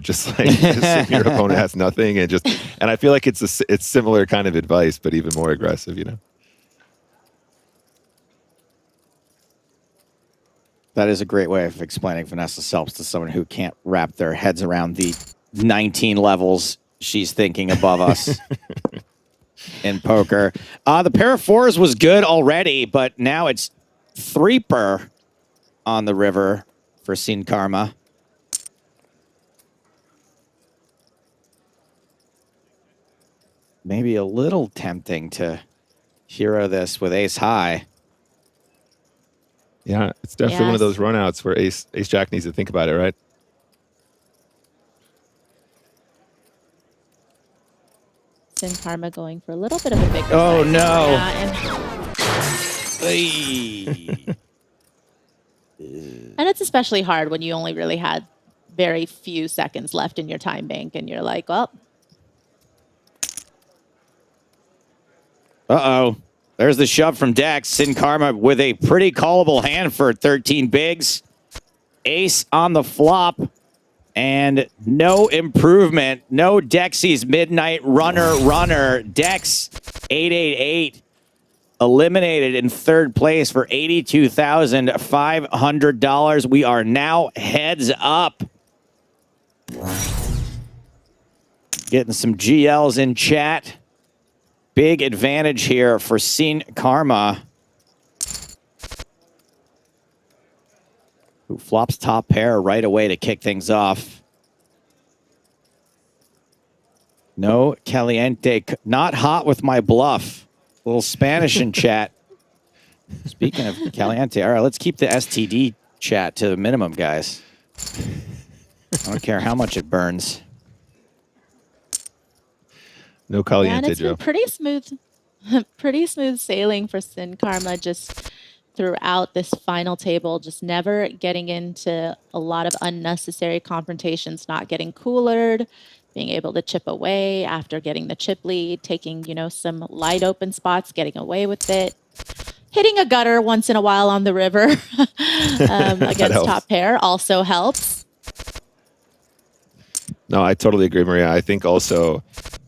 Just like assume your opponent has nothing, and I feel like it's similar kind of advice, but even more aggressive, That is a great way of explaining Vanessa Selbst to someone who can't wrap their heads around the 19 levels she's thinking above us in poker. The pair of 4s was good already, but now it's 3-per on the river for Sin Karma. Maybe a little tempting to hero this with ace high. Yeah, it's definitely one of those runouts where ace jack needs to think about it, right? Sin Karma going for a little bit of a bigger Oh, size. no. And it's especially hard when you only really had very few seconds left in your time bank, and you're like, well. Uh-oh. There's the shove from Dex. Sin Karma with a pretty callable hand for 13 bigs. Ace on the flop. And no improvement. No Dexy's Midnight Runner. Dex 888 eliminated in third place for $82,500. We are now heads up. Getting some GLs in chat. Big advantage here for Sin Karma, who flops top pair right away to kick things off. No caliente, not hot with my bluff. A little Spanish in chat. Speaking of caliente, all right, let's keep the STD chat to the minimum, guys. I don't care how much it burns. No caliente, and it's Joe. been pretty smooth sailing for Sin Karma just throughout this final table, just never getting into a lot of unnecessary confrontations, not getting coolered, being able to chip away after getting the chip lead, taking, some light open spots, getting away with it, hitting a gutter once in a while on the river against top pair also helps. No, I totally agree, Maria. I think also,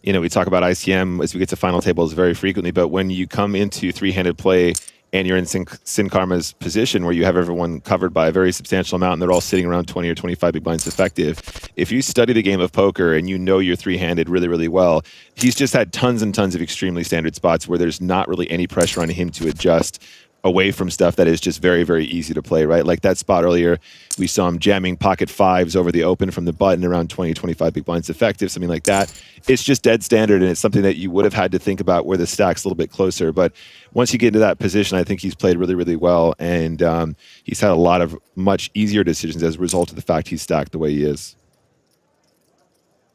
we talk about ICM as we get to final tables very frequently, but when you come into three-handed play and you're in Sin Karma's position where you have everyone covered by a very substantial amount and they're all sitting around 20 or 25 big blinds effective, if you study the game of poker and you're three-handed really, really well, he's just had tons and tons of extremely standard spots where there's not really any pressure on him to adjust away from stuff that is just very, very easy to play, right? Like that spot earlier, we saw him jamming pocket fives over the open from the button around 20, 25 big blinds effective, something like that. It's just dead standard, and it's something that you would have had to think about where the stack's a little bit closer. But once you get into that position, I think he's played really, really well, and he's had a lot of much easier decisions as a result of the fact he's stacked the way he is.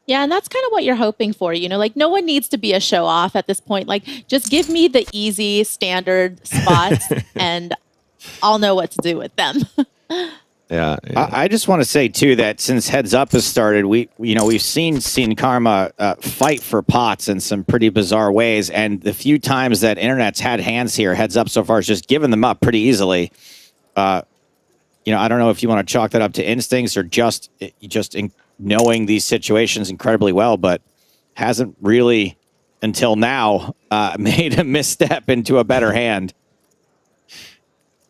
Yeah, and that's kind of what you're hoping for, like no one needs to be a show off at this point. Like just give me the easy standard spots and I'll know what to do with them. Yeah. I just want to say too that since Heads Up has started, we've seen Sin Karma fight for pots in some pretty bizarre ways, and the few times that Internet's had hands here, Heads Up so far has just given them up pretty easily. I don't know if you want to chalk that up to instincts or just knowing these situations incredibly well, but hasn't really until now made a misstep into a better hand.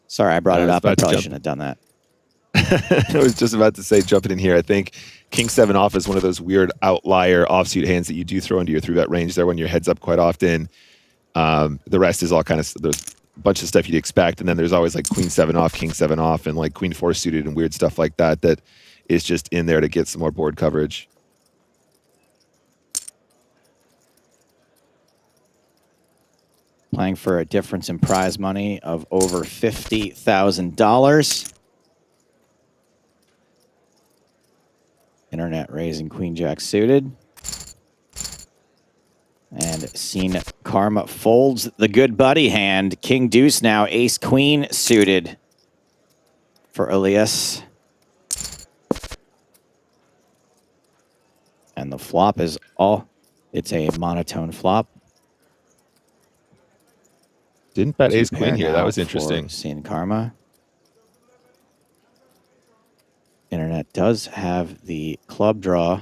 Sorry, I brought it up. I probably shouldn't have done that. I was just about to say, jumping in here, I think King 7 off is one of those weird outlier offsuit hands that you do throw into your 3-bet range there when your heads up quite often. The rest is all kind of, there's a bunch of stuff you'd expect. And then there's always like Queen 7 off, King 7 off, and like Queen 4 suited and weird stuff like that that is just in there to get some more board coverage. Playing for a difference in prize money of over $50,000. Internet raising Queen Jack suited. And seen Karma folds the good buddy hand. King Deuce now, Ace Queen suited for Elias. And the flop is it's a monotone flop. Didn't bet Ace Queen here. That was interesting. Seeing Karma. Internet does have the club draw.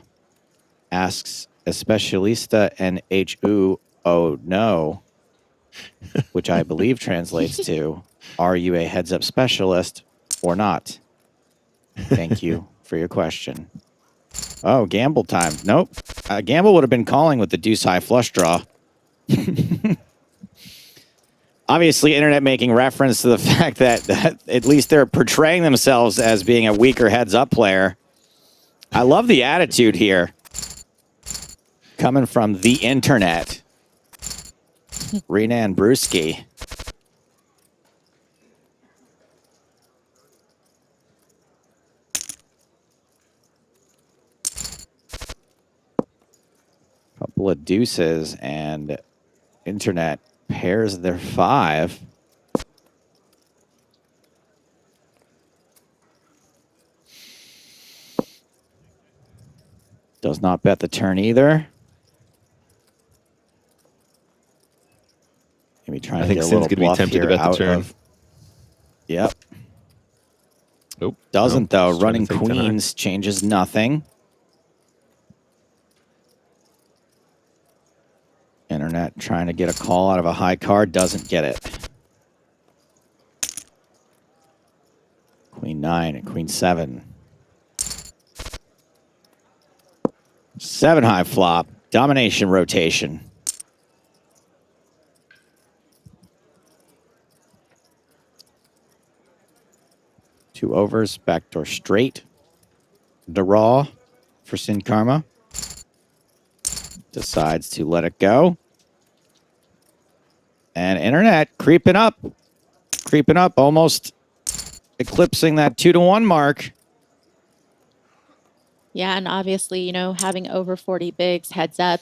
Asks Especialista and HU, oh no, which I believe translates to, are you a heads-up specialist or not? Thank you for your question. Oh, gamble time. Nope. Gamble would have been calling with the deuce-high flush draw. Obviously, Internet making reference to the fact that at least they're portraying themselves as being a weaker heads-up player. I love the attitude here. Coming from the Internet. Renan Brewski. Couple of deuces and Internet pairs their 5. Does not bet the turn either. Maybe trying to get a little bluff tempted here to bet the out turn. of. Yep. Nope. Doesn't though. Just Running trying to think queens changes nothing. Internet trying to get a call out of a high card, doesn't get it. Queen 9 and Queen 7. 7 high flop, domination rotation. Two overs, backdoor straight. Draw for Sin Karma. Decides to let it go. And Internet creeping up, almost eclipsing that 2-to-1 mark. Yeah, and obviously, you know, having over 40 bigs heads up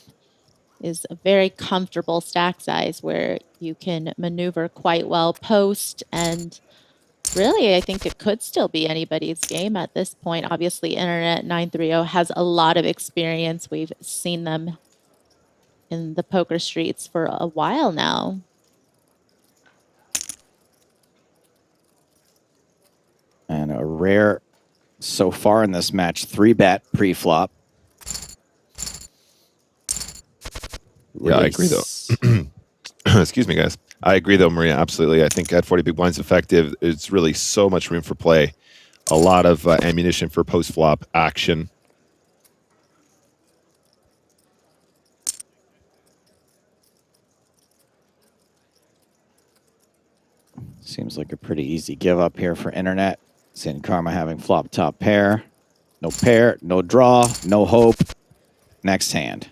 is a very comfortable stack size where you can maneuver quite well post. And really, I think it could still be anybody's game at this point. Obviously, Internet 930 has a lot of experience. We've seen them in the poker streets for a while now. And a rare, so far in this match, 3-bet pre-flop. Yeah, I agree, though. Excuse me, guys. I agree, though, Maria, absolutely. I think at 40 big blinds effective, it's really so much room for play. A lot of ammunition for post-flop action. Seems like a pretty easy give up here for Internet. Sin Karma having flop top pair. No pair, no draw, no hope. Next hand.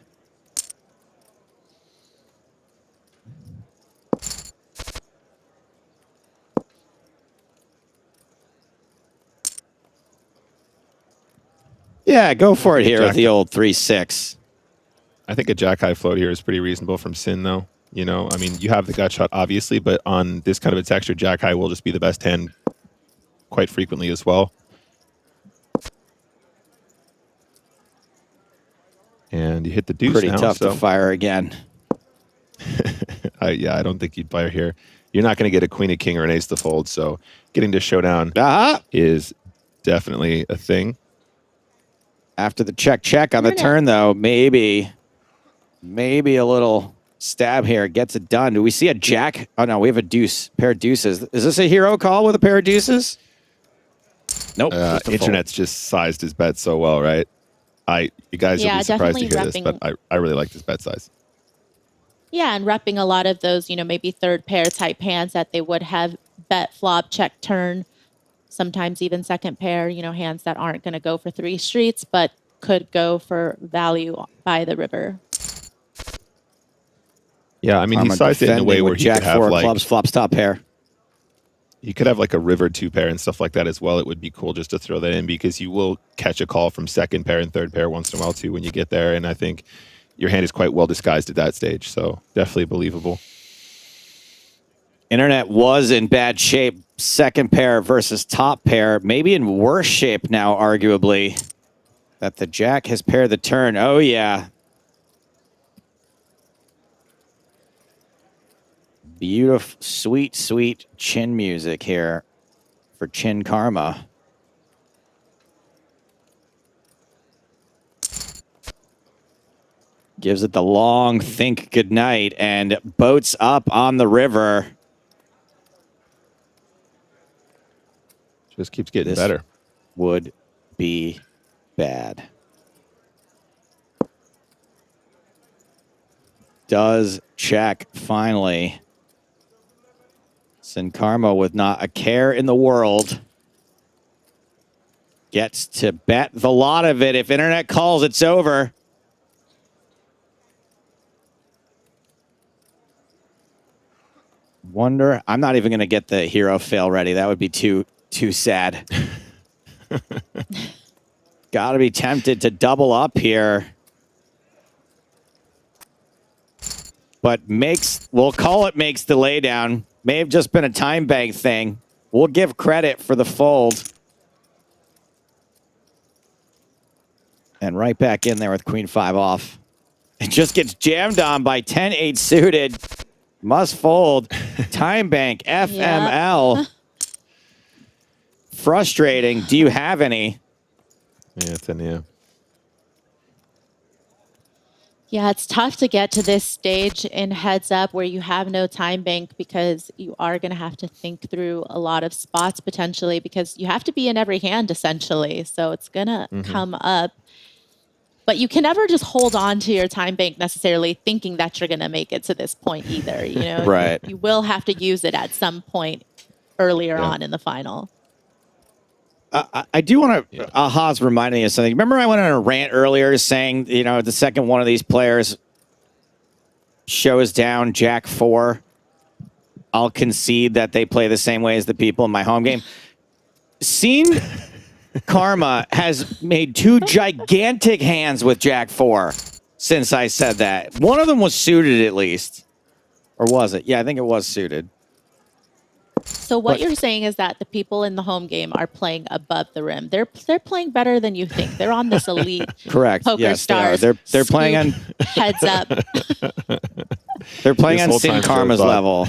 Yeah, go for it here with the old 3-6. I think a jack high float here is pretty reasonable from Sin, though. You know, I mean, you have the gut shot, obviously, but on this kind of a texture, jack high will just be the best hand quite frequently as well. And you hit the deuce. Pretty now, tough to fire again. Yeah, I don't think you'd fire here. You're not going to get a queen, a king, or an ace to fold, so getting to showdown is definitely a thing. After the check on the turn, though, maybe a little stab here gets it done. Do we see a jack? Oh, no, we have a deuce, pair of deuces. Is this a hero call with a pair of deuces? Nope. Internet's just sized his bet so well, right? You guys will be surprised to hear this, but I really like this bet size. Yeah, and repping a lot of those, maybe third pair type hands that they would have bet flop, check, turn, sometimes even second pair, hands that aren't going to go for 3 streets, but could go for value by the river. Yeah, I mean, he sized it in a way where he could have like clubs, flops, top pair. You could have like a river 2 pair and stuff like that as well. It would be cool just to throw that in because you will catch a call from second pair and third pair once in a while too when you get there. And I think your hand is quite well disguised at that stage. So definitely believable. Internet was in bad shape. Second pair versus top pair. Maybe in worse shape now, arguably. That the jack has paired the turn. Oh, yeah. Beautiful, sweet, sweet chin music here for Chin Karma. Gives it the long think goodnight and boats up on the river. Just keeps getting better. Would be bad. Does check finally. Sin Karma with not a care in the world gets to bet the lot of it. If internet calls, it's over. Wonder, I'm not even going to get the hero fail ready. That would be too sad. Got to be tempted to double up here. But we'll call it makes the laydown. May have just been a time bank thing. We'll give credit for the fold. And right back in there with Queen 5 off. It just gets jammed on by 10-8 suited. Must fold. Time bank, FML. Yeah. Frustrating. Do you have any? Yeah, it's in here. Yeah, it's tough to get to this stage in heads up where you have no time bank because you are going to have to think through a lot of spots potentially because you have to be in every hand essentially. So it's going to come up. But you can never just hold on to your time bank necessarily thinking that you're going to make it to this point either. Right. You will have to use it at some point earlier on in the final. I do want to, Haas reminding me of something. Remember I went on a rant earlier saying, the second one of these players shows down Jack 4, I'll concede that they play the same way as the people in my home game. Sin Karma has made 2 gigantic hands with Jack 4 since I said that. One of them was suited at least. Or was it? Yeah, I think it was suited. So what you're saying is that the people in the home game are playing above the rim. They're playing better than you think. They're on this elite correct. Poker yes, Stars. They're playing on heads up. They're playing on Sin Karma's level.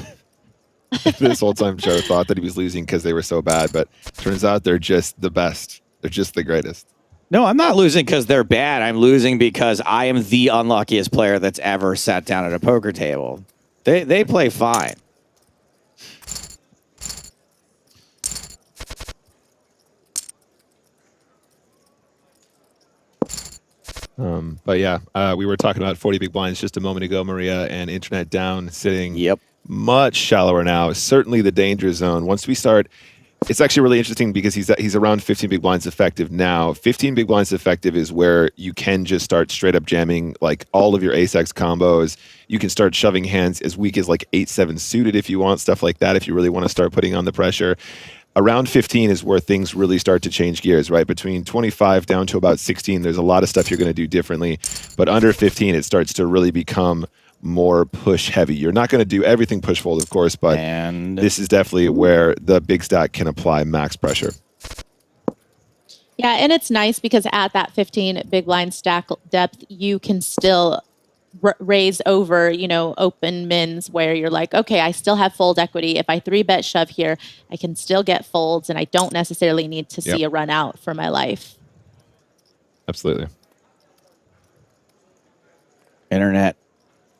This whole time Joe thought that he was losing because they were so bad, but turns out they're just the best. They're just the greatest. No, I'm not losing because they're bad. I'm losing because I am the unluckiest player that's ever sat down at a poker table. They play fine. But yeah, we were talking about 40 big blinds just a moment ago, Maria, and internet down, sitting much shallower now. Certainly the danger zone. Once we start, it's actually really interesting because he's around 15 big blinds effective now. 15 big blinds effective is where you can just start straight up jamming like all of your ace-x combos. You can start shoving hands as weak as like 8-7 suited if you want, stuff like that, if you really want to start putting on the pressure. Around 15 is where things really start to change gears, right? Between 25 down to about 16, there's a lot of stuff you're going to do differently. But under 15, it starts to really become more push heavy. You're not going to do everything push fold, of course, but this is definitely where the big stack can apply max pressure. Yeah, and it's nice because at that 15 big blind stack depth, you can still raise over, open mins where you're like, okay, I still have fold equity. If I 3-bet shove here, I can still get folds and I don't necessarily need to see a run out for my life. Absolutely. Internet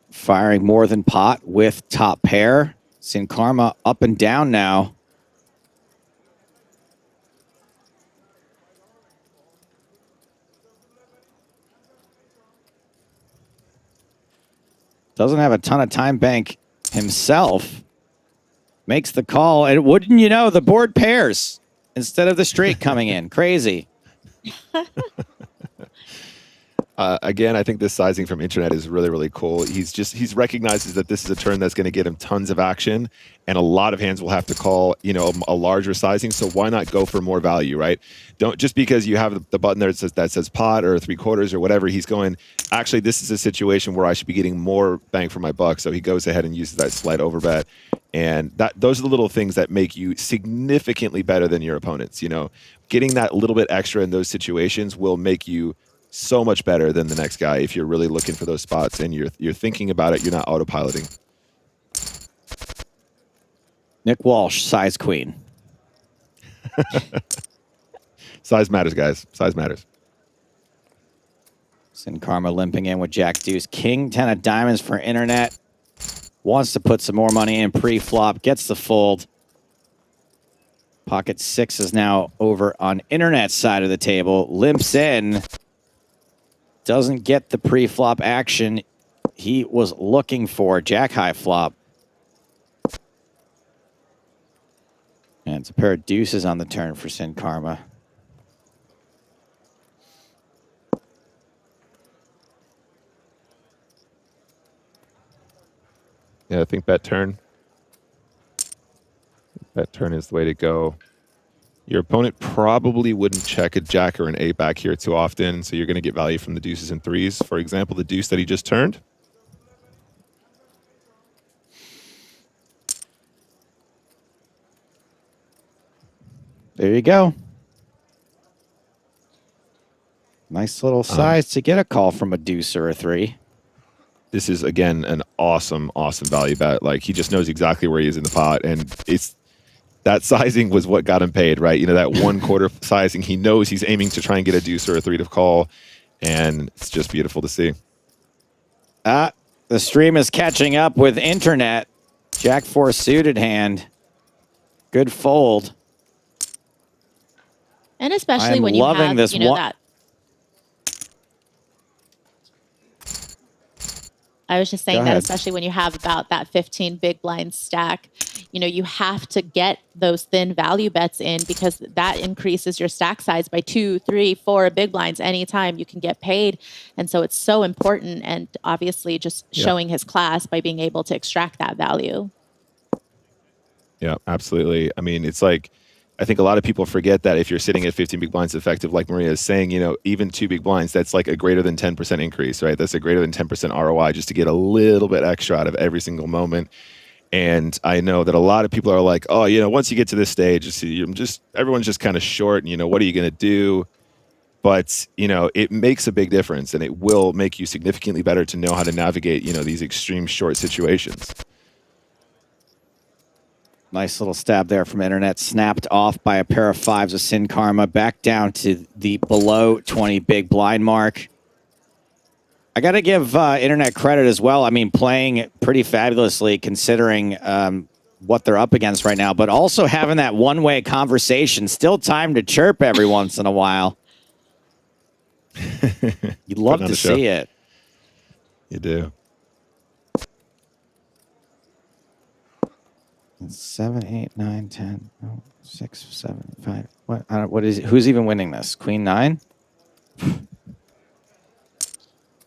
firing more than pot with top pair. Sin Karma up and down now. doesn't have a ton of time bank himself. Makes the call, and wouldn't you know, the board pairs instead of the straight coming in. Crazy. Again, I think this sizing from Internet is really, really cool. He's recognizes that this is a turn that's going to get him tons of action, and a lot of hands will have to call, you know, a larger sizing. So why not go for more value, right? Don't just because you have the button there that says pot or 3/4 or whatever. He's going, actually, this is a situation where I should be getting more bang for my buck. So he goes ahead and uses that slight overbet, and those are the little things that make you significantly better than your opponents. You know, getting that little bit extra in those situations will make you so much better than the next guy if you're really looking for those spots and you're thinking about it. You're not autopiloting. Nick Walsh, size queen. Size matters, guys. Size matters. Sin Karma limping in with Jack Deuce. King 10 of diamonds for Internet. Wants to put some more money in pre-flop. Gets the fold. Pocket 6 is now over on Internet's side of the table. Limps in. Doesn't get the pre-flop action he was looking for. Jack high flop. And it's a pair of deuces on the turn for Sin Karma. Yeah, I think bet turn. Bet turn is the way to go. Your opponent probably wouldn't check a jack or an 8 back here too often, so you're going to get value from the deuces and 3s. For example, the deuce that he just turned. There you go. Nice little size to get a call from a deuce or a 3. This is, again, an awesome, awesome value bet. Like, he just knows exactly where he is in the pot, and that sizing was what got him paid, right? You know, that 1/4 sizing, he knows he's aiming to try and get a deuce or a 3 to call, and it's just beautiful to see. The stream is catching up with Internet. Jack 4 suited hand. Good fold. And especially when you have, this you know, that. I was just saying that, especially when you have about that 15 big blind stack, you know, you have to get those thin value bets in because that increases your stack size by 2, 3, 4 big blinds anytime you can get paid. And so it's so important, and obviously just showing his class by being able to extract that value. Yeah, absolutely. I mean, it's like, I think a lot of people forget that if you're sitting at 15 big blinds effective, like Maria is saying, you know, even 2 big blinds, that's like a greater than 10% increase, right? That's a greater than 10% ROI just to get a little bit extra out of every single moment. And I know that a lot of people are like, oh, you know, once you get to this stage, everyone's just kind of short, and, you know, what are you going to do? But, you know, it makes a big difference, and it will make you significantly better to know how to navigate, you know, these extreme short situations. Nice little stab there from Internet. Snapped off by a pair of 5s of Sin Karma. Back down to the below 20 big blind mark. I got to give Internet credit as well. I mean, playing pretty fabulously considering what they're up against right now, but also having that one-way conversation. Still time to chirp every once in a while. You'd love to see it. You do. 7, 8, 9, 10, 6, 7, 5. What is it? Who's even winning this? Queen 9?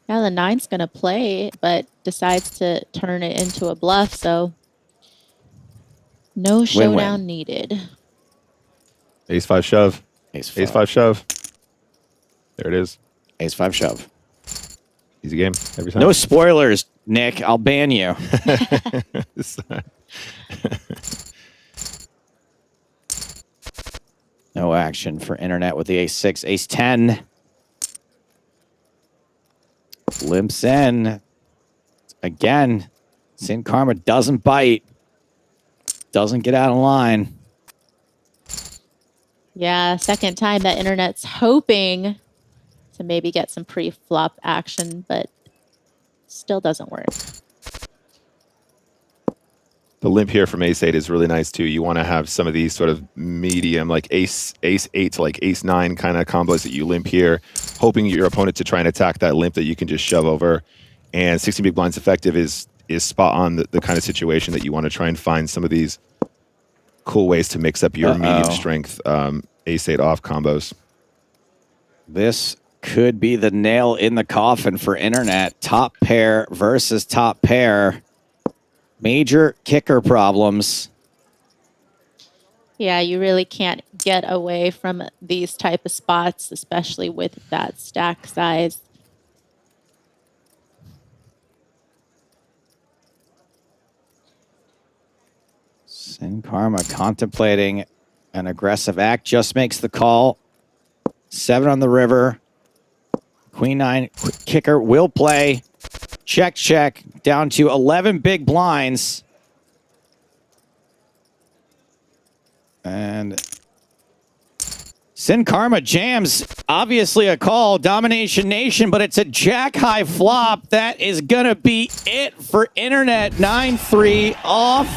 Yeah, the 9's going to play, but decides to turn it into a bluff, so no showdown needed. Ace 5 shove. Ace 5. Ace 5 shove. There it is. Ace 5 shove. Easy game every time. No spoilers, Nick. I'll ban you. No action for Internet with the Ace 6. Ace 10. Limps in. Again, Sin Karma doesn't bite. Doesn't get out of line. Yeah, second time that Internet's hoping to maybe get some pre-flop action, but still doesn't work. The limp here from Ace 8 is really nice too. You want to have some of these sort of medium, like Ace 8 to like Ace 9 kind of combos that you limp here, hoping your opponent to try and attack that limp that you can just shove over. And 16 big blinds effective is spot on the kind of situation that you want to try and find some of these cool ways to mix up your medium strength ace-8 off combos. This could be the nail in the coffin for internet. Top pair versus top pair. Major kicker problems. Yeah, you really can't get away from these type of spots, especially with that stack size. Sin Karma contemplating an aggressive act, just makes the call. 7 on the river. Queen 9 kicker will play. Check, check. Down to 11 big blinds. And Sin Karma jams. Obviously a call. Domination Nation, but it's a jack high flop. That is going to be it for internet. 9-3 off.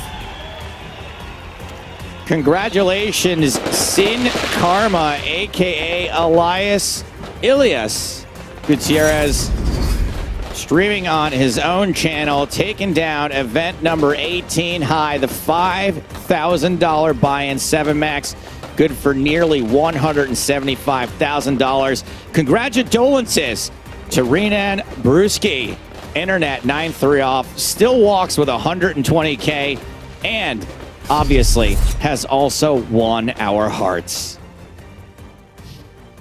Congratulations, Sin Karma, a.k.a. Elias Gutierrez, streaming on his own channel, taking down event number 18 high, the $5,000 buy-in 7 max, good for nearly $175,000. Congratulations to Renan Bruschi. Internet 9-3 off, still walks with 120K, and obviously has also won our hearts.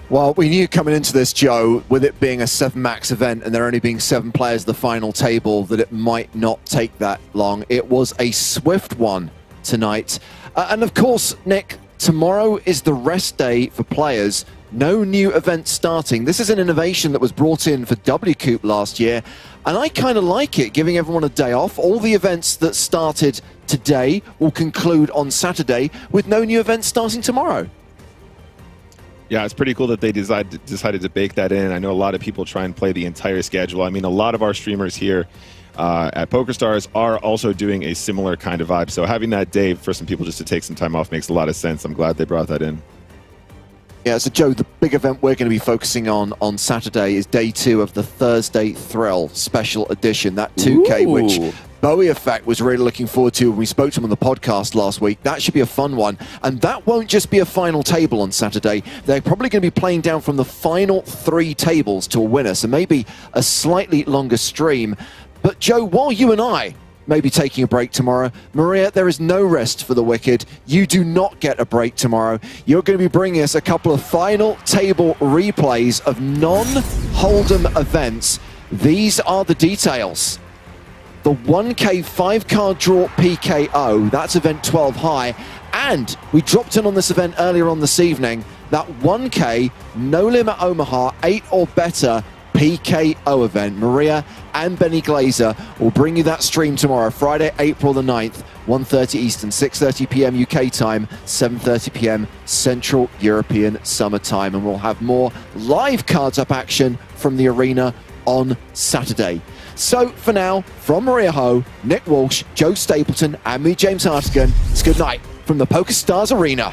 Well, we knew coming into this, Joe, with it being a 7 max event and there only being 7 players at the final table, that it might not take that long. It was a swift one tonight. And of course, Nick, tomorrow is the rest day for players. No new event starting. This is an innovation that was brought in for WCOOP last year, and I kind of like it, giving everyone a day off. All the events that started today will conclude on Saturday, with no new events starting tomorrow. Yeah, it's pretty cool that they decided to bake that in. I know a lot of people try and play the entire schedule. I mean, a lot of our streamers here at PokerStars are also doing a similar kind of vibe. So having that day for some people just to take some time off makes a lot of sense. I'm glad they brought that in. Yeah, so Joe, the big event we're going to be focusing on Saturday is day 2 of the Thursday Thrill Special Edition. That 2K, Ooh. which Bowie Effect was really looking forward to when we spoke to him on the podcast last week. That should be a fun one. And that won't just be a final table on Saturday. They're probably going to be playing down from the final 3 tables to a winner. So maybe a slightly longer stream. But Joe, while you and I may be taking a break tomorrow, Maria, there is no rest for the wicked. You do not get a break tomorrow. You're going to be bringing us a couple of final table replays of non-Hold'em events. These are the details. The 1K 5-card draw PKO, that's event 12 high. And we dropped in on this event earlier on this evening, that 1K No Limit Omaha 8 or better PKO event. Maria and Benny Glazer will bring you that stream tomorrow, Friday, April the 9th, 1:30 Eastern, 6:30 p.m. UK time, 7:30 p.m. Central European Summer Time. And we'll have more live cards up action from the arena on Saturday. So for now, from Maria Ho, Nick Walsh, Joe Stapleton, and me, James Hartigan, it's good night from the PokerStars Arena.